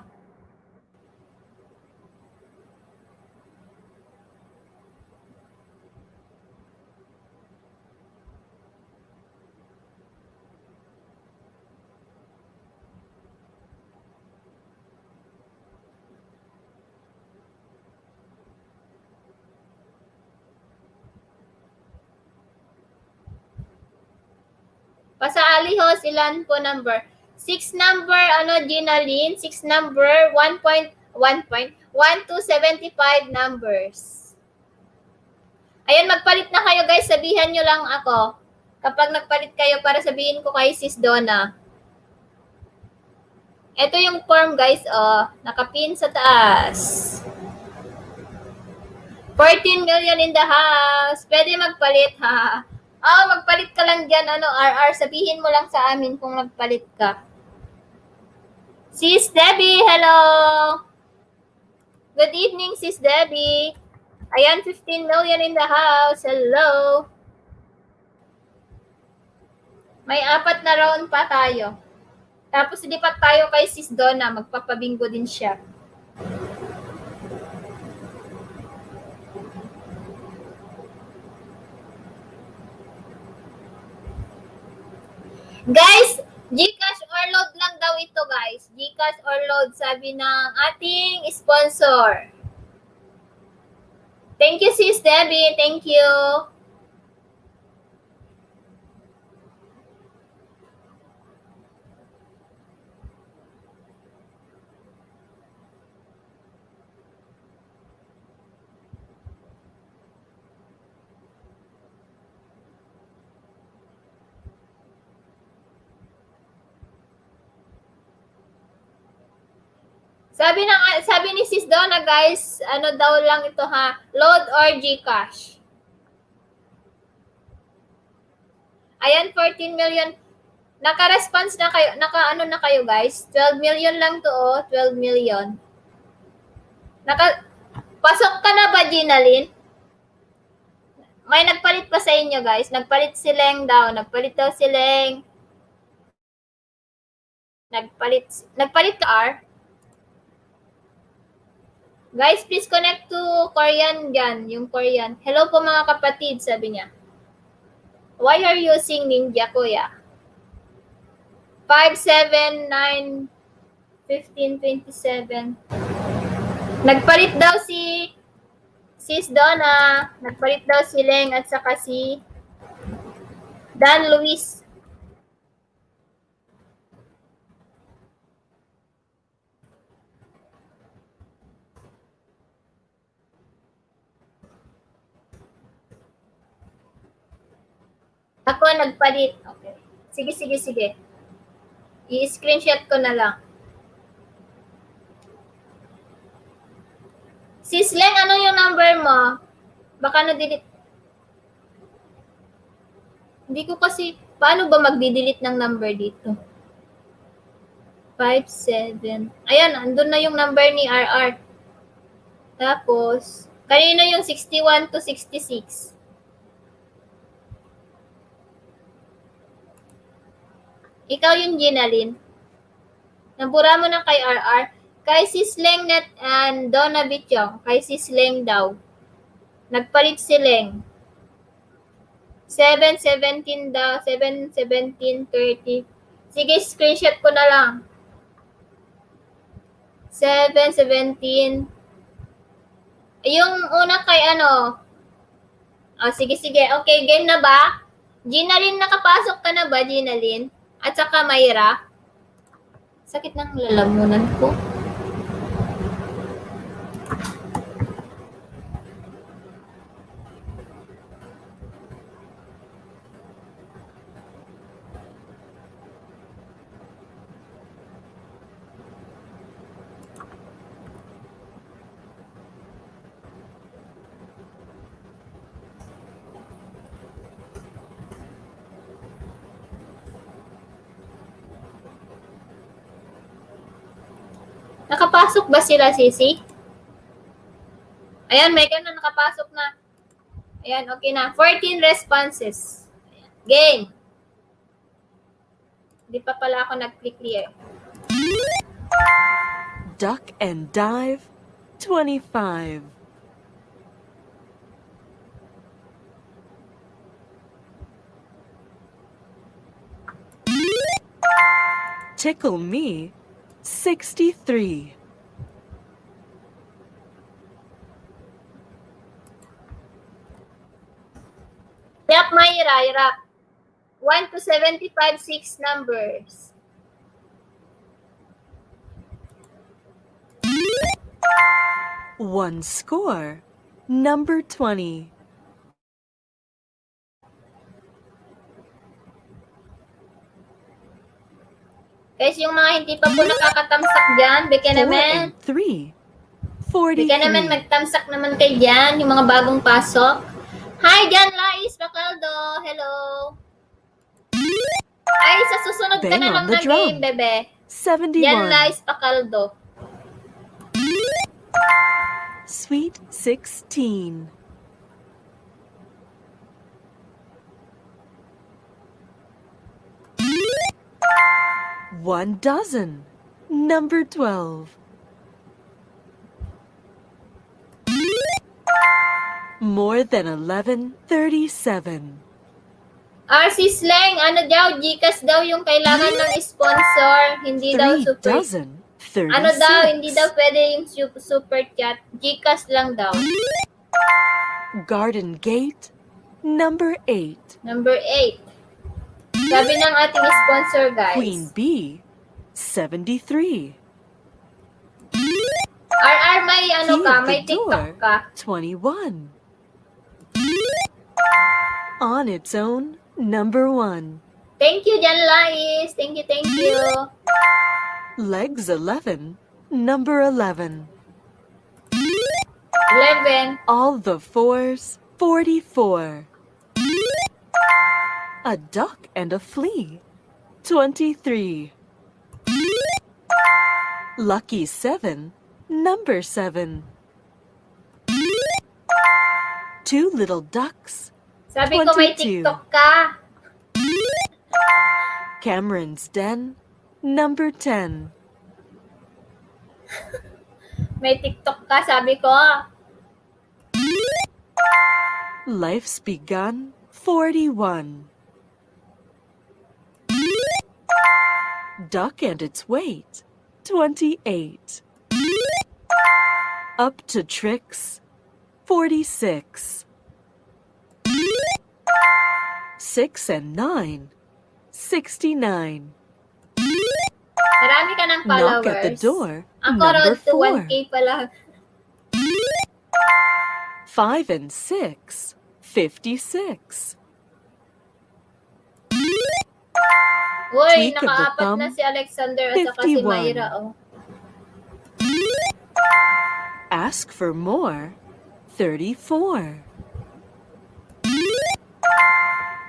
Pasaali ho, ilan po number? 6 number, Ginalyn, 6 number, 1 to 75 numbers. Ayan, magpalit na kayo, guys. Sabihan nyo lang ako. Kapag nagpalit kayo para sabihin ko kay Sis Donna. Ito yung form, guys, nakapin sa taas. 14 million in the house. Pwede magpalit, ha? Magpalit ka lang dyan, RR. Sabihin mo lang sa amin kung nagpalit ka. Sis Debbie, hello! Good evening, Sis Debbie. Ayan, 15 million in the house. Hello! May 4 na round pa tayo. Tapos lipat tayo kay Sis Donna. Magpapabingo din siya. Guys, GCash or load lang daw ito, guys. GCash or load, sabi ng ating sponsor. Thank you, Sis Debbie. Thank you. Sabi ni Sis Donna, guys, ano daw lang ito ha, load or GCash. Ayan, 14 million. Naka-response na kayo, naka-ano na kayo, guys? 12 million lang to, 12 million. Pasok ka na ba, Ginalyn? May nagpalit pa sa inyo, guys. Nagpalit si Leng daw. Nagpalit daw si Leng. Nagpalit ka, R? Guys, please connect to Korean dyan. Yung Korean. Hello po mga kapatid, sabi niya. Why are you using Ninja, kuya? 5, 7, 9, 15, 27. Nagpalit daw si Sis Donna. Nagpalit daw si Leng at saka si Dan Luis. Ako nagpalit. Okay. Sige. I-screenshot ko na lang. Sis Leng, ano yung number mo? Baka na-delete. Hindi ko kasi, paano ba magdi-delete ng number dito? 5, 7. Ayan, andun na yung number ni RR. Tapos, kanina yung 61 to 66. Ikaw yung Ginalyn. Nabura mo na kay RR. Kay Sis Leng net and Donna Bichong. Kay Sis Leng daw. Nagpalit si Leng. 7, 17 daw. 7, 17, 30. Sige, screenshot ko na lang. 7, 17. Yung una kay ano. Oh, sige. Okay, game na ba? Ginalyn, nakapasok ka na ba, Ginalyn? At saka Mayra. Sakit ng lalamunan ko. Nakapasok ba sila, Sisi? Ayan, may ganun, nakapasok na. Ayan, okay na. 14 responses. Ayan. Game. Hindi pa pala ako nag-clear. Duck and dive, 25. Tickle me, 63. Yap, Mayra, Irap. 1 to 75, 6 numbers. One score, number 20. Guys, yung mga hindi pa po nakakatamsak dyan, bigyan 4 naman. and 3, Bigyan naman 43. magtamsak naman kay dyan, yung mga bagong pasok. Hi, Jan Lais Bacaldo. Hello. Ay, sa susunod ka Bang na on lang the na game, drum. bebe. 71. Jan Lais Bacaldo. Sweet 16. One dozen, number 12. More than 11, 37. RC Slang, ano daw, Gcash daw yung kailangan ng sponsor. Hindi daw 3 super. dozen, 36. Ano daw, hindi daw pwede yung super chat. Gcash lang daw. Garden Gate, number 8. Number 8. Sabi ng ating sponsor, guys. Queen Bee, 73. RR, may ano Key ka, of may the TikTok door, ka. 21. On its own, number 1. Thank you, Jan Lais. Thank you. Legs 11, Number 11. 11. All the fours, 44. A duck and a flea, 23. Lucky 7, number 7. Two little ducks, Sabi ko may 22. TikTok ka. Cameron's den, number 10. May TikTok ka, sabi ko. Life's begun, 41. Duck and its weight, 28. Up to tricks, 46. 6 and 9, 69. Marami ka ng followers. Knock at the door, Ako number road to 4. 1K pa lang. 5 and 6, 56. Uy, Tweak of the nakaapat thumb, na si Alexander at saka si 51. Myra. Oh. Ask for more, 34.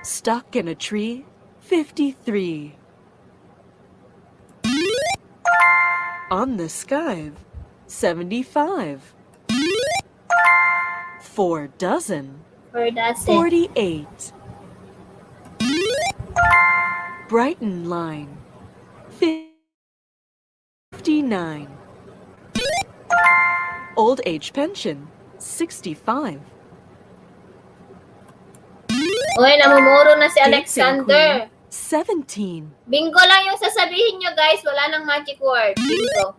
Stuck in a tree, 53. On the sky, 75. 4 dozen, For that's it. 48. Brighton line, 59. Old age pension, 65. Uy, namumuro na si Dancing Alexander. Queen, 17. Bingo lang yung sasabihin nyo, guys. Wala nang magic word. Bingo.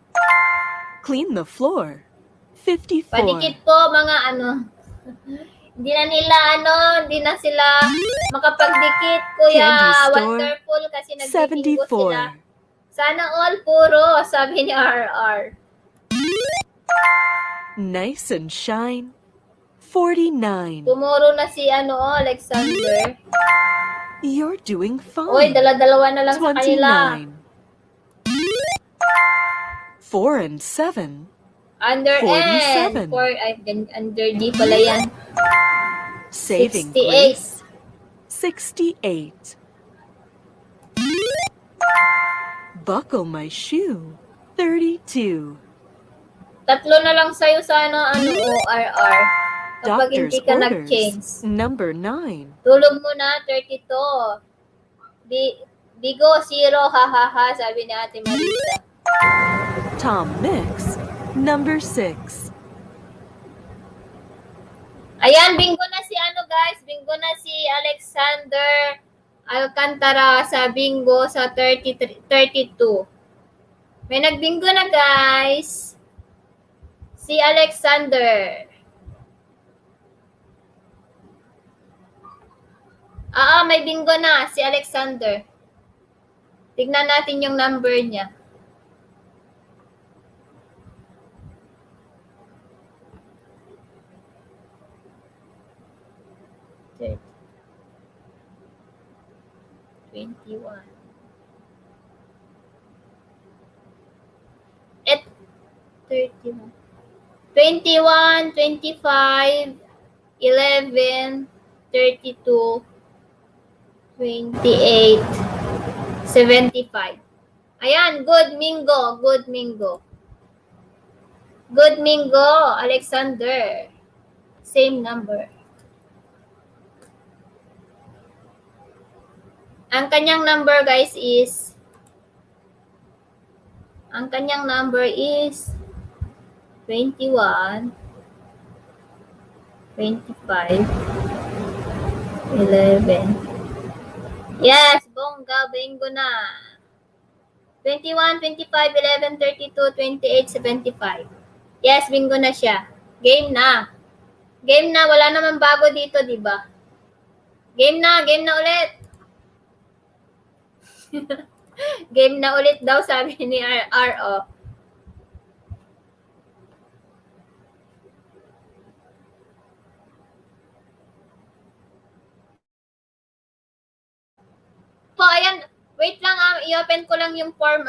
Clean the floor, 54. Padikit po, mga ano. Hindi na nila, hindi na sila makapagdikit, Kuya. Candy store, Wonderful, kasi nagbibingo sila. 74. Sana all puro, sabi ni RR. Nice and shine, 49. Tumuro na si Alexander. You're doing Uy, fine, dala-dalawa na lang sa kanila. 29. 4 and 7, Under N. 47. Under D pala yan. saving 68. grace, 68. Buckle my shoe, 32. Tatlo na lang sa'yo sa ORR. Kapag Doctor's hindi ka orders, nag-change. number 9. Tulog mo na, 32. Bigo, 0, ha ha ha, sabi ni Ate Marisa. Tom Mix, number 6. Ayan, bingo na si guys, bingo na si Alexander Alcantara sa bingo sa 32. May nagbingo na, guys. Si Alexander. May bingo na si Alexander. Tignan natin yung number niya. Okay. 21. 31. 21, 25, 11, 32, 28, 75. Ayan, good mingo, good mingo. Good mingo, Alexander. Same number. Ang kanyang number, guys, is 21, 25, 11. Yes, bongga, bingo na. 21, 25, 11, 32, 28, 75. Yes, bingo na siya. Game na. Game na, wala naman bago dito, di ba? Game na ulit. Game na ulit daw, sabi ni RO. Po, ayan. Wait lang, i-open ko lang yung form,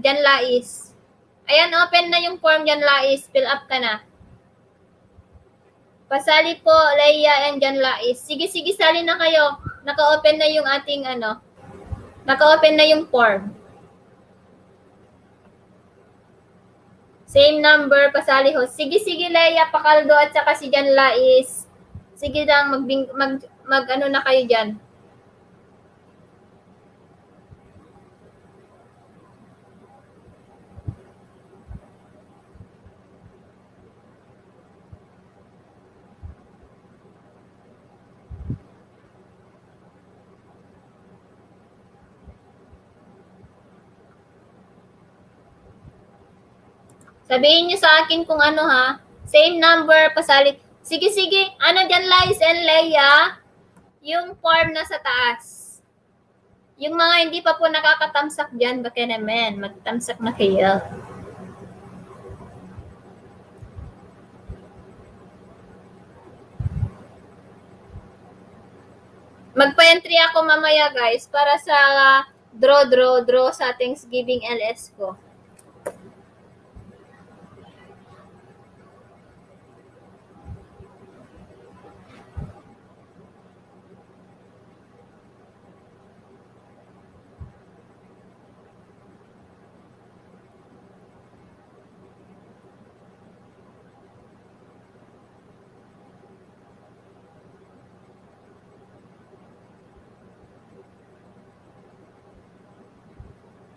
dyan Lais. Ayan, open na yung form dyan, Lais. Fill up ka na. Pasali po, Leia and Jan Lais. Sige, sali na kayo. Naka-open na yung ating naka-open na yung form. Same number, pasali ho. Sige, Leia, Pakaldo at saka si Jan Lais. Sige lang, mag ano na kayo dyan. Sabihin niyo sa akin kung ano ha. Same number, pasali. Sige. Ano dyan, Lais and Leia? Yung form na sa taas. Yung mga hindi pa po nakakatamsak dyan, baka naman, magtamsak na kayo. Mag-paentry ako mamaya, guys, para sa draw sa Thanksgiving LS ko.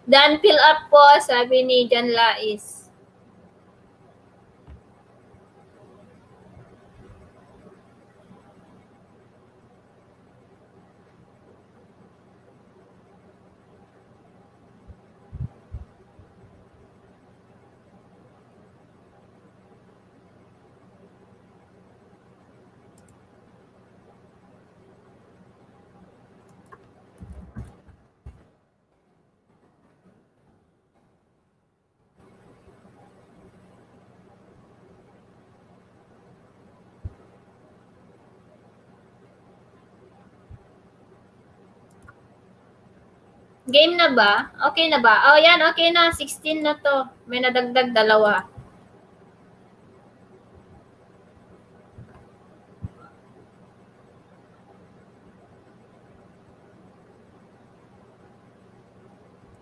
Done fill up po, sabi ni Jan Lais. Game na ba? Okay na ba? Oh, yan. Okay na. 16 na to. May nadagdag 2.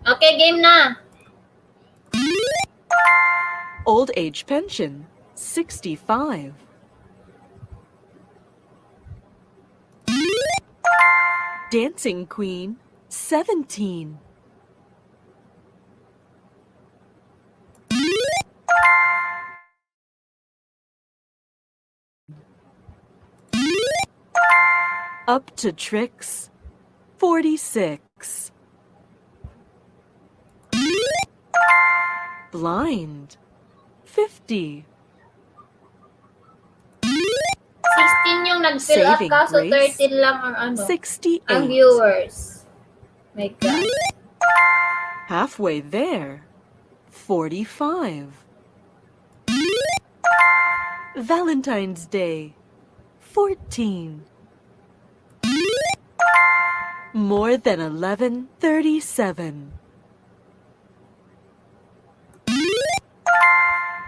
Okay, game na. Old age pension, 65. Dancing queen, 17. Up to tricks, 46. Blind, 50. 16 yung nag-fill up Saving ka, so grace, 13 lang ang ang 68. viewers. My God. Halfway there, 45. Valentine's Day, 14. More than 11, 37.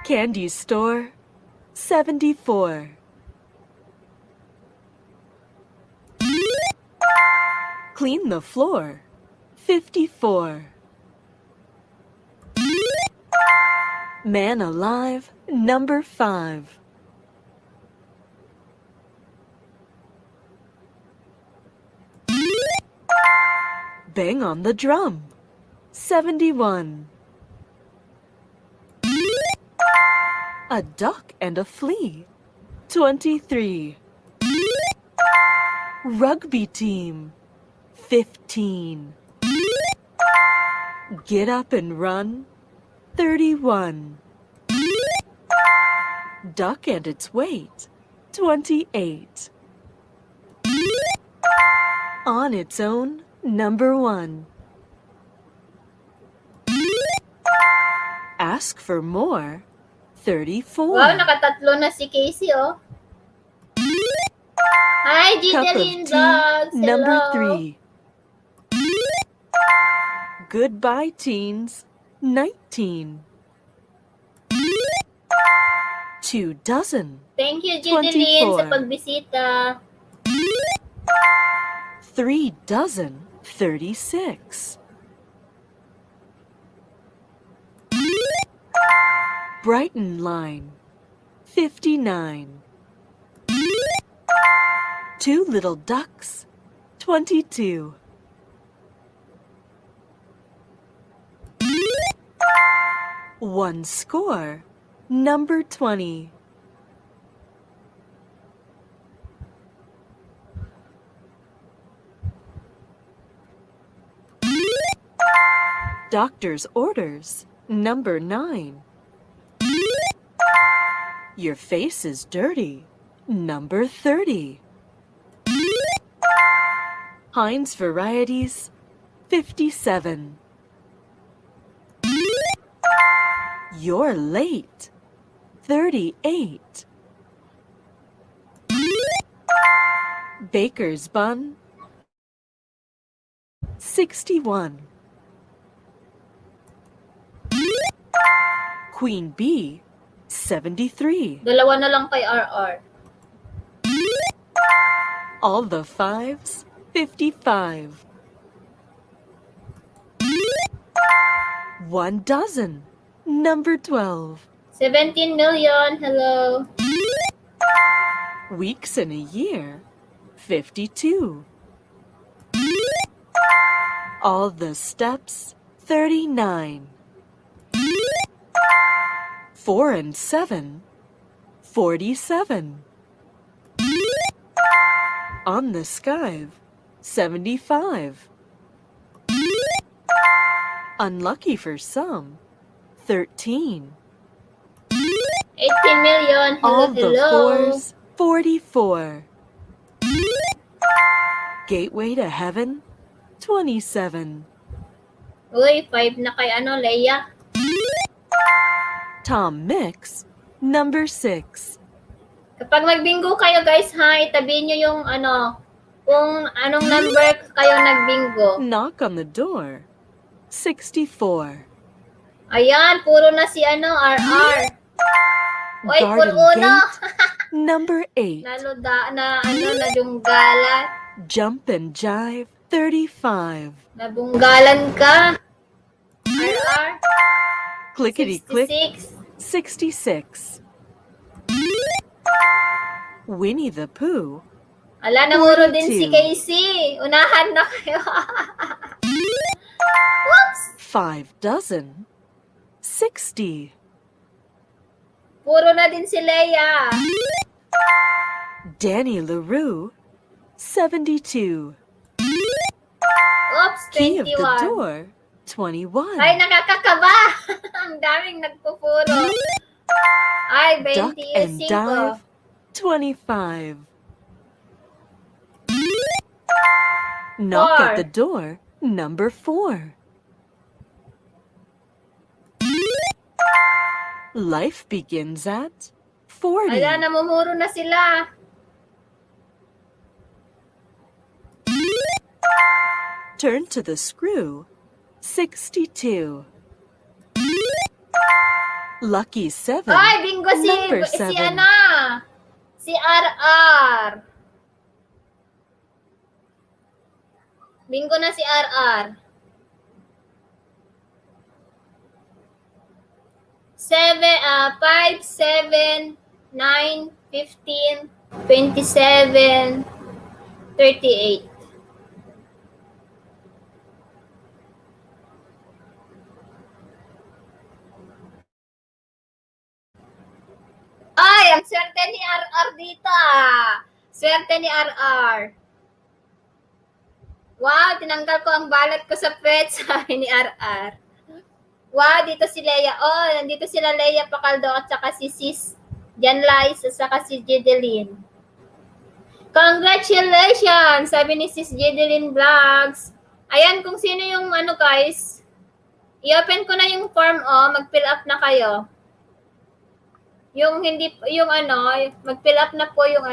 Candy store, 74. Clean the floor, 54. Man alive, number 5. Bang on the drum, 71. A duck and a flea, 23. Rugby team, 15. Get up and run, 31. Duck and its weight, 28. On its own, number 1. Ask for more, 34. Wow, nakatatlo na si Casey, oh. Hi, Cup of Gideline tea, Vlogs. number Hello. 3. Goodbye, teens, 19. 2 dozen. Thank you, Jideline, sa 24. pagbisita. 3 dozen. 36. Brighton line. 59. 2 little ducks. 22. One score. Number 20. Doctor's orders. Number 9. Your face is dirty. Number 30. Heinz varieties. 57. You're late. 38. Baker's bun. 61. Queen bee. 73. Dalawa na lang kay RR. All the fives. 55. 1 dozen. Number 12. 17 million. Hello. Weeks in a year. 52. All the steps. 39. 4 and 7. 47. On the skive. 75. Unlucky for some. 13. 18 million. Hello, All the hello. fours. 44. Gateway to heaven. 27. Uy, 5 na kay Leia. Tom Mix. Number 6. Kapag nagbingo kayo guys ha, itabi nyo yung kung anong number kayo nagbingo. Knock on the door. 64. Ayan, puro na si RR. Uy, Garden puro na. Gate. Number 8. Nadunggalan. Jump and Jive. 35. Nabunggalan ka. RR. Clickety click. 66. 66. Winnie the Pooh. Ala, namuro din si 42. Casey. Unahan na kayo. Whoops! 5 dozen. 60. Puro na din si Leia. Danny LaRue. 72. Oops, Key of the 21. door. 21. Ay, nakakakaba. Ang daming nagpupuro. Ay, Duck and 25. Dive. 25. Knock 4. at the door. Number 4. Life begins at 40. Ala, namumuro na sila. Turn to the screw. 62. Lucky 7. Ay, bingo Number si 7. Si RR. Bingo na si RR. 5, 7, 9, 15, 27, 38. Ay, ang swerte ni RR dito ah. Swerte ni RR. Wow, tinanggal ko ang balat ko sa pet, sabi ni RR. Wow, dito si Leia. Oh, nandito sila Leia Pacaldo at saka si Sis Jan Lice at saka si Jedeline. Congratulations, sabi ni Sis Jedeline Vlogs. Ayan, kung sino yung guys, i-open ko na yung form mag-fill up na kayo. Yung mag-fill up na po yung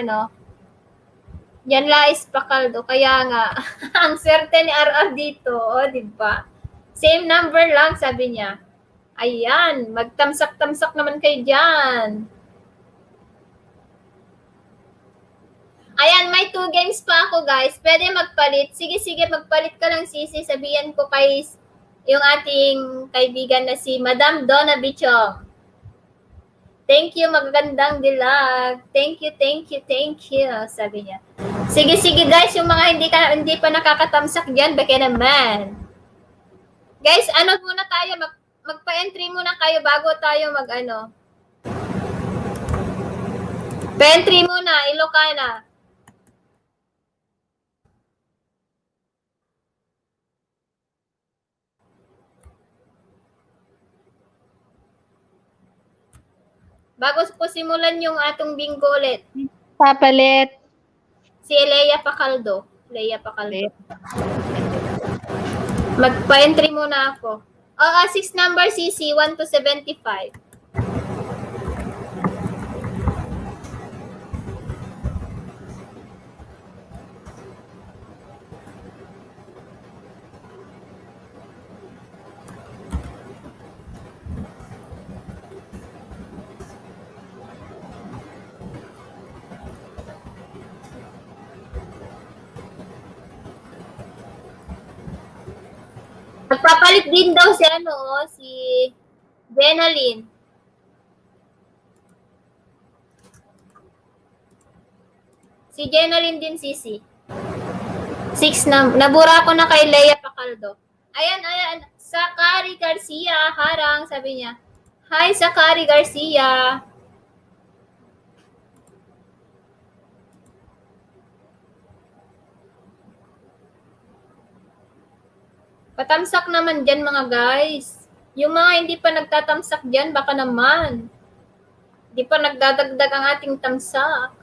Yan Lice Pacaldo. Kaya nga, ang swerte ni RR dito, di ba? Same number lang, sabi niya. Ayan, magtamsak-tamsak naman kayo dyan. Ayan, may 2 games pa ako, guys. Pwede magpalit. Sige, magpalit ka lang, Sisi. Sabihan ko kay yung ating kaibigan na si Madam Donna Bichong. Thank you, magagandang dilag. Thank you. Sabi niya. Sige, guys. Yung mga hindi pa nakakatamsak dyan, baka naman. Guys, ano muna tayo? Magpa-entry muna kayo bago tayo mag-ano. Pa-entry muna, Ilocana. Bago po simulan yung atong bingo ulit. Papalit. Si Leia Pacaldo. Magpa-entry muna ako. 6 number CC, 1 to 75. Magpapalit din daw si Benalyn. Si Jenalyn din, Sisi. 6 na. Nabura ko na kay Leia Pacaldo. Ayan. Sakari Garcia, harang, sabi niya. Hi, Sakari Garcia. Patamsak naman dyan, mga guys. Yung mga hindi pa nagtatamsak dyan, baka naman. Hindi pa nagdadagdag ang ating tamsak.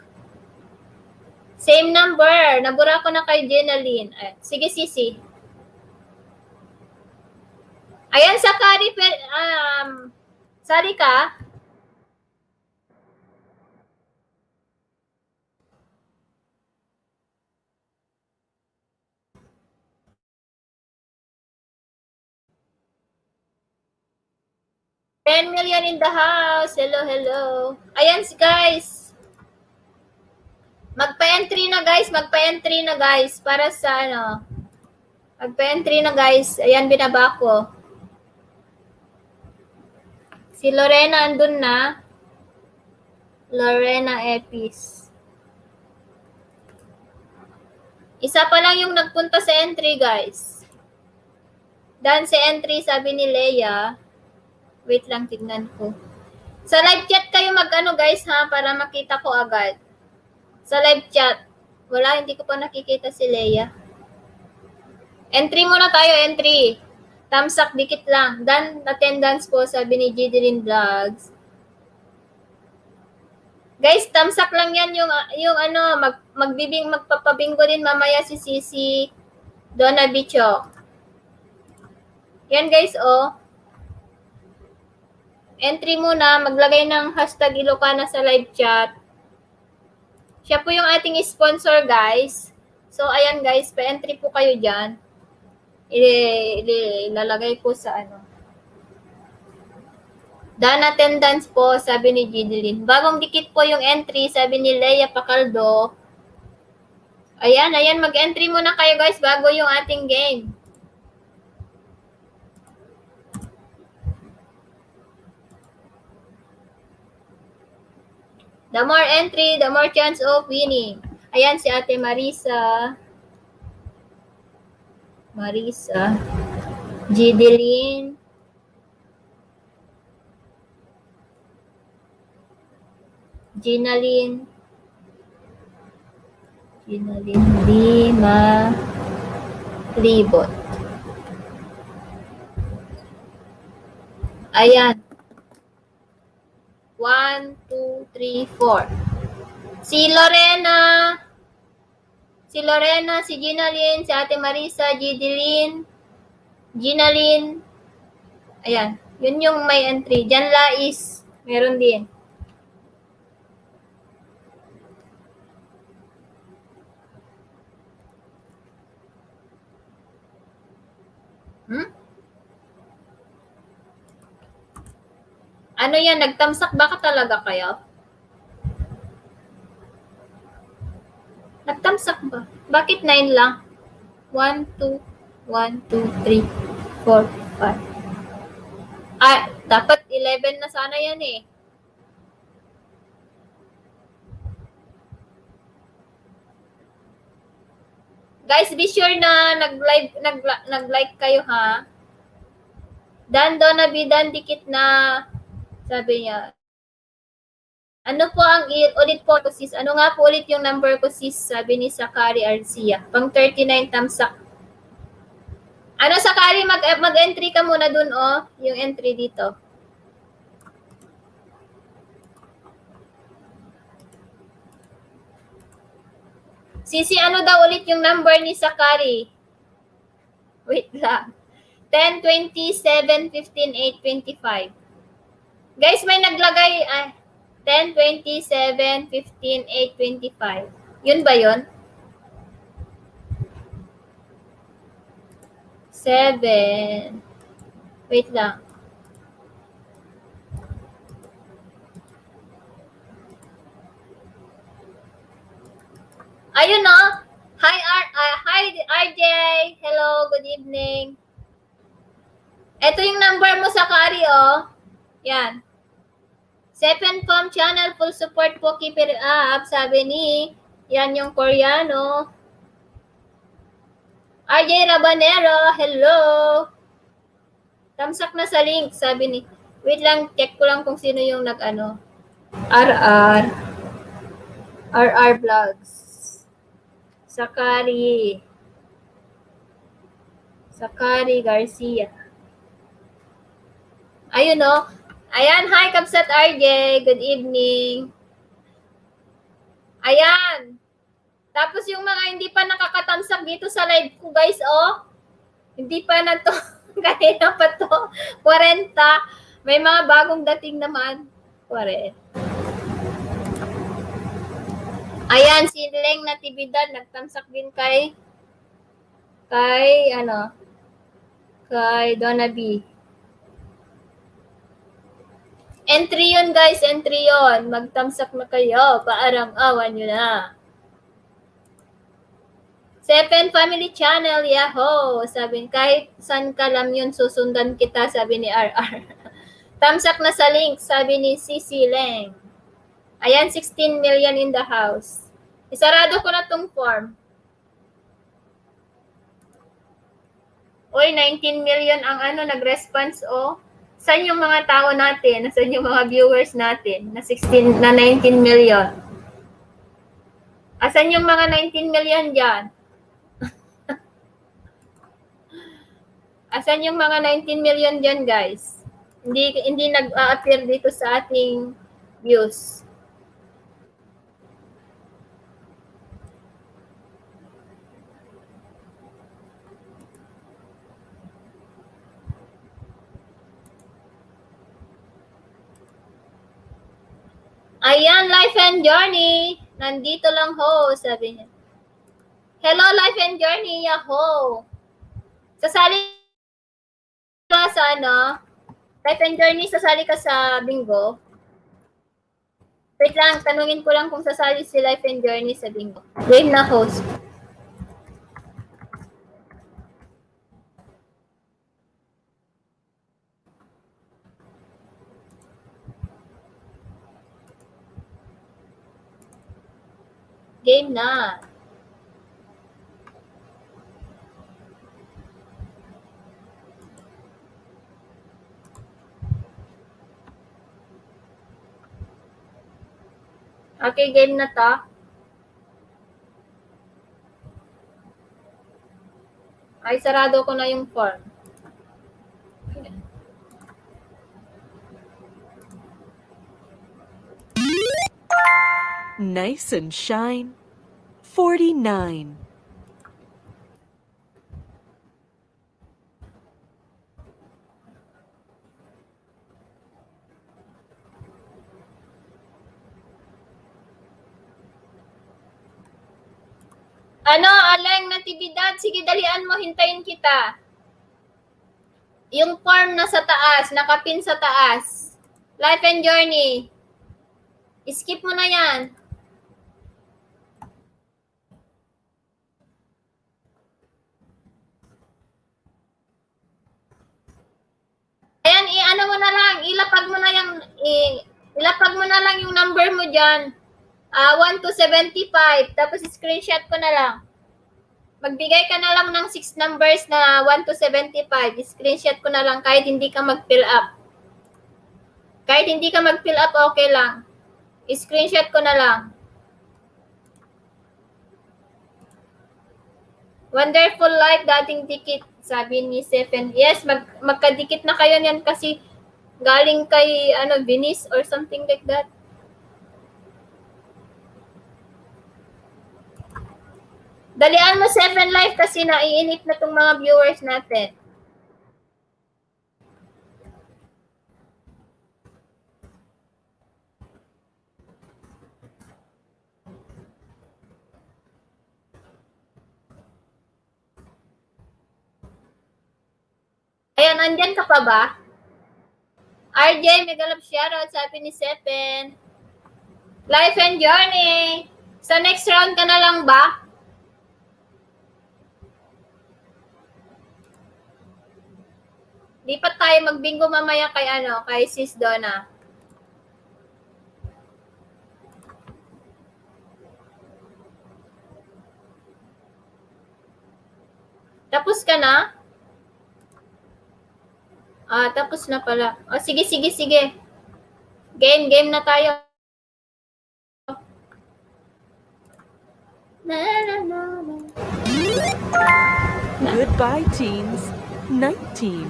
Same number. Nabura ko na kay Jenalyn. Sige, Sisi. Ayan, Sakari, sali ka. $10 million in the house. Hello. Ayan, guys. Magpa-entry na, guys. Para sa ano. Magpa-entry na, guys. Ayan, binaba ko. Si Lorena andun na. Lorena Epis. Isa pa lang yung nagpunta sa entry, guys. Dan sa entry, sabi ni Leia. Wait lang, tignan ko. Sa live chat kayo mag-ano, guys, ha? Para makita ko agad. Sa live chat. Wala, hindi ko pa nakikita si Leia. Entry muna tayo, entry. Tamsak, dikit lang. Dan attendance po, sabi ni Jidelin Vlogs. Guys, tamsak lang yan yung ano, magpapabingo din mamaya si Sisi Donna Bicho. Yan, guys, oh. Entry muna, maglagay ng hashtag Ilocana sa live chat. Siya po yung ating sponsor, guys. So, ayan, guys, pa-entry po kayo dyan. Ilalagay ko sa ano. Dan attendance po, sabi ni Jidelin. Bagong dikit po yung entry, sabi ni Leia Pacaldo. Ayan, mag-entry muna kayo, guys, bago yung ating game. The more entry, the more chance of winning. Ayan si Ate Marisa. Jidelin. Ginalyn. Lima. Libot. Ayan. 1, 2, 3, 4. Si Lorena, si Ginalyn, si Ate Marisa, Jidelin, Ginalyn. Ayan. Yun yung may entry. Diyan Lais. Meron din. Ano yan? Nagtamsak ba ka talaga kayo? tamsak ba? Bakit 9 lang? 1, 2, 1, 2, 3, 4, 5. Ah, dapat 11 na sana yan eh. Guys, be sure na nag-like kayo ha. Dan daw na bidan dikit na. Sabi niya. Ano po ang ulit po sis? Ano nga po ulit yung number ko sis? Sabi ni Sakari Arcia. Pang 39 tamsak. Ano Sakari, mag-entry ka muna dun oh. Yung entry dito. Sisi, ano daw ulit yung number ni Sakari? Wait lang. 10, 20, 7, 15, 8, 25. Guys, may naglagay 10, 20, 7, 15, 8, 25. Yun ba yun? 7. Wait lang. Ayun no. Hi RJ. Hello, good evening. Ito yung number mo sa Kari oh. Yan. 7 Pom channel, full support po, keep it up. Sabi ni, yan yung Koreano. RJ Rabanero, hello. Tamsak na sa link, sabi ni. Wait lang, check ko lang kung sino yung nag-ano. RR Vlogs. Sakari Garcia. Ayun no. Ayan, hi Kapsat RJ. Good evening. Ayan. Tapos yung mga hindi pa nakakatamsak dito sa live ko guys, oh. Hindi pa na to. Kanina pa to. 40. May mga bagong dating naman. 40. Ayan, si Leng Natividad, nagtamsak din kay Donna B. Entry yun guys, entry yun. Magtamsak na kayo, paarang-awan nyo na. 7 Family Channel, yahoo! Sabi, kahit saan ka lang yun, susundan kita, sabi ni RR. Tamsak na sa link, sabi ni CC Leng. Ayan, 16 million in the house. Isarado ko na tong form. Uy, 19 million ang nag-response, oh. Saan yung mga tao natin? Nasaan yung mga viewers natin? Na 19 million. Asan yung mga 19 million dyan? Asan yung mga 19 million dyan, guys? Hindi nag-a-appear dito sa ating views. Ayan, Life and Journey. Nandito lang ho, sabi niya. Hello, Life and Journey, yaho. Sasali ka sa Life and Journey, sasali ka sa bingo. Wait lang, tanungin ko lang kung sasali si Life and Journey sa bingo. Game na host. Game na. Okay, game na to. Ay, sarado ko na yung form. Nice and shine. 49. Aleng Natividad, sige dalian mo, hintayin kita. Yung form na sa taas, nakapin sa taas. Life and Journey. Skip mo na yan. na lang, ilapag mo na lang yung number mo dyan. 1 to 75, tapos screenshot ko na lang. Magbigay ka na lang ng 6 numbers na 1 to 75. Screenshot ko na lang kahit hindi ka mag-fill up. Kahit hindi ka mag-fill up, okay lang. Screenshot ko na lang. Wonderful life, dating dikit, sabi ni Stephen. Yes, magkadikit na kayo niyan kasi galing kay Venice or something like that. Dalian mo 7 live kasi naiinip na tong mga viewers natin. Ayan, andyan ka pa ba? RJ, mega love shoutout, sabi ni Sepen. Life and journey. Sa next round ka na lang ba? Lipat tayo magbingo mamaya kay Sis Donna. Tapos ka na? Tapos na pala. Sige. Game na tayo. Goodbye, teens. 19.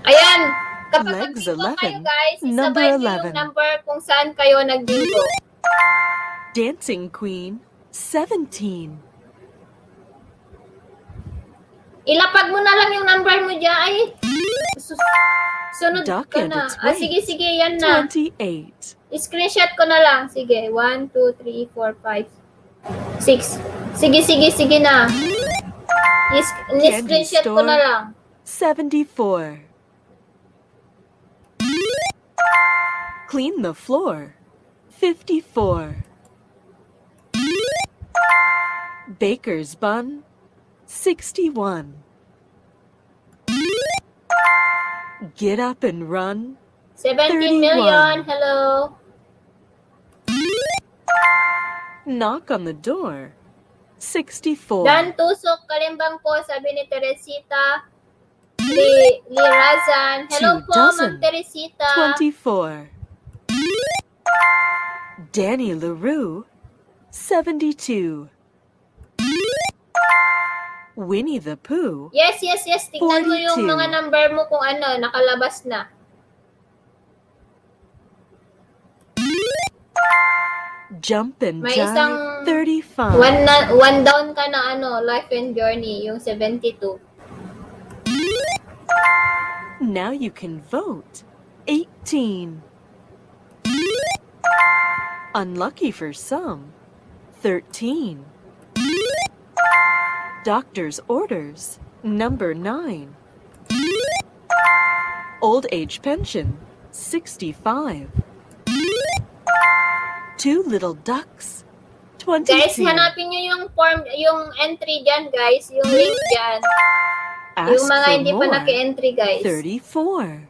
Ayan. Kapag Legs nag-bingo kayo 11, guys, number isabay niyo 11. yung number kung saan kayo nag-bingo. Dancing Queen, 17. Ilapag mo na lang yung number mo dyan. Ay, sunod Duck ka and na. its weight, Sige, yan na. 28. Screenshot ko na lang. Sige, 1, 2, 3, 4, 5, 6. Sige na. Screenshot ko na lang. 74. Clean the floor, 54. Baker's bun, 61. Get up and run, 17 million. Hello. knock on the door, 64. Dan Tusok, Kalimbang po, sabi ni Teresita. Lirazan. Hello 2 po, dozen, Ma'am Teresita. 24. Danny LaRue, 72. Winnie the Pooh, Yes. Tingnan mo yung 42. mga number mo kung nakalabas na. Jump and May isang Jive, 35. One down ka na Life and Journey, yung 72. Now you can vote, 18. Unlucky for some, 13. Doctor's orders, number 9. Old age pension, 65. Two little ducks, 22. Guys, hanapin nyo yung form, yung entry dyan, guys. Yung link dyan. Ask Yung mga for hindi pa more, naki-entry, guys. 34.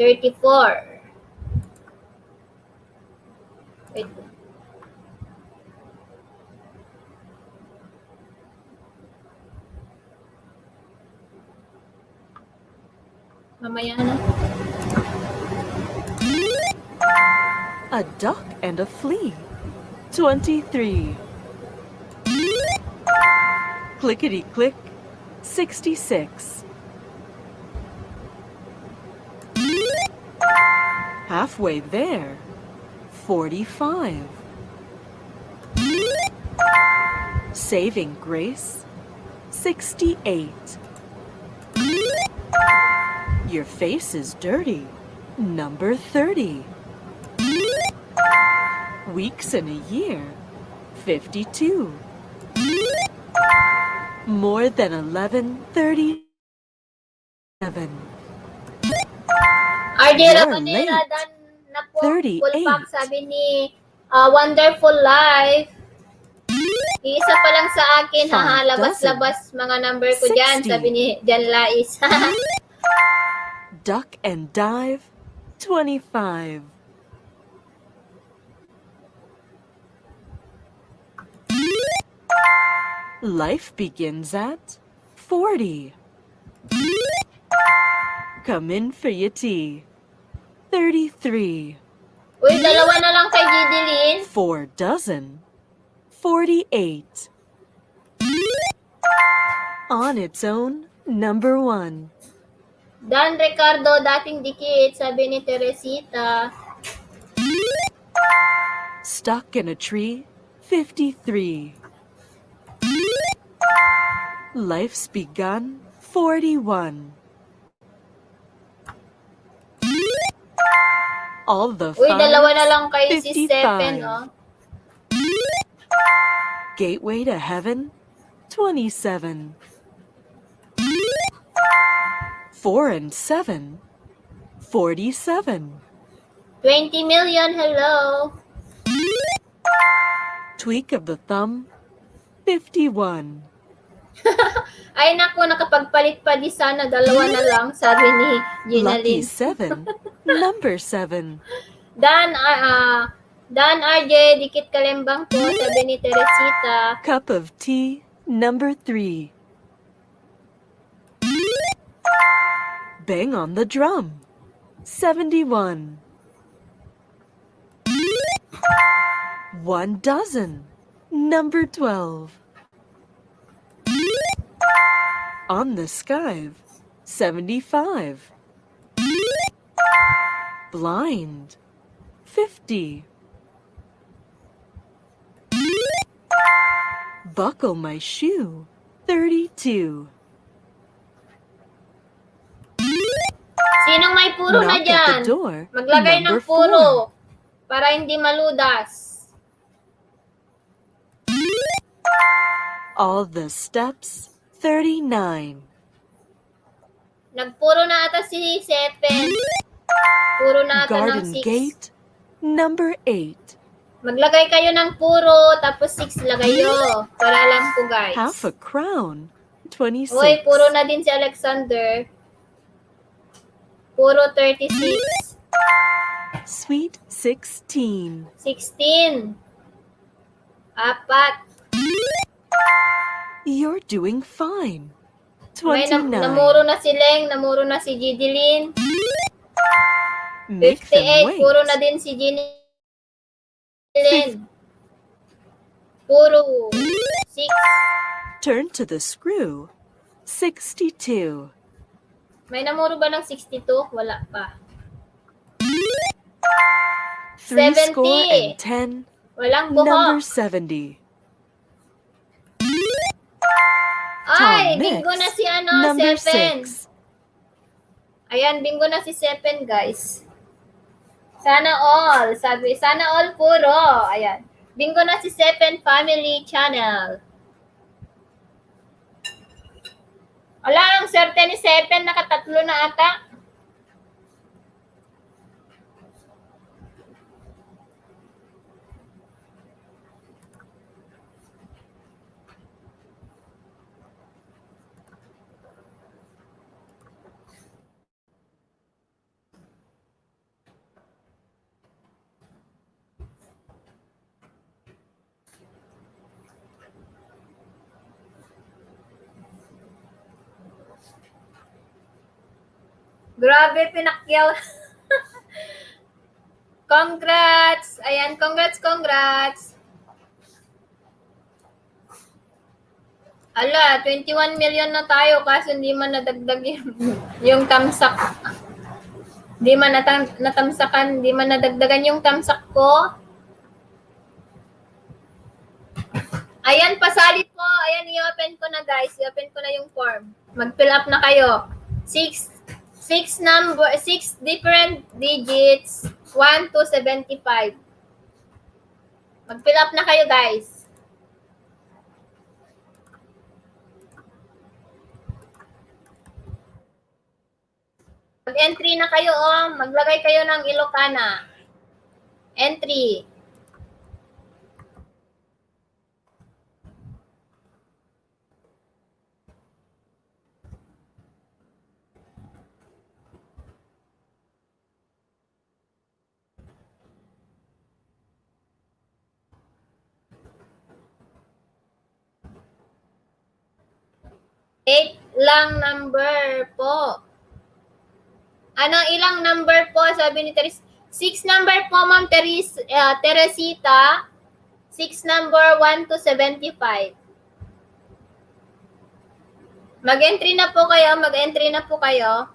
34. Wait. Mamaya na. A duck and a flea, 23. Clickety click, 66. Halfway there, 45. Saving grace, 68. Your face is dirty, number 30. Weeks in a year, 52. More than 11:37. RJ You're Rabanera, late. dan na po. 38. Full pack, sabi ni Wonderful Life. Isa pa lang sa akin, 5 labas-labas mga number ko dyan, 60. sabi ni Jan Lais. Duck and dive, 25. Life begins at 40. Come in for your tea, 33. Uy, dalawa na lang kay Gidilin. 4 dozen, 48. On its own, number 1. Dan Ricardo, dating dikit, sabi ni Teresita. Stuck in a tree, 53. Life's begun, 41. All the Uy, dalawa na fives, lang kay si 55. Sepen, oh. Gateway to heaven, 27. 4 and 7, 47. 20 million, hello. Tweak of the thumb, 51. Ay, naku, nakapagpalit pa di sana, dalawa na lang, sabi ni Lucky Ginalyn. 7, number 7. Dan RJ, dikit kalembang po, sabi ni Teresita. Cup of tea, number 3. Bang on the drum, 71. 1 dozen, number 12. On the skive, 75. Blind, 50. Buckle my shoe, 32. Sinong may puro na Knock at the dyan? door, Maglagay ng number 4. puro para hindi maludas. All the steps, 39. Nagpuro na ata si Sepen. Puro na ata ng Garden 6. gate, number 8. Maglagay kayo ng puro, tapos 6 lagayo. Para alam ko, guys. Half a crown, 26. Uy, puro na din si Alexander. Puro 36. Sweet 16. 16. 4. You're doing fine. May 29. namuro na si Leng, namuro na si Gidilin. Make them 58, wait. puro na din si Ginilin. Puro 6. Turn to the screw, 62. May namuro ba ng 62? Wala pa. 3 70. score and 10, Walang number buhok. 70. Ay, Tom bingo Mix, na si number Sepen. 6. Ayan, bingo na si Sepen, guys. Sana all. Sabi, sana all puro. Ayan. Bingo na si Sepen Family Channel. Wala, ang swerte ni Sepen, nakatatlo na ata. Grabe, pinakyaw. Congrats! Ayan, congrats. Ala, 21 million na tayo kaso hindi man nadagdag yung tamsak. Hindi man natamsakan, hindi man nadagdagan yung tamsak ko. Ayan, pasalit po. Ayan, i-open ko na, guys. I-open ko na yung form. Mag-fill up na kayo. 6 different digits, 1 to 75. Mag-fill up na kayo, guys. Mag-entry na kayo, oh. Maglagay kayo ng Ilocana. Entry. lang number po. Anong ilang number po? Sabi ni Teres. 6 number po, Ma'am Teresita. 6 number 1 to 75. Mag-entry na po kayo. Mag-entry na po kayo.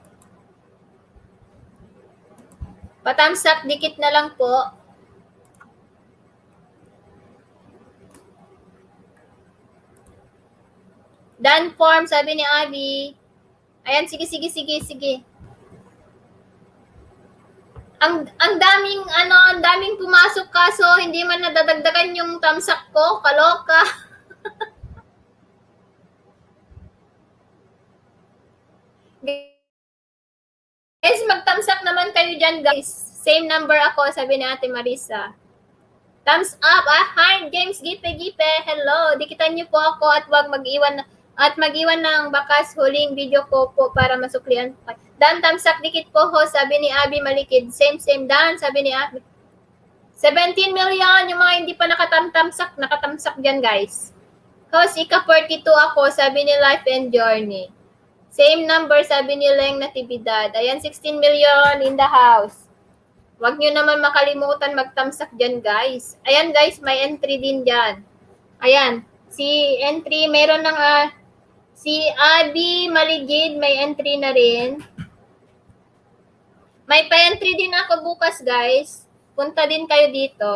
Patamsak, dikit na lang po. Done form, sabi ni Abby. Ayan, sige. Ang daming pumasok kaso hindi man nadadagdagan yung tamsak ko. Kaloka. Guys, magtamsak naman kayo dyan, guys. Same number ako, sabi ni Ate Marisa. Thumbs up, hi, James Gipe. Hello, dikitan niyo po ako at wag mag-iwan ng bakas huling video ko po para masuklian. Dan, tamsak dikit po ho, sabi ni Abby Malikid. Same, Dan, sabi ni Abby. 17 million, yung mga hindi pa nakatamsak dyan, guys. Cause ika 42 ako, sabi ni Life and Journey. Same number, sabi ni Leng Natividad. Ayan, 16 million in the house. Huwag nyo naman makalimutan magtamsak dyan, guys. Ayan, guys, may entry din dyan. Ayan, si entry, meron ng, si Abby Maligid, may entry na rin. May pa-entry din ako bukas, guys. Punta din kayo dito.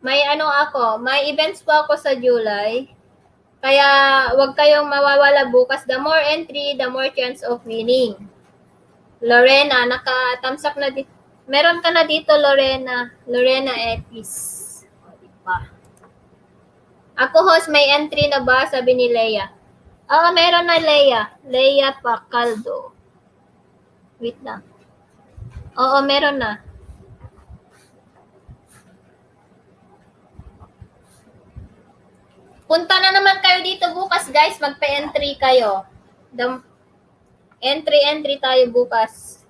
May may events po ako sa July. Kaya, huwag kayong mawawala bukas. The more entry, the more chance of winning. Lorena, nakatamsak na dito. Meron ka na dito, Lorena. Lorena Epis. O, diba? Ako, host, may entry na ba? Sabi ni Leia. Meron na, Leia. Leia Pacaldo. Wait lang. Oo, meron na. Punta na naman kayo dito bukas, guys. Magpa-entry kayo. Entry tayo bukas.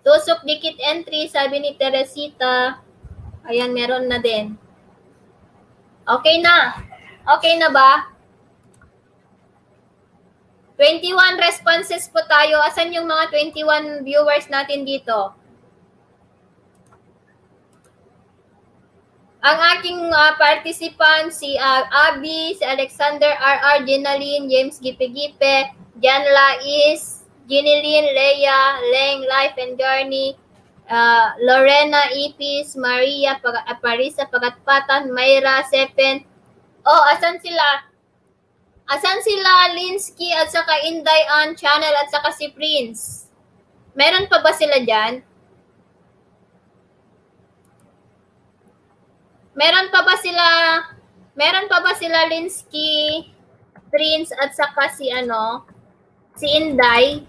Tusok dikit entry, sabi ni Teresita. Ayan, meron na din. Okay na. Okay na ba? 21 responses po tayo. Asan yung mga 21 viewers natin dito? Ang aking participant, si Abby, si Alexander R.R., Jenaline, James Gipe, Jan Lais, Ginilin, Leia, Leng, Life and Journey, Lorena Ipis, Maria Parisa Pagatpatan, Mayra Sepen. Asan sila? Asan sila Linsky at saka Inday on channel at saka si Prince? Meron pa ba sila dyan? Meron pa ba sila Linsky, Prince at saka si Inday?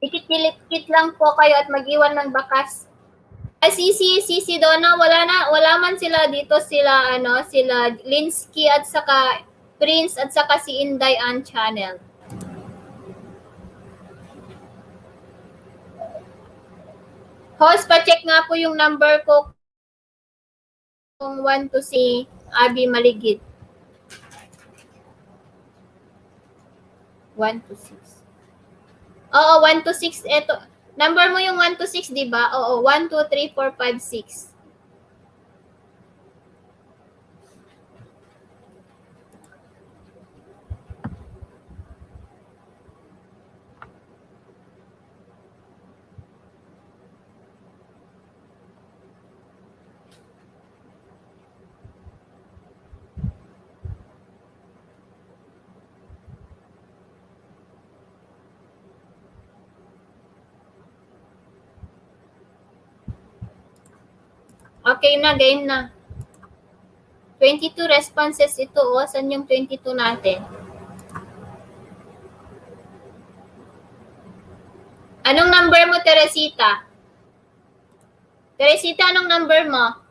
Dikit lang po kayo at mag-iwan ng bakas. Sisi Donna, wala man sila dito, sila Linsky at saka Prince at saka si Inday on channel. Host, pa-check nga po yung number ko kung 1 to si Abby Maligid. 1 to 6. Oo, 1 to 6. Eto. Number mo yung 1 to 6, di ba? Oo, 1, 2, 3, 4, 5, 6. Okay na, game na. 22 responses ito. Saan yung 22 natin? Anong number mo, Teresita? Teresita, anong number mo?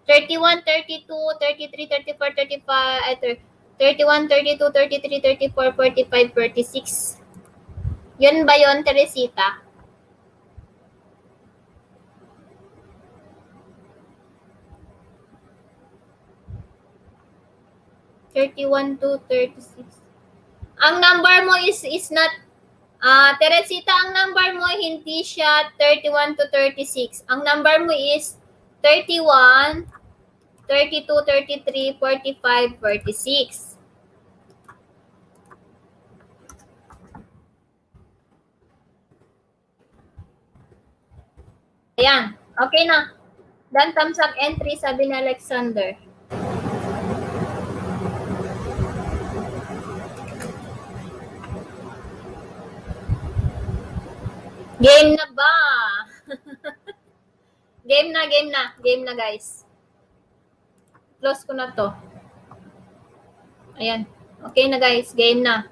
31, 32, 33, 34, 35, 31, 32, 33, 34, 45, 46. Yun ba yun, Teresita? (31 to 36). Ang number mo is not Teresita, ang number mo hindi siya 31 to 36. Ang number mo is 31, 32, 33, 45, 46. Ayan. Okay na. Dan thumbs up entry, sabi ni Alexander. Game na ba? Game na guys. Close ko na to. Ayan. Okay na guys, game na.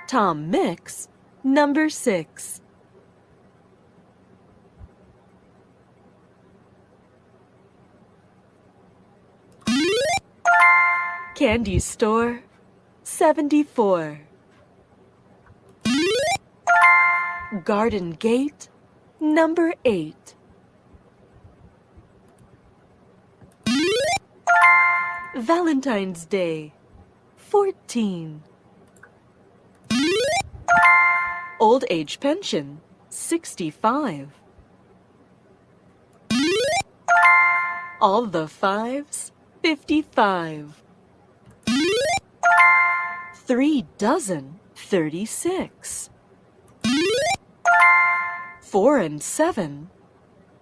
Tom Mix, number 6. Candy Store, 74. Garden Gate, number 8. Valentine's Day, 14. Old Age Pension, 65. All the Fives, 55. 3 dozen, 36. 4 and 7,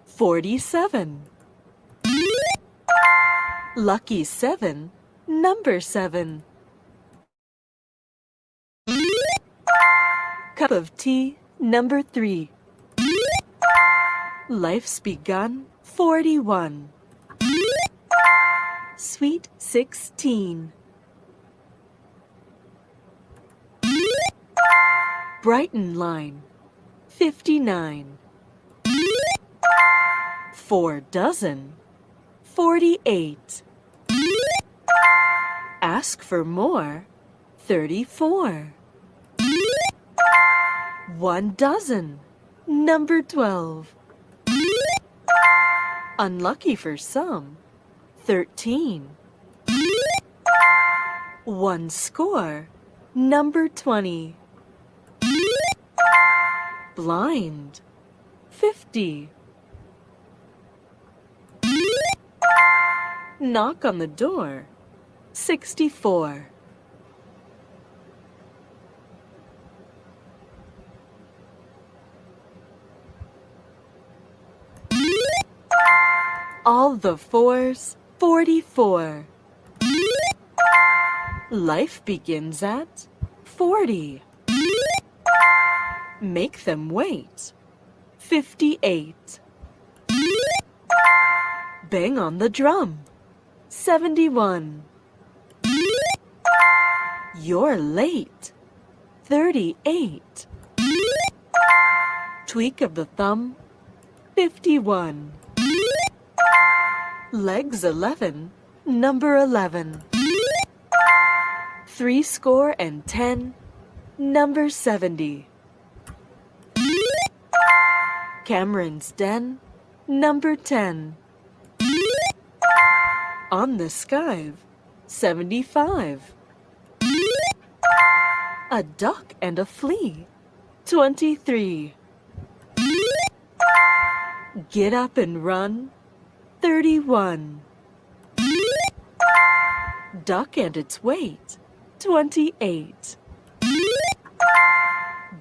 47. Lucky 7, number 7. Cup of tea, number 3. Life's begun, 41. Sweet 16. Brighton line, 59. 4 dozen, 48. Ask for more, 34. 1 dozen, number 12. Unlucky for some, 13. 1 score, number 20. Blind, 50. Knock on the door, 64. All the fours, 44. Life begins at 40. Make them wait, 58. Bang on the drum, 71. You're late, 38. Tweak of the thumb, 51. Legs 11, number 11. 3 score and 10, number 70. Cameron's Den, number 10. On the Skive, 75. A duck and a flea, 23. Get up and run, 31. Duck and its weight, 28.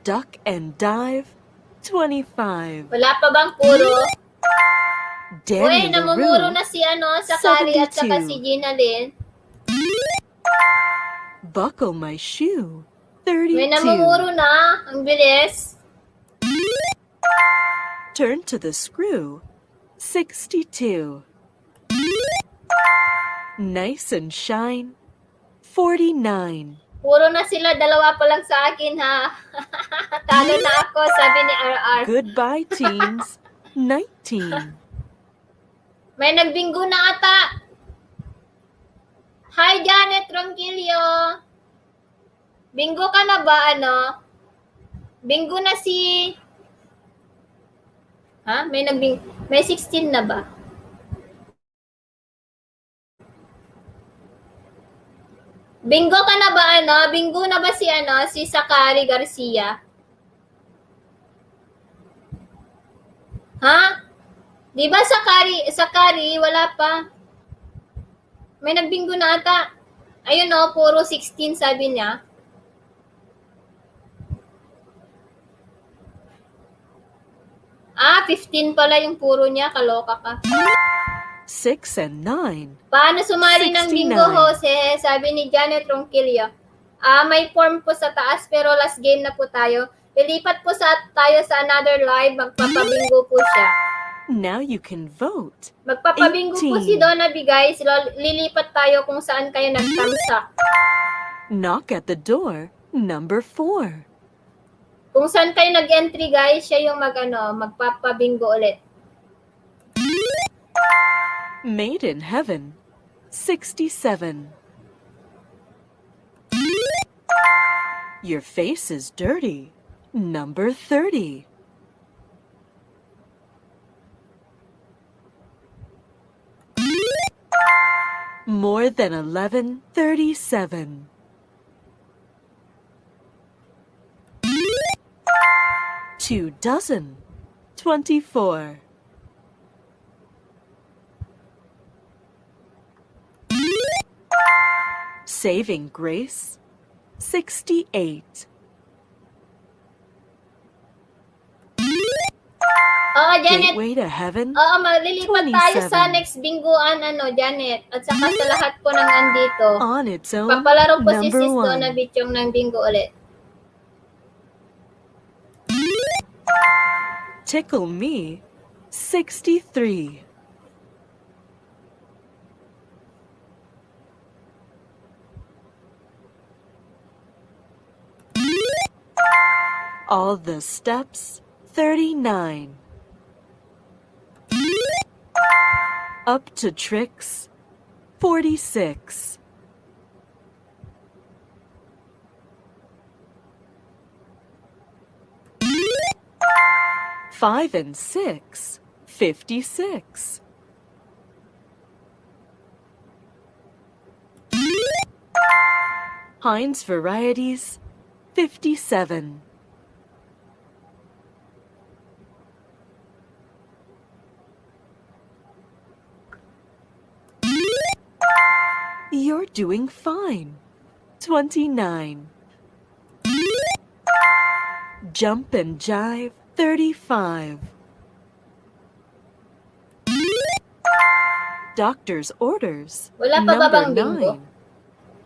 Duck and dive, 25. Wala pa bang puro? Danny Uy, namumuro LaRue, na si Sakari at saka 72. si Gina Lynn. Buckle my shoe, Uy, 32. namumuro na. Ang bilis. Turn to the screw, 62. Nice and shine, 49. Puro na sila, dalawa pa lang sa akin ha. Talo na ako, sabi ni RR. Goodbye, teens, 19. May nagbinggo na ata. Hi, Janet Ronquillo. Bingo ka na ba, ano? Bingo na si... Ha? May 16 na ba? Bingo ka na ba, ano? Bingo na ba si, ano? Si Sakari Garcia? Ha? Di ba Sakari, wala pa. May nagbingo na ata. Ayun o, puro 16 sabi niya. Ah, 15 pala yung puro niya. Kaloka ka. 6 and 9. Paano sumali ng bingo, 69. Jose? Sabi ni Janet Ronquillo. May form po sa taas pero last game na po tayo. Lilipat po tayo sa another live. Magpapabingo po siya. Now you can vote. Magpapabingo po si 18. Donna B, guys. Lilipat tayo kung saan kayo nagtamsak. Knock at the door. Number 4. Kung saan kayo nag-entry, guys, siya yung magpapabingo ulit. Made in heaven. 67. Your face is dirty. Number 30. More than 11. 37. Two dozen. 24. Saving grace. 68. Oo, Janet. Gateway to heaven. Oo, malilipat tayo sa 27. next bingoan, Janet. At saka sa lahat po ng andito. On its own. Papalaro po si Number Sis Donna 1. Bichong ng bingo ulit. Tickle me. 63. All the steps. 39. Up to tricks. 46. Five and 6. 56. Heinz varieties. 57. You're doing fine. 29. Jump and jive. 35. Doctor's orders. Wala pa ba bang Number bingo?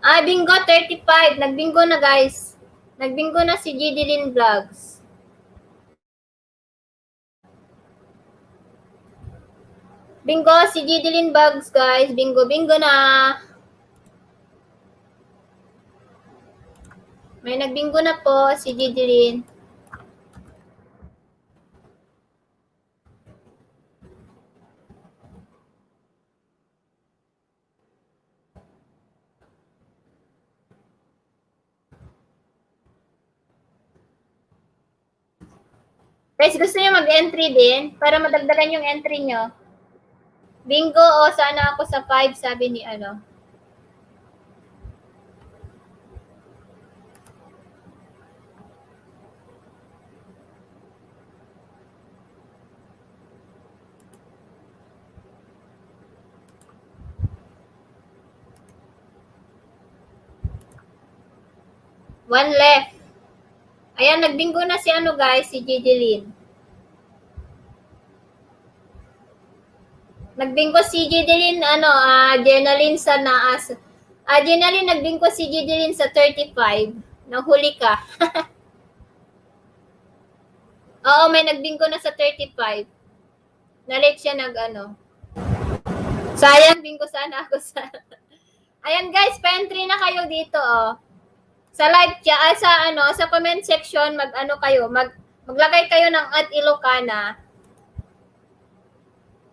9. Bingo 35. Nagbingo na, guys. Nagbingo na si Gidilin Vlogs. Bingo si Gidilin Vlogs, guys. Bingo na. May nagbingo na po si Gidilin. Guys, gusto niyo mag-entry din para madagdagan yung entry nyo? Bingo o sana ako sa 5, sabi ni ano. One left. Ayan, nagbingo na si ano, guys, si Gidilin. Nagbingo si Gidilin, Jenaline sa naas. Jenaline, nagbingo si Gidilin sa 35. Nahuli ka. Oo, may nagbingo na sa 35. Nalate siya Sayang, bingo sana ako sa... Ayan, guys, Paentry na kayo dito, Sa live chat, sa comment section, maglagay kayo ng @Ilocana.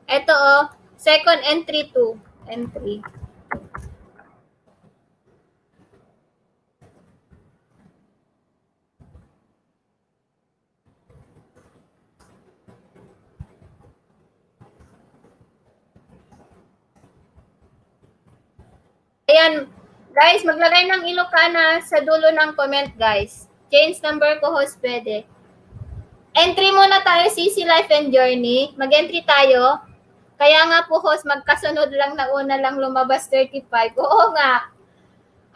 Ito, second entry 2. Entry. Ayan, guys, maglagay ng Ilocana sa dulo ng comment, guys. Change number ko, host, pwede. Entry muna tayo, CC Life and Journey. Mag-entry tayo. Kaya nga po, host, magkasunod lang na una lang lumabas 35. Oo nga.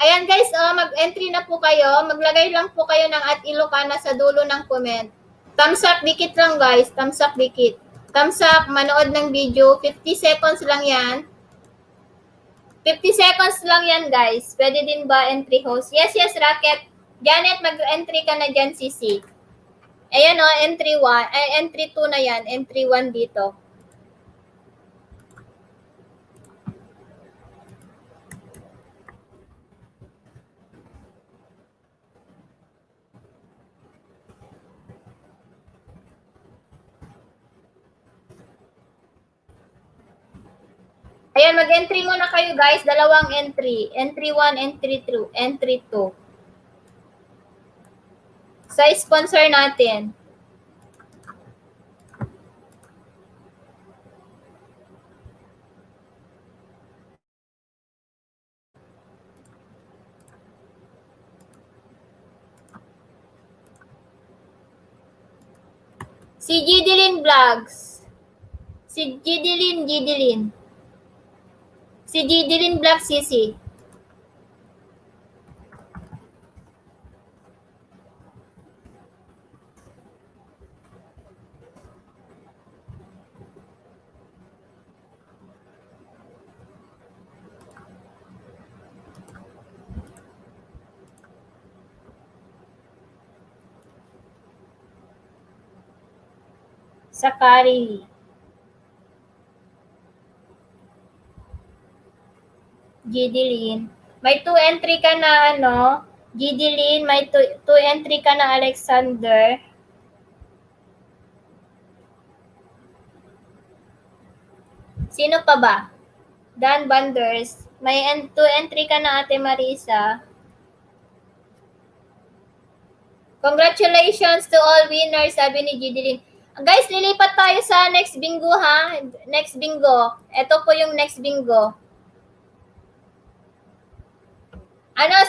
Ayan, guys, mag-entry na po kayo. Maglagay lang po kayo ng @Ilocana sa dulo ng comment. Thumbs up, dikit lang, guys. Thumbs up, dikit. Thumbs up, manood ng video. 50 seconds lang yan. 50 seconds lang yan, guys. Pwede din ba entry host? Yes, Rocket. Janet, mag-entry ka na dyan, CC. Ayan entry 1. Ay, entry 2 na yan. Entry 1 dito. Ayan, mag-entry muna kayo, guys. Dalawang entry. Entry 1, entry 2, entry 2. Sa sponsor natin. Si Gidilin Vlogs. Si Gidilin. Si Gidilin Vlogs, CC. Sakari. Gidilin. May 2 entry ka na Gidilin, may 2 entry ka na Alexander. Sino pa ba? Dan Banders. May 2 entry ka na Ate Marisa. Congratulations to all winners, sabi ni Gidilin. Guys, lilipat tayo sa next bingo, ha? Next bingo. Ito po yung next bingo.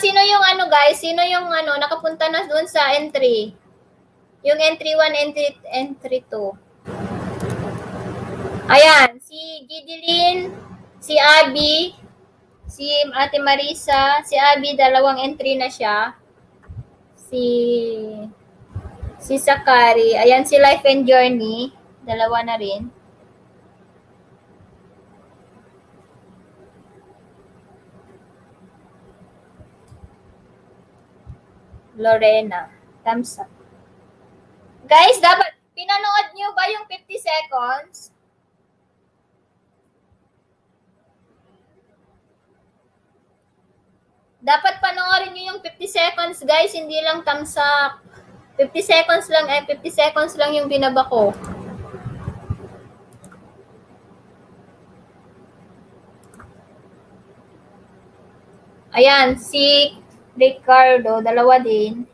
Sino yung guys? Sino yung nakapunta na doon sa entry? Yung entry 1, entry 2. Ayan, si Gidilin, si Abby, si Ate Marisa, si Abby, 2 entry na siya. Si Sakari, ayan si Life and Journey, 2 na rin. Lorena, thumbs up. Guys, dapat pinanood nyo ba yung 50 seconds? Dapat panoorin nyo yung 50 seconds, guys, hindi lang thumbs up. 50 seconds lang, 50 seconds lang yung binaba ko. Ayan, si Ricardo, 2 din.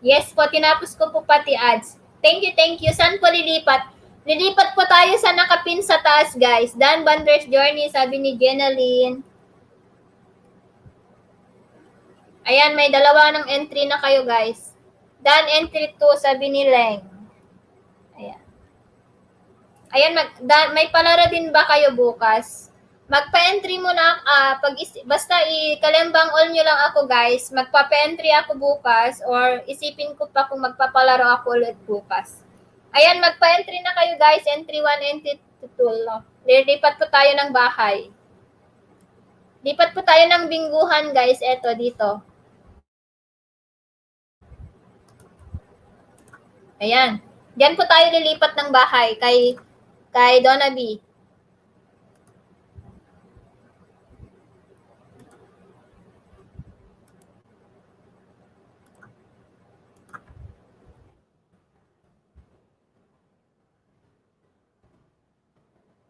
Yes po, tinapos ko po pati ads. Thank you. Saan po lilipat? Lilipat po tayo sa nakapin sa taas, guys. Dan Banders Journey, sabi ni Jenaline. Ayan, may 2 ng entry na kayo, guys. Dan entry 2, sabi ni Leng. Ayan, may palaro din ba kayo bukas? Magpa-entry muna, basta kalembang all nyo lang ako, guys. Magpa-entry ako bukas or isipin ko pa kung magpapalaro ako ulit bukas. Ayan, magpa-entry na kayo, guys. Entry 1, entry 2. Lipat po tayo ng bahay. Lipat po tayo ng bingguhan, guys. Eto, dito. Ayan. Diyan po tayo lilipat ng bahay kay Donna B.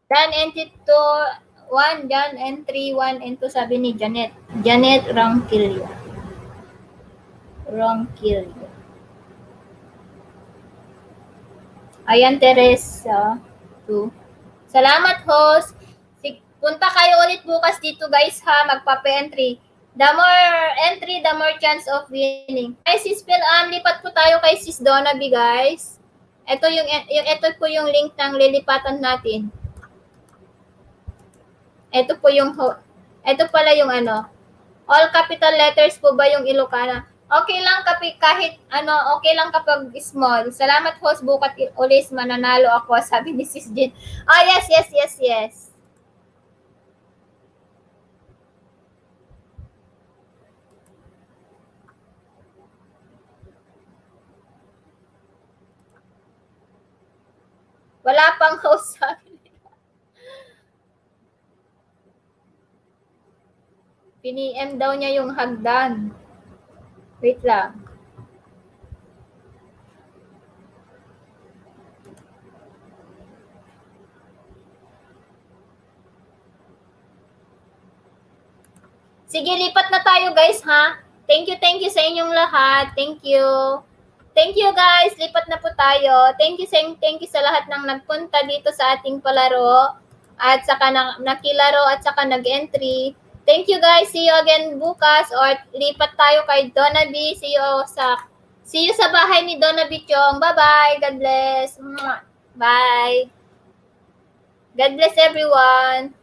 Dan entry 1, Dan entry 1 and 2, sabi ni Janet. Janet Ronquillo. Ayan, Teresa. 2. Salamat, host. Punta kayo ulit bukas dito, guys, ha. Magpa-entry. The more entry, the more chance of winning. Guys, sis lipat po tayo kay Sis Donaby, guys. Ito po yung link ng lilipatan natin. Ito pala yung all capital letters po ba yung Ilocana? Okay lang okay lang kapag small. Salamat, host, bukat ulis mananalo ako, sabi ni Sis Jen. Yes. Wala pang host, sabi. Piniem daw niya yung hagdan. Wait lang. Sige, lipat na tayo, guys, ha? Thank you sa inyong lahat. Thank you. Thank you, guys. Lipat na po tayo. Thank you sa lahat ng nagpunta dito sa ating palaro at saka nakilaro at saka nag-entry. Thank you, guys. See you again bukas or lipat tayo kay Donaby. See you sa bahay ni Donaby Chong. Bye-bye. God bless. Bye. God bless everyone.